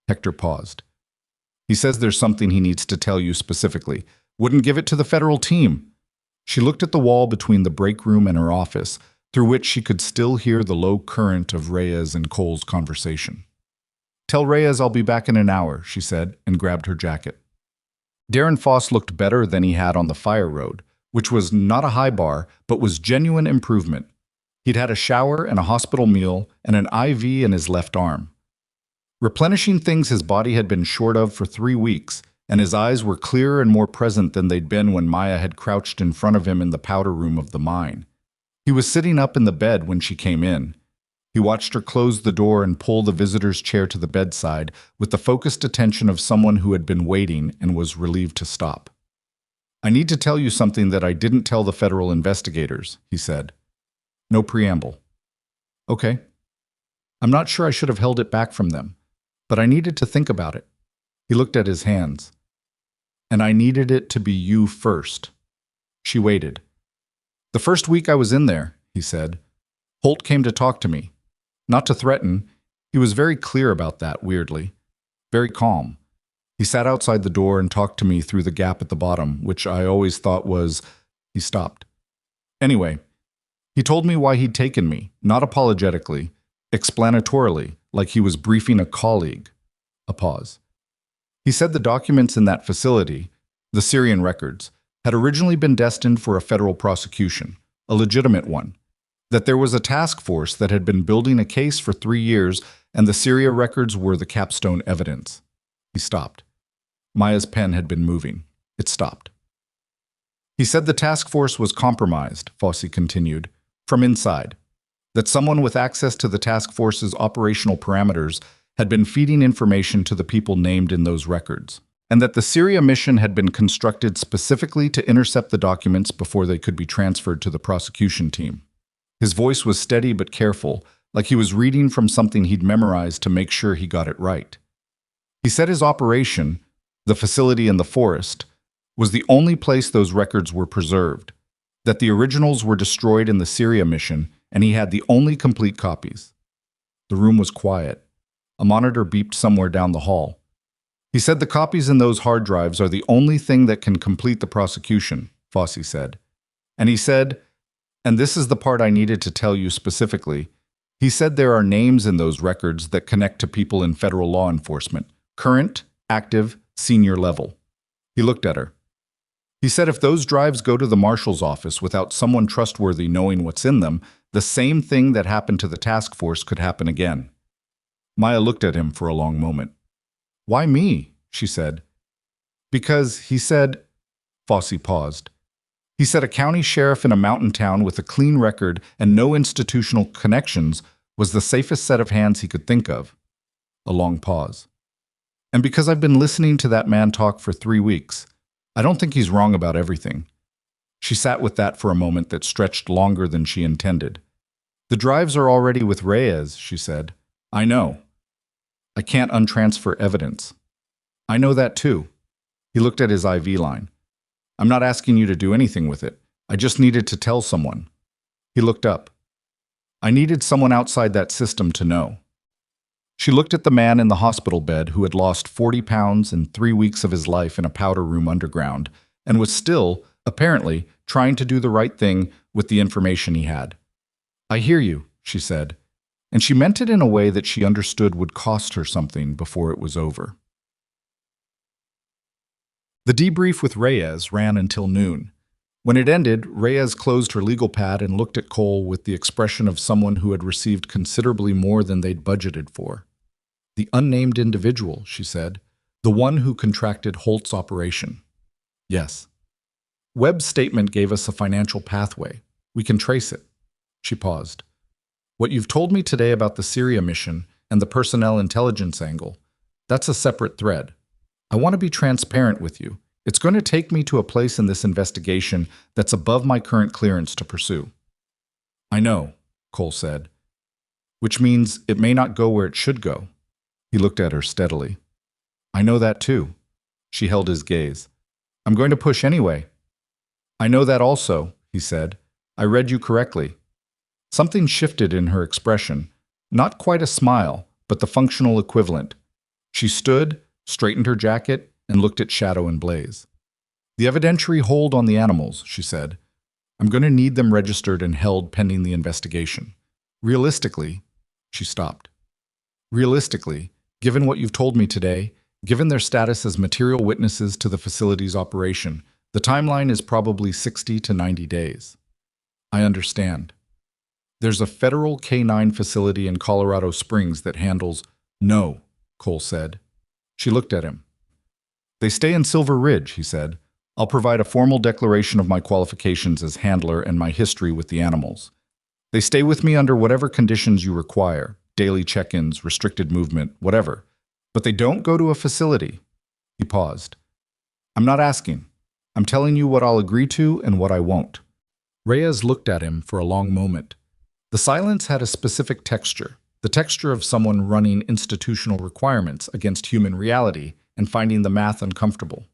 Hector paused. "He says there's something he needs to tell you specifically. Wouldn't give it to the federal team." She looked at the wall between the break room and her office, through which she could still hear the low current of Reyes and Cole's conversation. "Tell Reyes I'll be back in an hour," she said, and grabbed her jacket. Darren Foss looked better than he had on the fire road, which was not a high bar, but was genuine improvement. He'd had a shower and a hospital meal and an IV in his left arm. replenishing things his body had been short of for 3 weeks, and his eyes were clearer and more present than they'd been when Maya had crouched in front of him in the powder room of the mine. He was sitting up in the bed when she came in. He watched her close the door and pull the visitor's chair to the bedside with the focused attention of someone who had been waiting and was relieved to stop. "I need to tell you something that I didn't tell the federal investigators," he said. No preamble. "Okay. I'm not sure I should have held it back from them, but I needed to think about it." He looked at his hands. "And I needed it to be you first." She waited. "The first week I was in there," he said, "Holt came to talk to me. Not to threaten. He was very clear about that, weirdly. Very calm. He sat outside the door and talked to me through the gap at the bottom, which I always thought was..." He stopped. "Anyway, he told me why he'd taken me, not apologetically, explanatorily, like he was briefing a colleague." A pause. "He said the documents in that facility, the Syrian records, had originally been destined for a federal prosecution, a legitimate one. That there was a task force that had been building a case for 3 years, and the Syria records were the capstone evidence." He stopped. Maya's pen had been moving. It stopped. "He said the task force was compromised," Fossey continued, "from inside. That someone with access to the task force's operational parameters had been feeding information to the people named in those records, and that the Syria mission had been constructed specifically to intercept the documents before they could be transferred to the prosecution team." His voice was steady but careful, like he was reading from something he'd memorized to make sure he got it right. He said his operation, the facility in the forest, was the only place those records were preserved, that the originals were destroyed in the Syria mission, and he had the only complete copies. The room was quiet. A monitor beeped somewhere down the hall. "He said the copies in those hard drives are the only thing that can complete the prosecution," Fossey said. "And he said, and this is the part I needed to tell you specifically, he said there are names in those records that connect to people in federal law enforcement, current, active, senior level." He looked at her. "He said if those drives go to the marshal's office without someone trustworthy knowing what's in them, the same thing that happened to the task force could happen again." Maya looked at him for a long moment. "Why me?" she said. "Because," he said. Fossey paused. "He said a county sheriff in a mountain town with a clean record and no institutional connections was the safest set of hands he could think of." A long pause. "And because I've been listening to that man talk for 3 weeks, I don't think he's wrong about everything." She sat with that for a moment that stretched longer than she intended. "The drives are already with Reyes," she said. "I know. I can't untransfer evidence." "I know that too." He looked at his IV line. "I'm not asking you to do anything with it. I just needed to tell someone." He looked up. "I needed someone outside that system to know." She looked at the man in the hospital bed who had lost 40 pounds in 3 weeks of his life in a powder room underground, and was still, apparently, trying to do the right thing with the information he had. "I hear you," she said, and she meant it in a way that she understood would cost her something before it was over. The debrief with Reyes ran until noon. When it ended, Reyes closed her legal pad and looked at Cole with the expression of someone who had received considerably more than they'd budgeted for. "The unnamed individual," she said. "The one who contracted Holt's operation." "Yes." "Webb's statement gave us a financial pathway. We can trace it." She paused. "What you've told me today about the Syria mission and the personnel intelligence angle, that's a separate thread. I want to be transparent with you. It's going to take me to a place in this investigation that's above my current clearance to pursue." "I know," Cole said. "Which means it may not go where it should go." He looked at her steadily. "I know that too." She held his gaze. "I'm going to push anyway." "I know that also," he said. "I read you correctly." Something shifted in her expression. Not quite a smile, but the functional equivalent. She stood, straightened her jacket, and looked at Shadow and Blaze. "The evidentiary hold on the animals," she said. "I'm going to need them registered and held pending the investigation. Realistically," she stopped. "Realistically, given what you've told me today, given their status as material witnesses to the facility's operation, the timeline is probably 60 to 90 days. I understand. There's a federal K9 facility in Colorado Springs that handles..." "No," Cole said. She looked at him. They stay in Silver Ridge, he said. I'll provide a formal declaration of my qualifications as handler and my history with the animals. They stay with me under whatever conditions you require, daily check-ins, restricted movement, whatever. But they don't go to a facility. He paused. I'm not asking. I'm telling you what I'll agree to and what I won't. Reyes looked at him for a long moment. The silence had a specific texture, the texture of someone running institutional requirements against human reality and finding the math uncomfortable.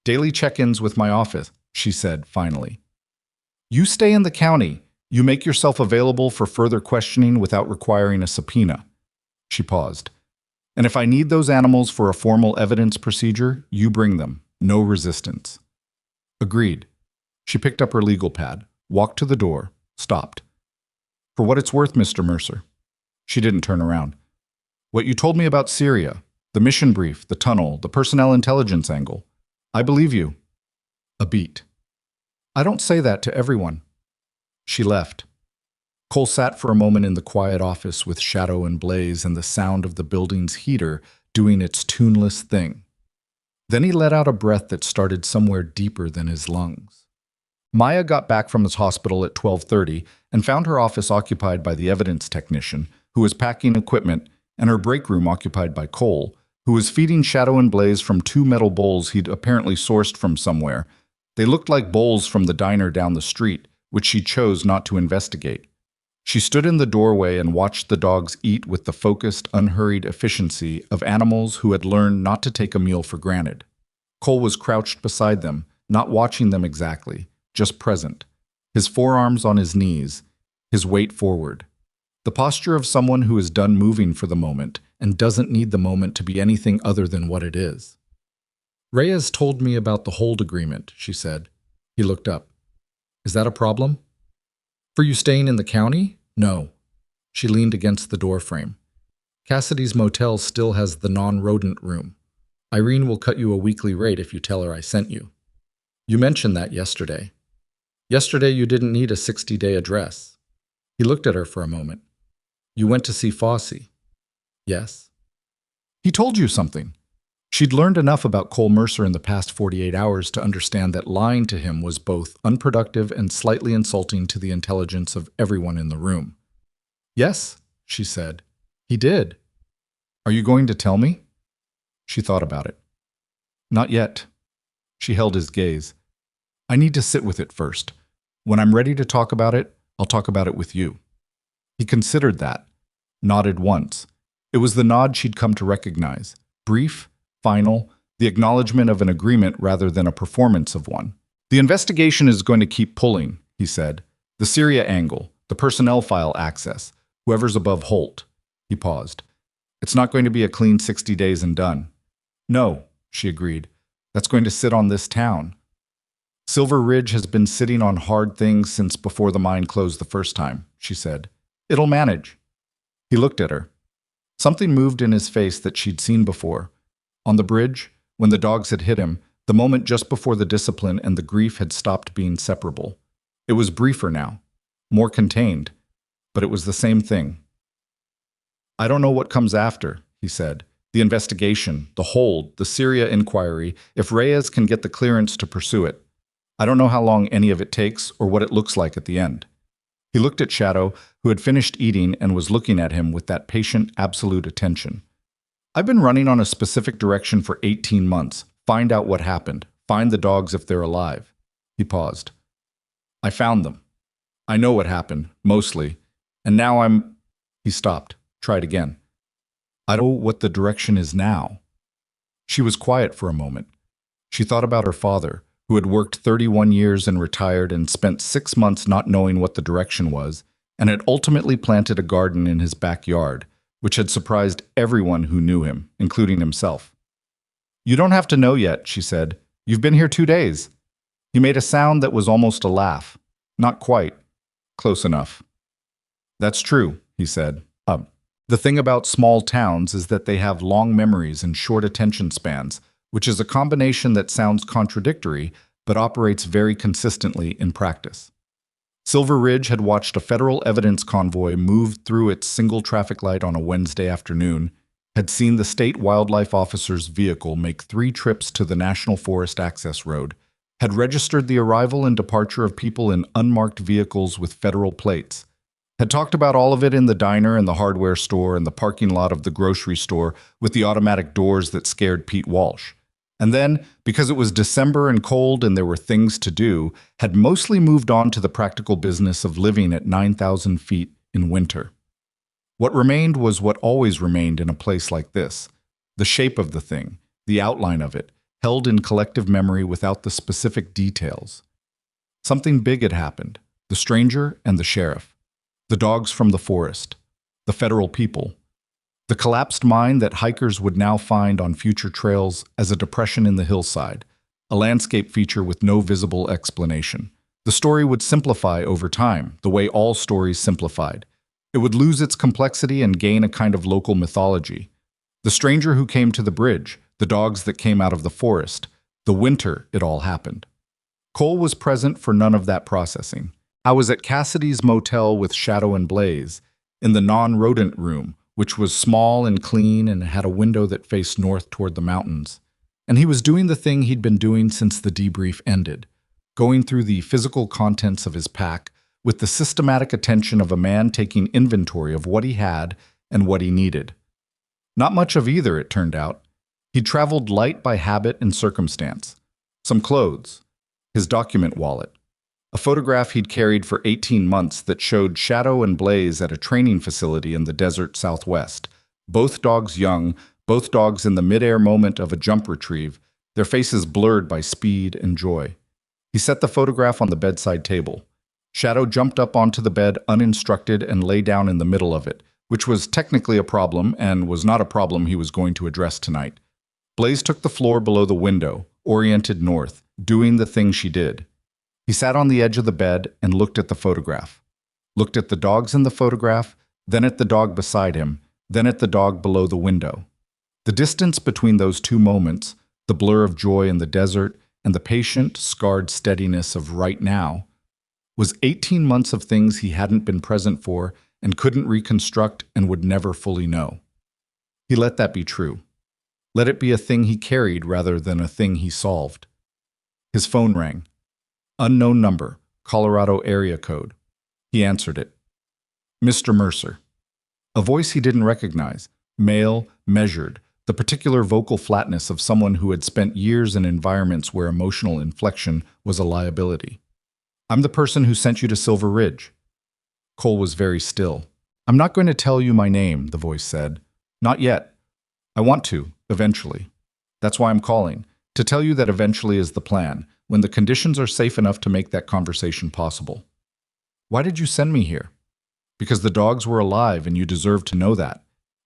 Daily check-ins with my office, she said finally. You stay in the county. You make yourself available for further questioning without requiring a subpoena. She paused. And if I need those animals for a formal evidence procedure, you bring them. No resistance. Agreed. She picked up her legal pad, walked to the door, stopped. For what it's worth, Mr. Mercer. She didn't turn around. What you told me about Syria, the mission brief, the tunnel, the personnel intelligence angle. I believe you. A beat. I don't say that to everyone. She left. Cole sat for a moment in the quiet office with shadow and blaze and the sound of the building's heater doing its tuneless thing. Then he let out a breath that started somewhere deeper than his lungs. Maya got back from his hospital at 12:30 and found her office occupied by the evidence technician, who was packing equipment, and her break room occupied by Cole, who was feeding Shadow and Blaze from 2 metal bowls he'd apparently sourced from somewhere. They looked like bowls from the diner down the street, which she chose not to investigate. She stood in the doorway and watched the dogs eat with the focused, unhurried efficiency of animals who had learned not to take a meal for granted. Cole was crouched beside them, not watching them exactly, just present, his forearms on his knees, his weight forward. The posture of someone who is done moving for the moment and doesn't need the moment to be anything other than what it is. Reyes told me about the hold agreement, she said. He looked up. Is that a problem? For you staying in the county? No. She leaned against the doorframe. Cassidy's motel still has the non-rodent room. Irene will cut you a weekly rate if you tell her I sent you. You mentioned that yesterday. Yesterday you didn't need a 60-day address. He looked at her for a moment. You went to see Fossey. Yes. He told you something. She'd learned enough about Cole Mercer in the past 48 hours to understand that lying to him was both unproductive and slightly insulting to the intelligence of everyone in the room. Yes, she said. He did. Are you going to tell me? She thought about it. Not yet. She held his gaze. I need to sit with it first. When I'm ready to talk about it, I'll talk about it with you. He considered that, nodded once. It was the nod she'd come to recognize. Brief, final, the acknowledgement of an agreement rather than a performance of one. The investigation is going to keep pulling, he said. The Syria angle, the personnel file access, whoever's above Holt. He paused. It's not going to be a clean 60 days and done. No, she agreed. That's going to sit on this town. Silver Ridge has been sitting on hard things since before the mine closed the first time, she said. It'll manage. He looked at her. Something moved in his face that she'd seen before. On the bridge, when the dogs had hit him, the moment just before the discipline and the grief had stopped being separable. It was briefer now, more contained, but it was the same thing. I don't know what comes after, he said. The investigation, the hold, the Syria inquiry, if Reyes can get the clearance to pursue it. I don't know how long any of it takes or what it looks like at the end. He looked at Shadow, who had finished eating and was looking at him with that patient, absolute attention. I've been running on a specific direction for 18 months. Find out what happened. Find the dogs if they're alive. He paused. I found them. I know what happened, mostly. And now I'm... He stopped. Tried again. I don't know what the direction is now. She was quiet for a moment. She thought about her father, who had worked 31 years and retired and spent 6 months not knowing what the direction was, and had ultimately planted a garden in his backyard, which had surprised everyone who knew him, including himself. You don't have to know yet, she said. You've been here 2 days. He made a sound that was almost a laugh. Not quite. Close enough. That's true, he said. The thing about small towns is that they have long memories and short attention spans, which is a combination that sounds contradictory, but operates very consistently in practice. Silver Ridge had watched a federal evidence convoy move through its single traffic light on a Wednesday afternoon, had seen the state wildlife officer's vehicle make 3 trips to the National Forest Access Road, had registered the arrival and departure of people in unmarked vehicles with federal plates, had talked about all of it in the diner and the hardware store and the parking lot of the grocery store with the automatic doors that scared Pete Walsh. And then, because it was December and cold and there were things to do, had mostly moved on to the practical business of living at 9,000 feet in winter. What remained was what always remained in a place like this: the shape of the thing, the outline of it, held in collective memory without the specific details. Something big had happened: the stranger and the sheriff, the dogs from the forest, the federal people, the collapsed mine that hikers would now find on future trails as a depression in the hillside, a landscape feature with no visible explanation. The story would simplify over time, the way all stories simplified. It would lose its complexity and gain a kind of local mythology. The stranger who came to the bridge, the dogs that came out of the forest, the winter it all happened. Cole was present for none of that processing. I was at Cassidy's motel with Shadow and Blaze, in the non-rodent room, which was small and clean and had a window that faced north toward the mountains. And he was doing the thing he'd been doing since the debrief ended, going through the physical contents of his pack with the systematic attention of a man taking inventory of what he had and what he needed. Not much of either, it turned out. He'd traveled light by habit and circumstance. Some clothes, his document wallet, a photograph he'd carried for 18 months that showed Shadow and Blaze at a training facility in the desert southwest. Both dogs young, both dogs in the mid-air moment of a jump retrieve, their faces blurred by speed and joy. He set the photograph on the bedside table. Shadow jumped up onto the bed uninstructed and lay down in the middle of it, which was technically a problem and was not a problem he was going to address tonight. Blaze took the floor below the window, oriented north, doing the thing she did. He sat on the edge of the bed and looked at the photograph. Looked at the dogs in the photograph, then at the dog beside him, then at the dog below the window. The distance between those two moments, the blur of joy in the desert and the patient, scarred steadiness of right now, was 18 months of things he hadn't been present for and couldn't reconstruct and would never fully know. He let that be true. Let it be a thing he carried rather than a thing he solved. His phone rang. Unknown number, Colorado area code. He answered it. Mr. Mercer. A voice he didn't recognize, male, measured, the particular vocal flatness of someone who had spent years in environments where emotional inflection was a liability. I'm the person who sent you to Silver Ridge. Cole was very still. I'm not going to tell you my name, the voice said. Not yet. I want to, eventually. That's why I'm calling, to tell you that eventually is the plan, when the conditions are safe enough to make that conversation possible. Why did you send me here? Because the dogs were alive and you deserve to know that.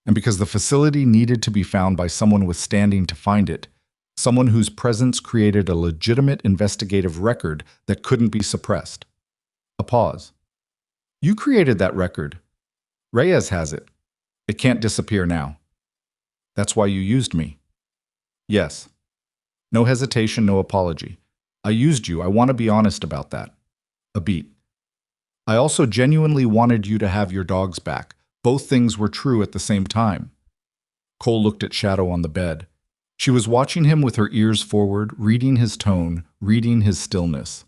And because the facility needed to be found by someone with standing to find it. Someone whose presence created a legitimate investigative record that couldn't be suppressed. A pause. You created that record. Reyes has it. It can't disappear now. That's why you used me. Yes. No hesitation, no apology. I used you. I want to be honest about that. A beat. I also genuinely wanted you to have your dogs back. Both things were true at the same time. Cole looked at Shadow on the bed. She was watching him with her ears forward, reading his tone, reading his stillness.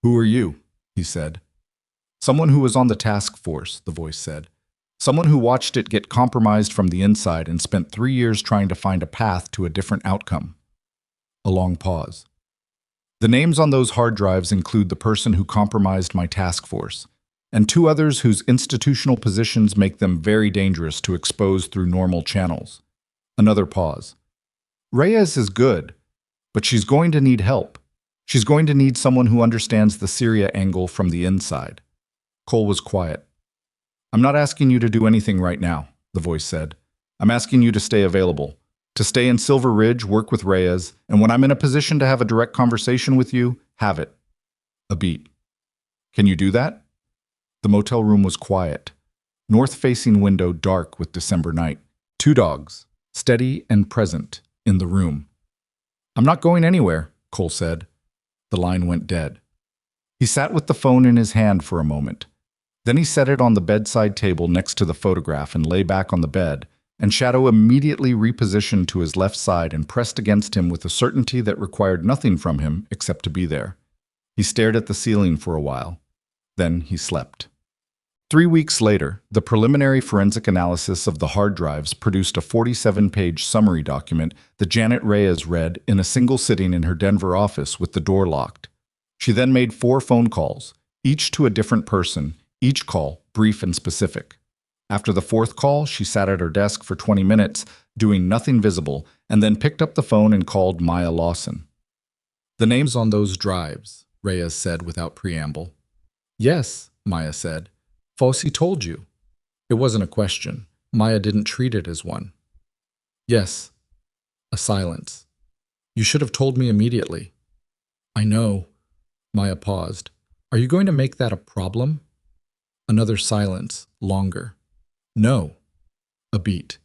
Who are you? He said. Someone who was on the task force, the voice said. Someone who watched it get compromised from the inside and spent 3 years trying to find a path to a different outcome. A long pause. The names on those hard drives include the person who compromised my task force, and 2 others whose institutional positions make them very dangerous to expose through normal channels. Another pause. Reyes is good, but she's going to need help. She's going to need someone who understands the Syria angle from the inside. Cole was quiet. I'm not asking you to do anything right now, the voice said. I'm asking you to stay available, to stay in Silver Ridge, work with Reyes, and when I'm in a position to have a direct conversation with you, have it. A beat. Can you do that? The motel room was quiet. North-facing window dark with December night. 2 dogs, steady and present, in the room. I'm not going anywhere, Cole said. The line went dead. He sat with the phone in his hand for a moment. Then he set it on the bedside table next to the photograph and lay back on the bed and Shadow immediately repositioned to his left side and pressed against him with a certainty that required nothing from him except to be there. He stared at the ceiling for a while. Then he slept. 3 weeks later, the preliminary forensic analysis of the hard drives produced a 47-page summary document that Janet Reyes read in a single sitting in her Denver office with the door locked. She then made 4 phone calls, each to a different person, each call brief and specific. After the 4th call, she sat at her desk for 20 minutes, doing nothing visible, and then picked up the phone and called Maya Lawson. "The names on those drives," Reyes said without preamble. "Yes," Maya said. "Fossey told you." It wasn't a question. Maya didn't treat it as one. "Yes." A silence. "You should have told me immediately." "I know." Maya paused. "Are you going to make that a problem?" Another silence, longer. "No." A beat.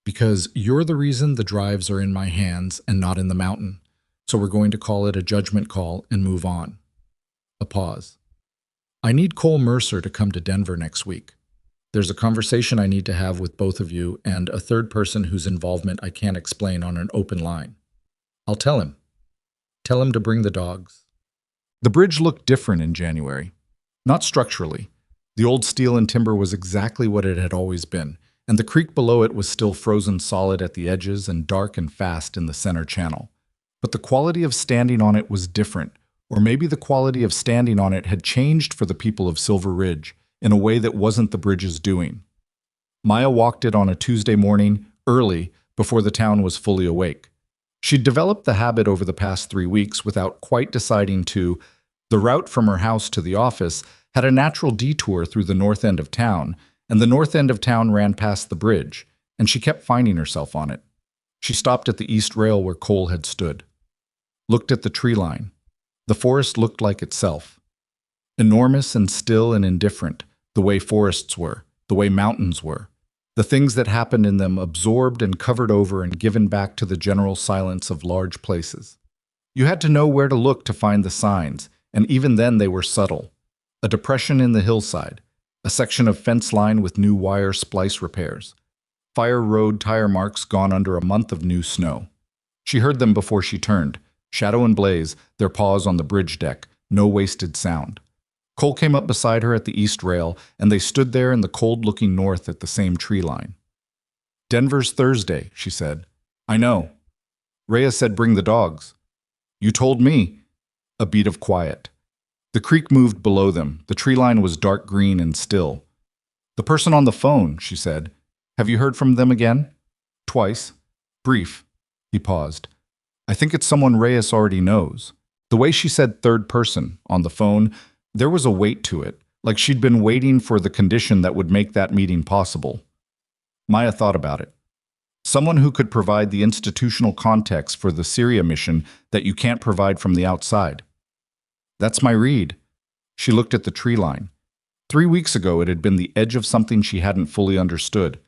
"Because you're the reason the drives are in my hands and not in the mountain. So we're going to call it a judgment call and move on." A pause. "I need Cole Mercer to come to Denver next week. There's a conversation I need to have with both of you and a third person whose involvement I can't explain on an open line. I'll tell him. Tell him to bring the dogs." The bridge looked different in January. Not structurally. The old steel and timber was exactly what it had always been, and the creek below it was still frozen solid at the edges and dark and fast in the center channel. But the quality of standing on it was different, or maybe the quality of standing on it had changed for the people of Silver Ridge in a way that wasn't the bridge's doing. Maya walked it on a Tuesday morning, early, before the town was fully awake. She'd developed the habit over the past 3 weeks without quite deciding to. The route from her house to the office had a natural detour through the north end of town, and the north end of town ran past the bridge, and she kept finding herself on it. She stopped at the east rail where Cole had stood. Looked at the tree line. The forest looked like itself. Enormous and still and indifferent, the way forests were, the way mountains were. The things that happened in them absorbed and covered over and given back to the general silence of large places. You had to know where to look to find the signs, and even then they were subtle. A depression in the hillside, a section of fence line with new wire splice repairs, fire road tire marks gone under a month of new snow. She heard them before she turned, shadow and blaze, their paws on the bridge deck, no wasted sound. Cole came up beside her at the east rail, and they stood there in the cold looking north at the same tree line. "Denver's Thursday," she said. "I know." Rhea said, "Bring the dogs." "You told me." A beat of quiet. The creek moved below them. The tree line was dark green and still. "The person on the phone," she said. "Have you heard from them again?" "Twice. Brief." He paused. "I think it's someone Reyes already knows." The way she said third person on the phone, there was a weight to it, like she'd been waiting for the condition that would make that meeting possible. Maya thought about it. Someone who could provide the institutional context for the Syria mission that you can't provide from the outside. "That's my read." She looked at the tree line. 3 weeks ago it had been the edge of something she hadn't fully understood.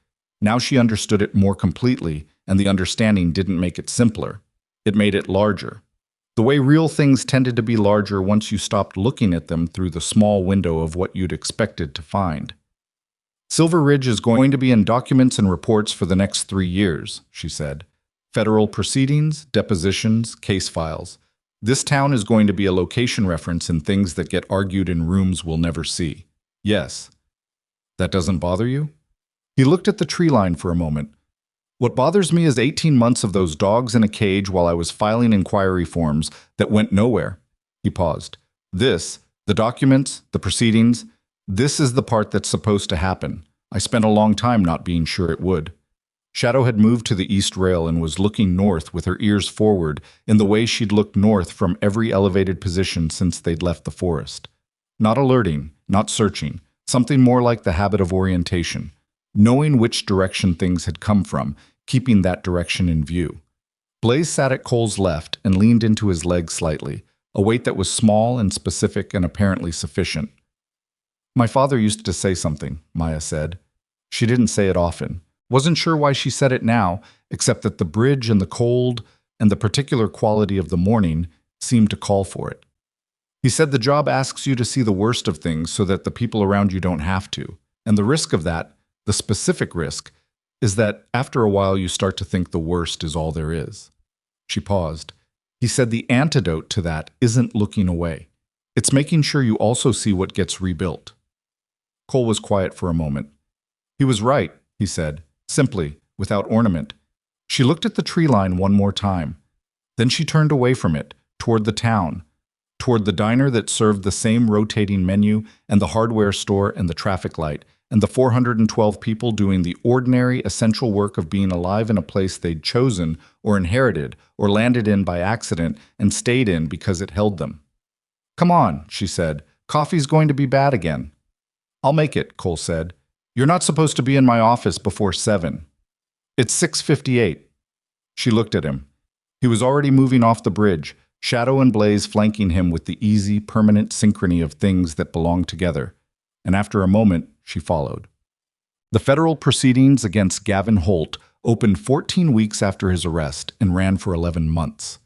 Now she understood it more completely, and the understanding didn't make it simpler. It made it larger. The way real things tended to be larger once you stopped looking at them through the small window of what you'd expected to find. "Silver Ridge is going to be in documents and reports for the next 3 years," she said. "Federal proceedings, depositions, case files. This town is going to be a location reference in things that get argued in rooms we'll never see. Yes." "That doesn't bother you?" He looked at the tree line for a moment. "What bothers me is 18 months of those dogs in a cage while I was filing inquiry forms that went nowhere." He paused. "The documents, the proceedings, this is the part that's supposed to happen. I spent a long time not being sure it would." Shadow had moved to the east rail and was looking north with her ears forward in the way she'd looked north from every elevated position since they'd left the forest. Not alerting, not searching, something more like the habit of orientation, knowing which direction things had come from, keeping that direction in view. Blaze sat at Cole's left and leaned into his leg slightly, a weight that was small and specific and apparently sufficient. "My father used to say something," Maya said. She didn't say it often. Wasn't sure why she said it now, except that the bridge and the cold and the particular quality of the morning seemed to call for it. He said the job asks you to see the worst of things so that the people around you don't have to. And the risk of that, the specific risk, is that after a while you start to think the worst is all there is. She paused. He said the antidote to that isn't looking away. It's making sure you also see what gets rebuilt. Cole was quiet for a moment. He was right, he said, simply, without ornament. She looked at the tree line one more time. Then she turned away from it, toward the town, toward the diner that served the same rotating menu, and the hardware store and the traffic light, and the 412 people doing the ordinary, essential work of being alive in a place they'd chosen or inherited or landed in by accident and stayed in because it held them. "Come on," she said. "Coffee's going to be bad again." "I'll make it," Cole said. "You're not supposed to be in my office before 7. It's 6:58. She looked at him. He was already moving off the bridge, Shadow and Blaze flanking him with the easy, permanent synchrony of things that belong together. And after a moment, she followed. The federal proceedings against Gavin Holt opened 14 weeks after his arrest and ran for 11 months.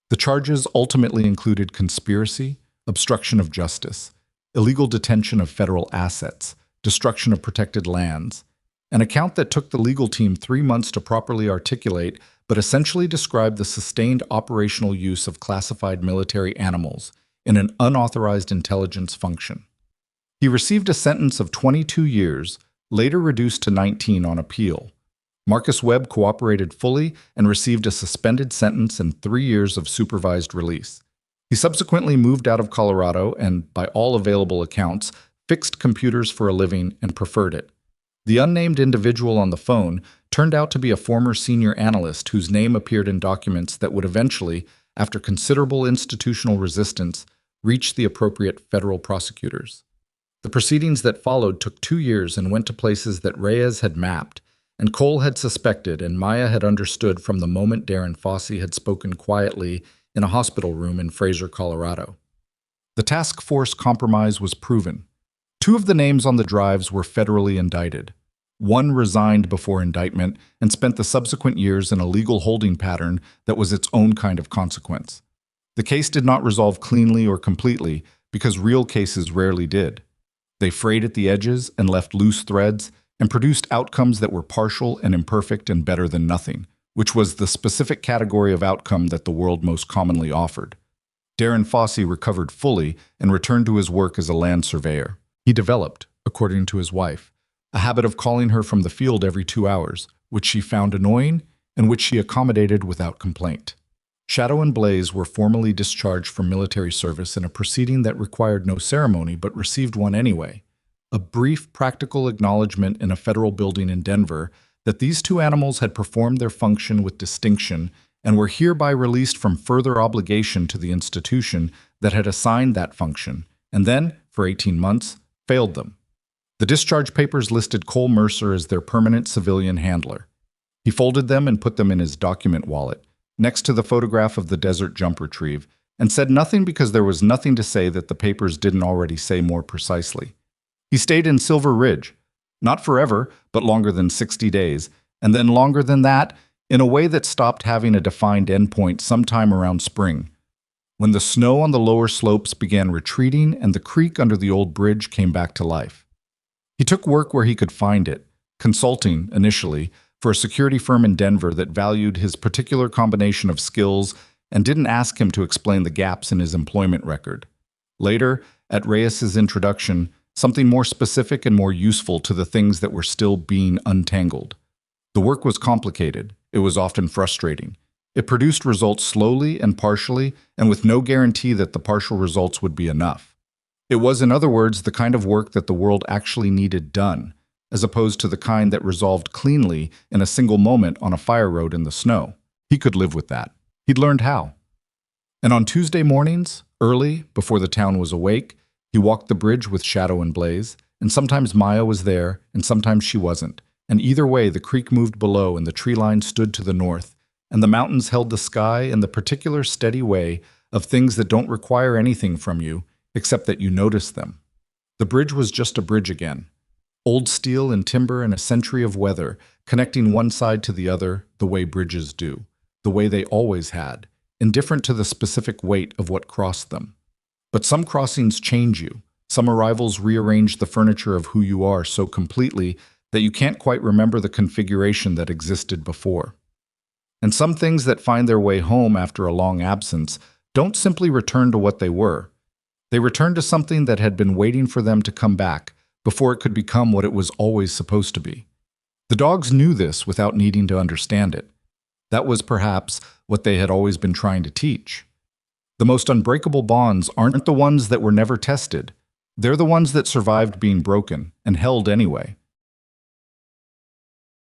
The charges ultimately included conspiracy, obstruction of justice, illegal detention of federal assets, destruction of protected lands, an account that took the legal team 3 months to properly articulate but essentially described the sustained operational use of classified military animals in an unauthorized intelligence function. He received a sentence of 22 years, later reduced to 19 on appeal. Marcus Webb cooperated fully and received a suspended sentence and 3 years of supervised release. He subsequently moved out of Colorado and, by all available accounts, fixed computers for a living and preferred it. The unnamed individual on the phone turned out to be a former senior analyst whose name appeared in documents that would eventually, after considerable institutional resistance, reach the appropriate federal prosecutors. The proceedings that followed took 2 years and went to places that Reyes had mapped, and Cole had suspected and Maya had understood from the moment Darren Fossey had spoken quietly in a hospital room in Fraser, Colorado. The task force compromise was proven. 2 of the names on the drives were federally indicted. One resigned before indictment and spent the subsequent years in a legal holding pattern that was its own kind of consequence. The case did not resolve cleanly or completely because real cases rarely did. They frayed at the edges and left loose threads and produced outcomes that were partial and imperfect and better than nothing, which was the specific category of outcome that the world most commonly offered. Darren Fossey recovered fully and returned to his work as a land surveyor. He developed, according to his wife, a habit of calling her from the field every 2 hours, which she found annoying and which she accommodated without complaint. Shadow and Blaze were formally discharged from military service in a proceeding that required no ceremony but received one anyway. A brief, practical acknowledgement in a federal building in Denver that these 2 animals had performed their function with distinction and were hereby released from further obligation to the institution that had assigned that function, and then, for 18 months, failed them. The discharge papers listed Cole Mercer as their permanent civilian handler. He folded them and put them in his document wallet, next to the photograph of the desert jump retrieve, and said nothing because there was nothing to say that the papers didn't already say more precisely. He stayed in Silver Ridge, not forever, but longer than 60 days, and then longer than that, in a way that stopped having a defined endpoint sometime around spring, when the snow on the lower slopes began retreating and the creek under the old bridge came back to life. He took work where he could find it, consulting, initially, for a security firm in Denver that valued his particular combination of skills and didn't ask him to explain the gaps in his employment record. Later, at Reyes's introduction, something more specific and more useful to the things that were still being untangled. The work was complicated. It was often frustrating. It produced results slowly and partially, and with no guarantee that the partial results would be enough. It was, in other words, the kind of work that the world actually needed done, as opposed to the kind that resolved cleanly in a single moment on a fire road in the snow. He could live with that. He'd learned how. And on Tuesday mornings, early, before the town was awake, he walked the bridge with Shadow and Blaze, and sometimes Maya was there, and sometimes she wasn't, and either way the creek moved below and the tree line stood to the north, and the mountains held the sky in the particular steady way of things that don't require anything from you, except that you notice them. The bridge was just a bridge again. Old steel and timber and a century of weather, connecting one side to the other the way bridges do, the way they always had, indifferent to the specific weight of what crossed them. But some crossings change you. Some arrivals rearrange the furniture of who you are so completely that you can't quite remember the configuration that existed before. And some things that find their way home after a long absence don't simply return to what they were. They return to something that had been waiting for them to come back before it could become what it was always supposed to be. The dogs knew this without needing to understand it. That was perhaps what they had always been trying to teach. The most unbreakable bonds aren't the ones that were never tested. They're the ones that survived being broken and held anyway.